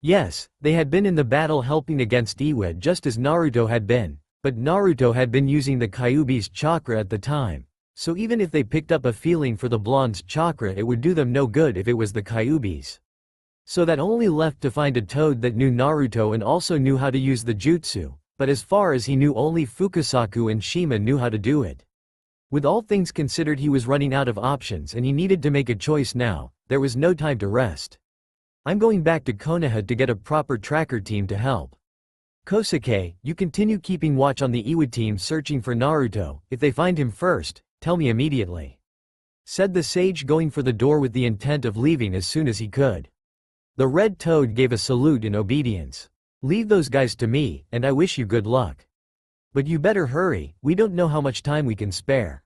Yes, they had been in the battle helping against Iwa just as Naruto had been, but Naruto had been using the Kyuubi's chakra at the time, so even if they picked up a feeling for the blonde's chakra, it would do them no good if it was the Kyuubi's. So that only left to find a toad that knew Naruto and also knew how to use the jutsu, but as far as he knew, only Fukasaku and Shima knew how to do it. With all things considered, he was running out of options and he needed to make a choice now. There was no time to rest. I'm going back to Konoha to get a proper tracker team to help. Kosuke, you continue keeping watch on the Iwa team searching for Naruto. If they find him first, tell me immediately," said the sage, going for the door with the intent of leaving as soon as he could. The red toad gave a salute in obedience. "Leave those guys to me, and I wish you good luck. But you better hurry, we don't know how much time we can spare."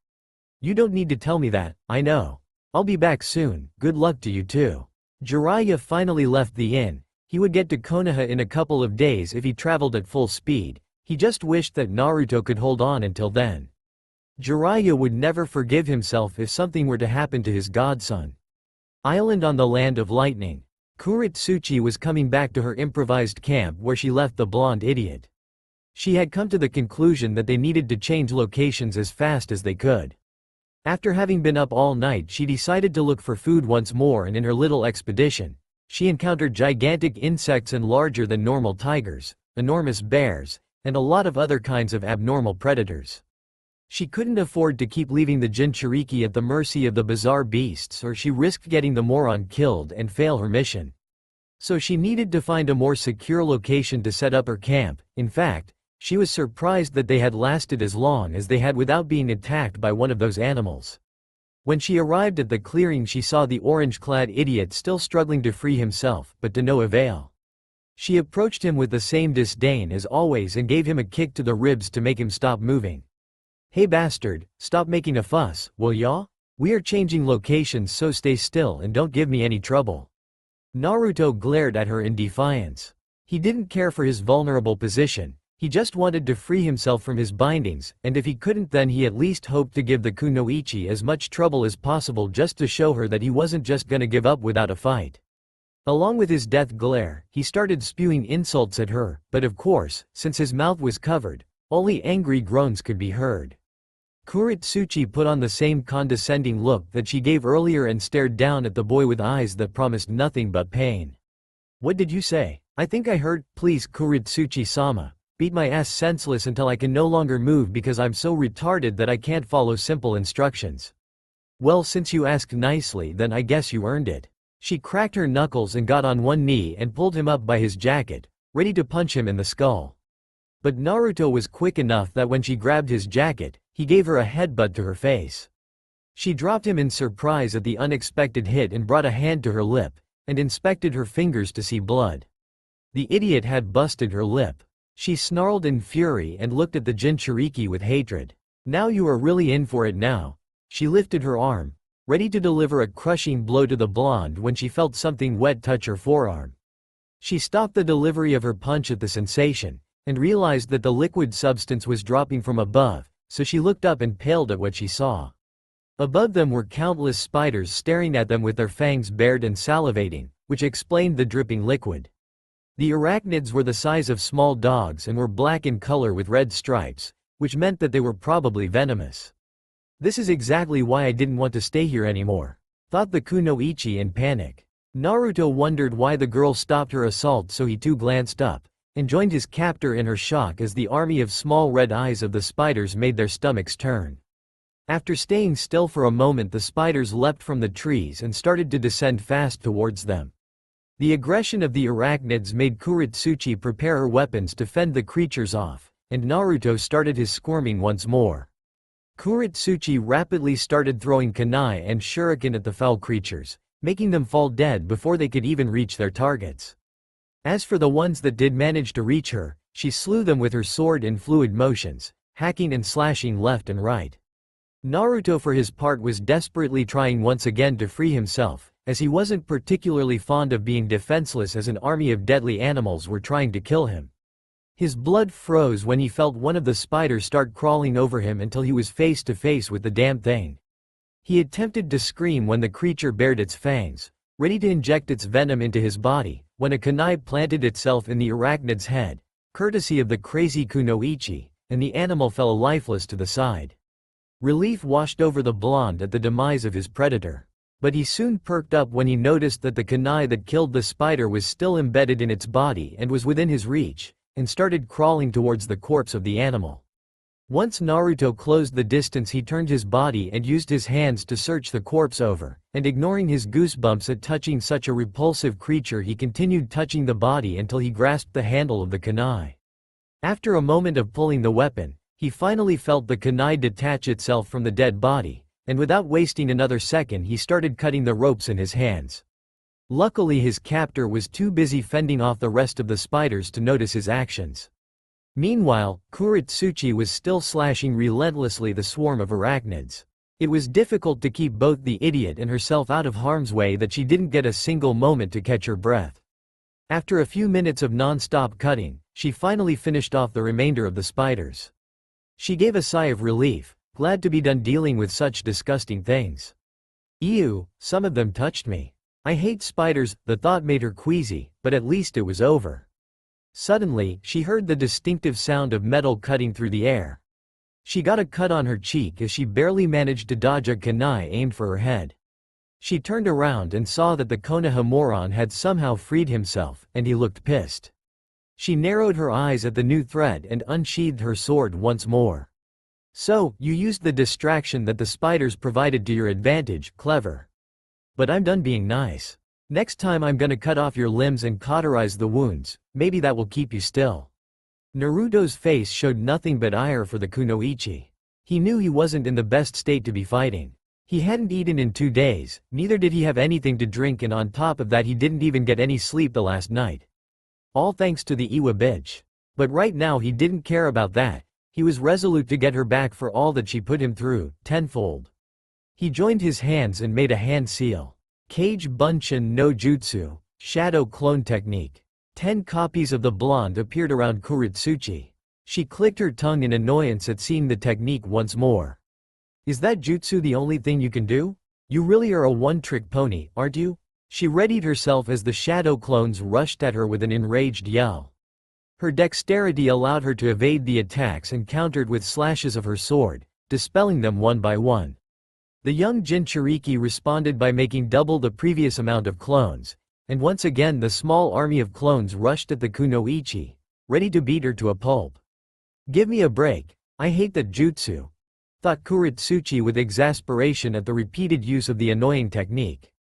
"You don't need to tell me that, I know. I'll be back soon, good luck to you too." Jiraiya finally left the inn. He would get to Konoha in a couple of days if he traveled at full speed. He just wished that Naruto could hold on until then. Jiraiya would never forgive himself if something were to happen to his godson. Island on the Land of Lightning. Kuritsuchi was coming back to her improvised camp where she left the blonde idiot. She had come to the conclusion that they needed to change locations as fast as they could. After having been up all night, she decided to look for food once more, and in her little expedition, she encountered gigantic insects and larger than normal tigers, enormous bears, and a lot of other kinds of abnormal predators. She couldn't afford to keep leaving the Jinchuriki at the mercy of the bizarre beasts, or she risked getting the moron killed and fail her mission. So she needed to find a more secure location to set up her camp. In fact, she was surprised that they had lasted as long as they had without being attacked by one of those animals. When she arrived at the clearing, she saw the orange-clad idiot still struggling to free himself, but to no avail. She approached him with the same disdain as always and gave him a kick to the ribs to make him stop moving. "Hey bastard, stop making a fuss, will ya? We are changing locations, so stay still and don't give me any trouble." Naruto glared at her in defiance. He didn't care for his vulnerable position, he just wanted to free himself from his bindings, and if he couldn't, then he at least hoped to give the kunoichi as much trouble as possible just to show her that he wasn't just gonna give up without a fight. Along with his death glare, he started spewing insults at her, but of course, since his mouth was covered, only angry groans could be heard. Kuritsuchi put on the same condescending look that she gave earlier and stared down at the boy with eyes that promised nothing but pain. "What did you say? I think I heard, please Kuritsuchi-sama, beat my ass senseless until I can no longer move because I'm so retarded that I can't follow simple instructions." "Well, since you asked nicely, then I guess you earned it." She cracked her knuckles and got on one knee and pulled him up by his jacket, ready to punch him in the skull. But Naruto was quick enough that when she grabbed his jacket, he gave her a headbutt to her face. She dropped him in surprise at the unexpected hit and brought a hand to her lip, and inspected her fingers to see blood. The idiot had busted her lip. She snarled in fury and looked at the Jinchuriki with hatred. "Now you are really in for it now." She lifted her arm, ready to deliver a crushing blow to the blonde when she felt something wet touch her forearm. She stopped the delivery of her punch at the sensation, and realized that the liquid substance was dropping from above, so she looked up and paled at what she saw. Above them were countless spiders staring at them with their fangs bared and salivating, which explained the dripping liquid. The arachnids were the size of small dogs and were black in color with red stripes, which meant that they were probably venomous. "This is exactly why I didn't want to stay here anymore," thought the kunoichi in panic. Naruto wondered why the girl stopped her assault, so he too glanced up and joined his captor in her shock as the army of small red eyes of the spiders made their stomachs turn. After staying still for a moment, the spiders leapt from the trees and started to descend fast towards them. The aggression of the arachnids made Kuritsuchi prepare her weapons to fend the creatures off, and Naruto started his squirming once more. Kuritsuchi rapidly started throwing kunai and shuriken at the foul creatures, making them fall dead before they could even reach their targets. As for the ones that did manage to reach her, she slew them with her sword in fluid motions, hacking and slashing left and right. Naruto for his part was desperately trying once again to free himself, as he wasn't particularly fond of being defenseless as an army of deadly animals were trying to kill him. His blood froze when he felt one of the spiders start crawling over him until he was face to face with the damn thing. He attempted to scream when the creature bared its fangs, ready to inject its venom into his body, when a kunai planted itself in the arachnid's head, courtesy of the crazy kunoichi, and the animal fell lifeless to the side. Relief washed over the blonde at the demise of his predator. But he soon perked up when he noticed that the kunai that killed the spider was still embedded in its body and was within his reach, and started crawling towards the corpse of the animal. Once Naruto closed the distance, he turned his body and used his hands to search the corpse over, and ignoring his goosebumps at touching such a repulsive creature, he continued touching the body until he grasped the handle of the kunai. After a moment of pulling the weapon, he finally felt the kunai detach itself from the dead body, and without wasting another second he started cutting the ropes in his hands. Luckily his captor was too busy fending off the rest of the spiders to notice his actions. Meanwhile, Kuritsuchi was still slashing relentlessly the swarm of arachnids. It was difficult to keep both the idiot and herself out of harm's way that she didn't get a single moment to catch her breath. After a few minutes of non-stop cutting, she finally finished off the remainder of the spiders. She gave a sigh of relief, glad to be done dealing with such disgusting things. Ew, some of them touched me. I hate spiders, the thought made her queasy, but at least it was over. Suddenly, she heard the distinctive sound of metal cutting through the air. She got a cut on her cheek as she barely managed to dodge a kunai aimed for her head. She turned around and saw that the Konoha moron had somehow freed himself, and he looked pissed. She narrowed her eyes at the new threat and unsheathed her sword once more. So, you used the distraction that the spiders provided to your advantage, clever. But I'm done being nice. Next time I'm gonna cut off your limbs and cauterize the wounds, maybe that will keep you still. Naruto's face showed nothing but ire for the kunoichi. He knew he wasn't in the best state to be fighting. He hadn't eaten in 2 days, neither did he have anything to drink, and on top of that he didn't even get any sleep the last night. All thanks to the Iwa bitch. But right now he didn't care about that. He was resolute to get her back for all that she put him through, tenfold. He joined his hands and made a hand seal. Kage Bunshin no Jutsu, Shadow Clone Technique. 10 copies of the blonde appeared around Kuritsuchi. She clicked her tongue in annoyance at seeing the technique once more. Is that jutsu the only thing you can do? You really are a one-trick pony, aren't you? She readied herself as the shadow clones rushed at her with an enraged yell. Her dexterity allowed her to evade the attacks and countered with slashes of her sword, dispelling them one by one. The young Jinchuriki responded by making double the previous amount of clones, and once again the small army of clones rushed at the kunoichi, ready to beat her to a pulp. Give me a break, I hate that jutsu, thought Kuritsuchi with exasperation at the repeated use of the annoying technique.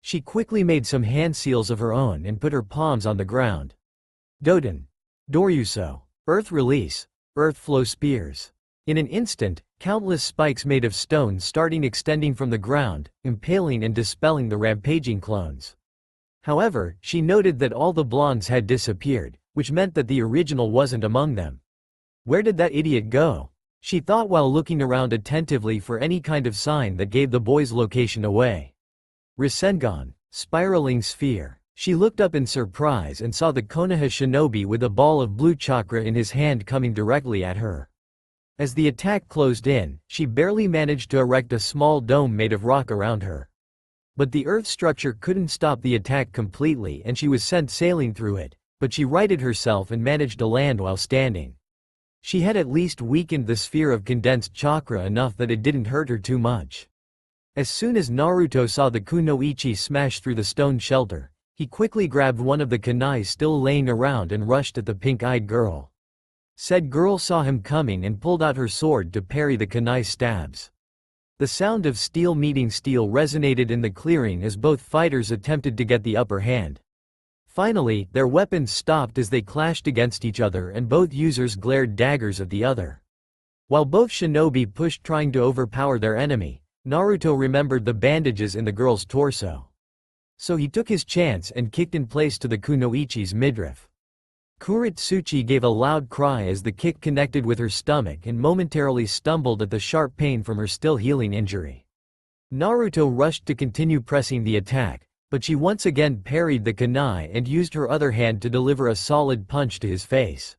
She quickly made some hand seals of her own and put her palms on the ground. Doden. Doryuso. Earth Release. Earth Flow Spears. In an instant, countless spikes made of stone starting extending from the ground, impaling and dispelling the rampaging clones. However, she noted that all the blondes had disappeared, which meant that the original wasn't among them. Where did that idiot go? She thought while looking around attentively for any kind of sign that gave the boy's location away. Rasengan. Spiraling Sphere. She looked up in surprise and saw the Konoha shinobi with a ball of blue chakra in his hand coming directly at her. As the attack closed in, she barely managed to erect a small dome made of rock around her. But the earth structure couldn't stop the attack completely and she was sent sailing through it, but she righted herself and managed to land while standing. She had at least weakened the sphere of condensed chakra enough that it didn't hurt her too much. As soon as Naruto saw the kunoichi smash through the stone shelter, he quickly grabbed one of the kunais still laying around and rushed at the pink-eyed girl. Said girl saw him coming and pulled out her sword to parry the kunai stabs. The sound of steel meeting steel resonated in the clearing as both fighters attempted to get the upper hand. Finally, their weapons stopped as they clashed against each other and both users glared daggers at the other. While both shinobi pushed trying to overpower their enemy, Naruto remembered the bandages in the girl's torso. So he took his chance and kicked in place to the kunoichi's midriff. Kuritsuchi gave a loud cry as the kick connected with her stomach and momentarily stumbled at the sharp pain from her still healing injury. Naruto rushed to continue pressing the attack, but she once again parried the kunai and used her other hand to deliver a solid punch to his face.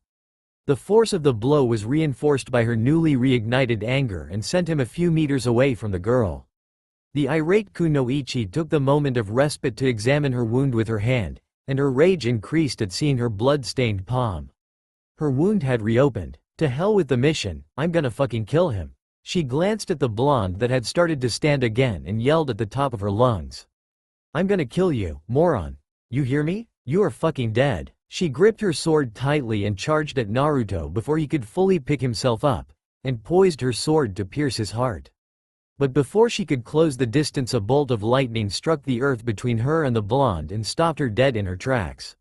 The force of the blow was reinforced by her newly reignited anger and sent him a few meters away from the girl. The irate Kunoichi took the moment of respite to examine her wound with her hand, and her rage increased at seeing her blood-stained palm. Her wound had reopened. To hell with the mission, I'm gonna fucking kill him. She glanced at the blonde that had started to stand again and yelled at the top of her lungs. I'm gonna kill you, moron. You hear me? You are fucking dead. She gripped her sword tightly and charged at Naruto before he could fully pick himself up, and poised her sword to pierce his heart. But before she could close the distance, a bolt of lightning struck the earth between her and the blonde and stopped her dead in her tracks.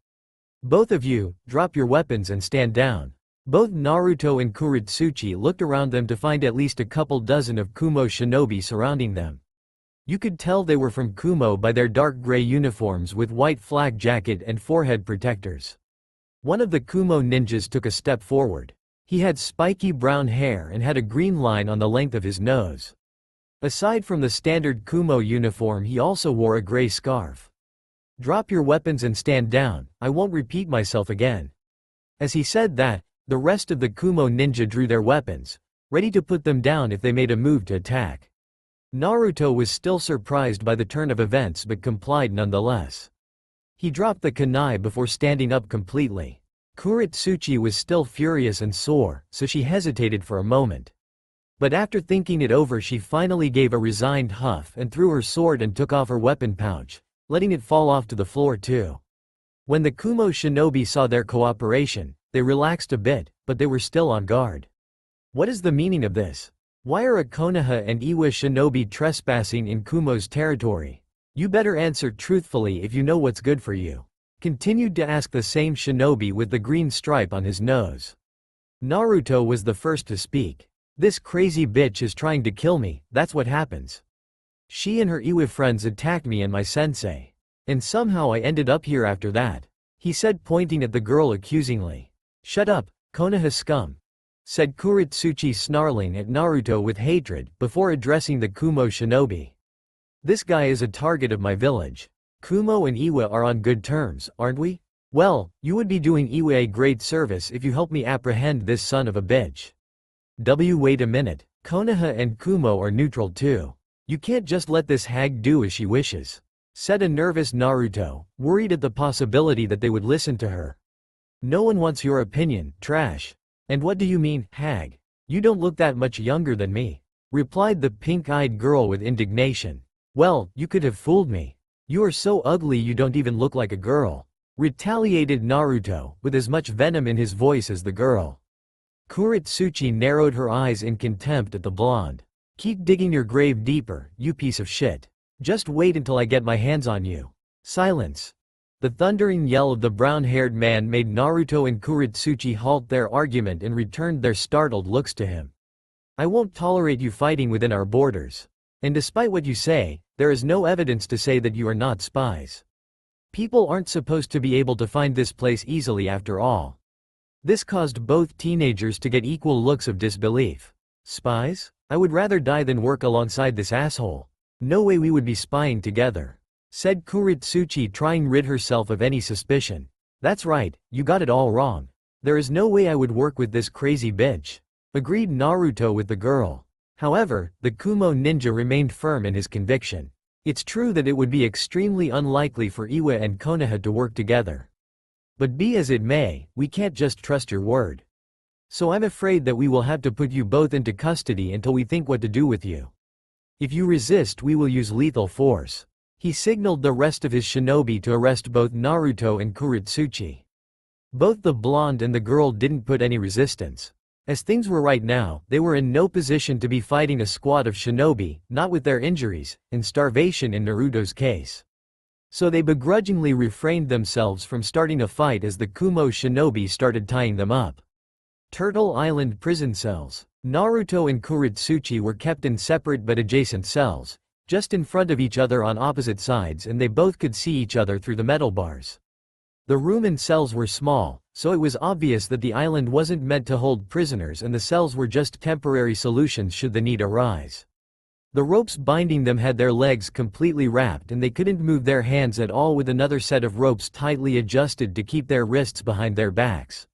Both of you, drop your weapons and stand down. Both Naruto and Kuritsuchi looked around them to find at least a couple dozen of Kumo shinobi surrounding them. You could tell they were from Kumo by their dark gray uniforms with white flak jacket and forehead protectors. One of the Kumo ninjas took a step forward. He had spiky brown hair and had a green line on the length of his nose. Aside from the standard Kumo uniform, he also wore a gray scarf. Drop your weapons and stand down, I won't repeat myself again. As he said that, the rest of the Kumo ninja drew their weapons, ready to put them down if they made a move to attack. Naruto was still surprised by the turn of events but complied nonetheless. He dropped the kunai before standing up completely. Kuritsuchi was still furious and sore, so she hesitated for a moment. But after thinking it over, she finally gave a resigned huff and threw her sword and took off her weapon pouch, letting it fall off to the floor too. When the Kumo shinobi saw their cooperation, they relaxed a bit, but they were still on guard. What is the meaning of this? Why are a Konoha and Iwa shinobi trespassing in Kumo's territory? You better answer truthfully if you know what's good for you. Continued to ask the same shinobi with the green stripe on his nose. Naruto was the first to speak. This crazy bitch is trying to kill me, that's what happens. She and her Iwa friends attacked me and my sensei. And somehow I ended up here after that. He said, pointing at the girl accusingly. Shut up, Konoha scum, said Kuritsuchi, snarling at Naruto with hatred before addressing the Kumo shinobi. This guy is a target of my village. Kumo and Iwa are on good terms, aren't we? Well, you would be doing Iwa a great service if you help me apprehend this son of a bitch. Wait a minute, Konoha and Kumo are neutral too. You can't just let this hag do as she wishes, said a nervous Naruto, worried at the possibility that they would listen to her. No one wants your opinion, trash. And what do you mean, hag? You don't look that much younger than me, replied the pink-eyed girl with indignation. Well, you could have fooled me. You are so ugly you don't even look like a girl, retaliated Naruto, with as much venom in his voice as the girl. Kuritsuchi narrowed her eyes in contempt at the blonde. Keep digging your grave deeper, you piece of shit. Just wait until I get my hands on you. Silence. The thundering yell of the brown-haired man made Naruto and Kuritsuchi halt their argument and returned their startled looks to him. I won't tolerate you fighting within our borders. And despite what you say, there is no evidence to say that you are not spies. People aren't supposed to be able to find this place easily after all. This caused both teenagers to get equal looks of disbelief. Spies? I would rather die than work alongside this asshole. No way we would be spying together, said Kuritsuchi, trying to rid herself of any suspicion. That's right, you got it all wrong. There is no way I would work with this crazy bitch, agreed Naruto with the girl. However, the Kumo ninja remained firm in his conviction. It's true that it would be extremely unlikely for Iwa and Konoha to work together. But be as it may, we can't just trust your word. So I'm afraid that we will have to put you both into custody until we think what to do with you. If you resist, we will use lethal force. He signaled the rest of his shinobi to arrest both Naruto and Kuritsuchi. Both the blonde and the girl didn't put any resistance. As things were right now, they were in no position to be fighting a squad of shinobi, not with their injuries, and starvation in Naruto's case. So they begrudgingly refrained themselves from starting a fight as the Kumo shinobi started tying them up. Turtle Island prison cells. Naruto and Kuritsuchi were kept in separate but adjacent cells, just in front of each other on opposite sides, and they both could see each other through the metal bars. The room and cells were small, so it was obvious that the island wasn't meant to hold prisoners and the cells were just temporary solutions should the need arise. The ropes binding them had their legs completely wrapped and they couldn't move their hands at all, with another set of ropes tightly adjusted to keep their wrists behind their backs.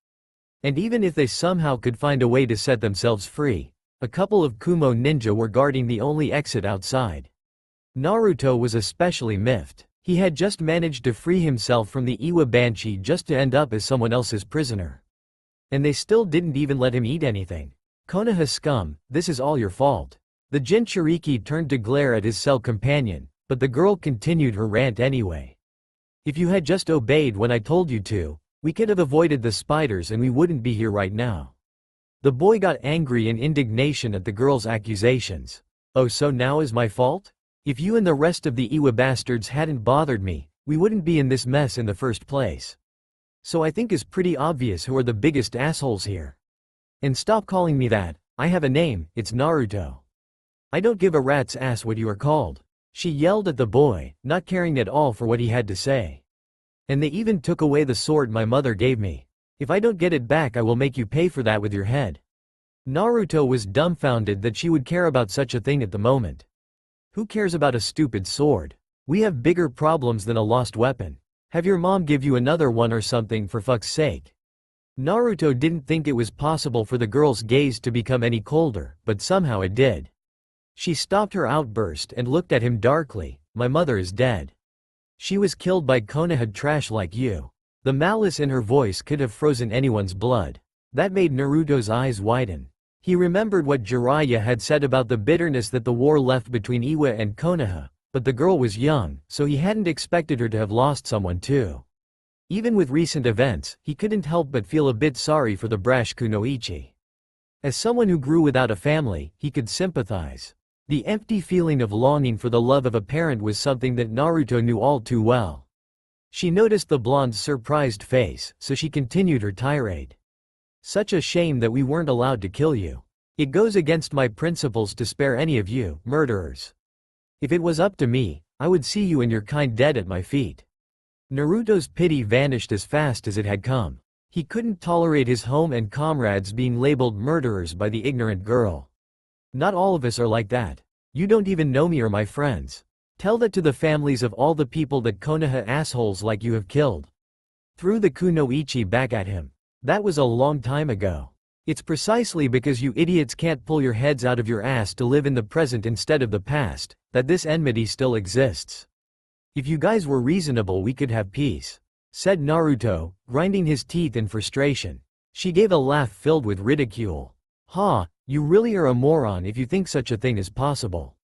And even if they somehow could find a way to set themselves free, a couple of Kumo ninja were guarding the only exit outside. Naruto was especially miffed. He had just managed to free himself from the Iwa Banshee just to end up as someone else's prisoner. And they still didn't even let him eat anything. Konoha scum, this is all your fault. The Jinchuriki turned to glare at his cell companion, but the girl continued her rant anyway. If you had just obeyed when I told you to, we could have avoided the spiders and we wouldn't be here right now. The boy got angry in indignation at the girl's accusations. Oh, so now is my fault? If you and the rest of the Iwa bastards hadn't bothered me, we wouldn't be in this mess in the first place. So I think it's pretty obvious who are the biggest assholes here. And stop calling me that, I have a name, it's Naruto. I don't give a rat's ass what you are called. She yelled at the boy, not caring at all for what he had to say. And they even took away the sword my mother gave me. If I don't get it back I will make you pay for that with your head. Naruto was dumbfounded that she would care about such a thing at the moment. Who cares about a stupid sword? We have bigger problems than a lost weapon. Have your mom give you another one or something for fuck's sake. Naruto didn't think it was possible for the girl's gaze to become any colder, but somehow it did. She stopped her outburst and looked at him darkly. My mother is dead. She was killed by Konoha trash like you. The malice in her voice could have frozen anyone's blood. That made Naruto's eyes widen. He remembered what Jiraiya had said about the bitterness that the war left between Iwa and Konoha, but the girl was young, so he hadn't expected her to have lost someone too. Even with recent events, he couldn't help but feel a bit sorry for the brash kunoichi. As someone who grew without a family, he could sympathize. The empty feeling of longing for the love of a parent was something that Naruto knew all too well. She noticed the blonde's surprised face, so she continued her tirade. Such a shame that we weren't allowed to kill you. It goes against my principles to spare any of you, murderers. If it was up to me, I would see you and your kind dead at my feet. Naruto's pity vanished as fast as it had come. He couldn't tolerate his home and comrades being labeled murderers by the ignorant girl. Not all of us are like that. You don't even know me or my friends. Tell that to the families of all the people that Konoha assholes like you have killed. Threw the kunoichi back at him. That was a long time ago. It's precisely because you idiots can't pull your heads out of your ass to live in the present instead of the past, that this enmity still exists. If you guys were reasonable we could have peace, said Naruto, grinding his teeth in frustration. She gave a laugh filled with ridicule. Ha, you really are a moron if you think such a thing is possible.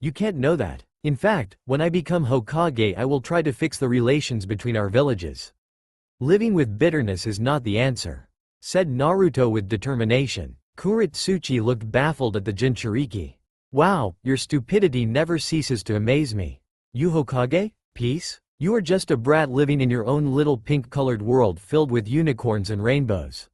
You can't know that. In fact, when I become Hokage I will try to fix the relations between our villages. Living with bitterness is not the answer, said Naruto with determination. Kuritsuchi looked baffled at the Jinchuriki. Wow, your stupidity never ceases to amaze me. You Hokage? Peace? You are just a brat living in your own little pink-colored world filled with unicorns and rainbows.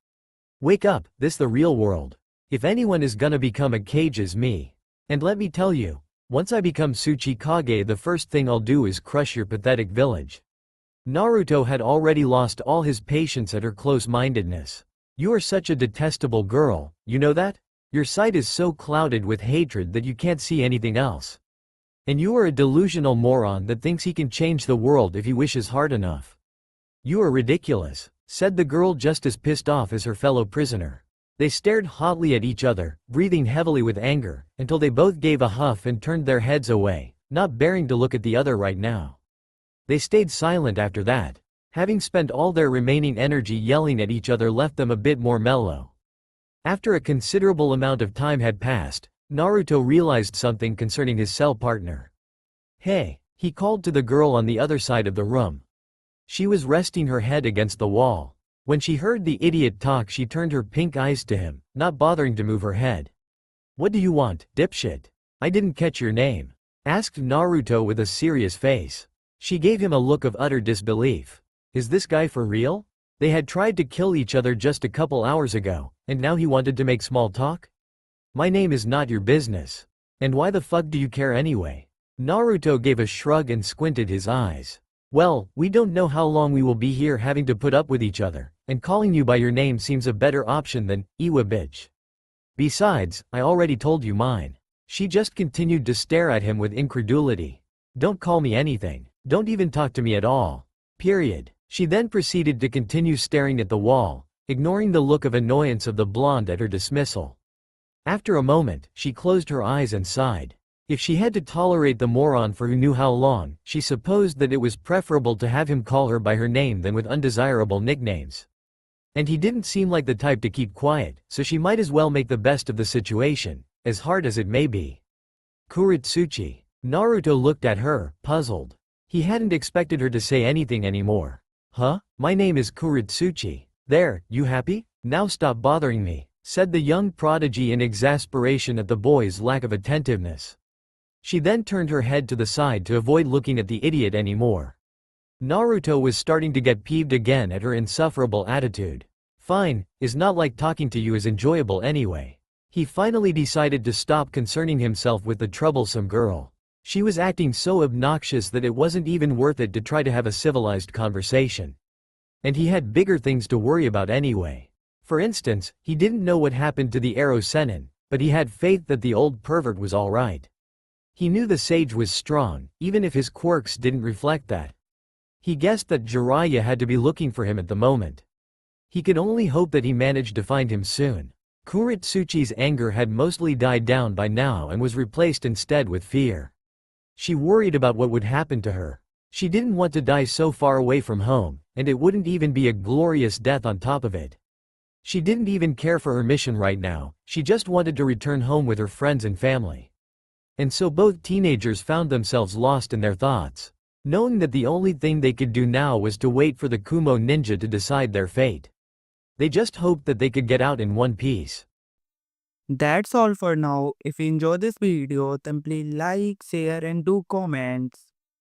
Wake up, this the real world. If anyone is gonna become a Kage is me. And let me tell you, once I become Tsuchikage the first thing I'll do is crush your pathetic village. Naruto had already lost all his patience at her close-mindedness. You are such a detestable girl, you know that? Your sight is so clouded with hatred that you can't see anything else. And you are a delusional moron that thinks he can change the world if he wishes hard enough. You are ridiculous, said the girl just as pissed off as her fellow prisoner. They stared hotly at each other, breathing heavily with anger, until they both gave a huff and turned their heads away, not bearing to look at the other right now. They stayed silent after that. Having spent all their remaining energy yelling at each other left them a bit more mellow. After a considerable amount of time had passed, Naruto realized something concerning his cell partner. Hey, he called to the girl on the other side of the room. She was resting her head against the wall. When she heard the idiot talk she turned her pink eyes to him, not bothering to move her head. What do you want, dipshit? I didn't catch your name, asked Naruto with a serious face. She gave him a look of utter disbelief. Is this guy for real? They had tried to kill each other just a couple hours ago, and now he wanted to make small talk? My name is not your business. And why the fuck do you care anyway? Naruto gave a shrug and squinted his eyes. Well, we don't know how long we will be here having to put up with each other, and calling you by your name seems a better option than, Iwa bitch. Besides, I already told you mine. She just continued to stare at him with incredulity. Don't call me anything. Don't even talk to me at all. Period. She then proceeded to continue staring at the wall, ignoring the look of annoyance of the blonde at her dismissal. After a moment, she closed her eyes and sighed. If she had to tolerate the moron for who knew how long, she supposed that it was preferable to have him call her by her name than with undesirable nicknames. And he didn't seem like the type to keep quiet, so she might as well make the best of the situation, as hard as it may be. Kuritsuchi. Naruto looked at her, puzzled. He hadn't expected her to say anything anymore. Huh? My name is Kuritsuchi. There, you happy? Now stop bothering me, said the young prodigy in exasperation at the boy's lack of attentiveness. She then turned her head to the side to avoid looking at the idiot anymore. Naruto was starting to get peeved again at her insufferable attitude. Fine, is not like talking to you is enjoyable anyway. He finally decided to stop concerning himself with the troublesome girl. She was acting so obnoxious that it wasn't even worth it to try to have a civilized conversation. And he had bigger things to worry about anyway. For instance, he didn't know what happened to the aresu, but he had faith that the old pervert was alright. He knew the sage was strong, even if his quirks didn't reflect that. He guessed that Jiraiya had to be looking for him at the moment. He could only hope that he managed to find him soon. Kuritsuchi's anger had mostly died down by now and was replaced instead with fear. She worried about what would happen to her. She didn't want to die so far away from home, and it wouldn't even be a glorious death on top of it. She didn't even care for her mission right now, she just wanted to return home with her friends and family. And so both teenagers found themselves lost in their thoughts, knowing that the only thing they could do now was to wait for the Kumo ninja to decide their fate. They just hoped that they could get out in one piece. That's all for now. If you enjoy this video, then please like, share and do comments.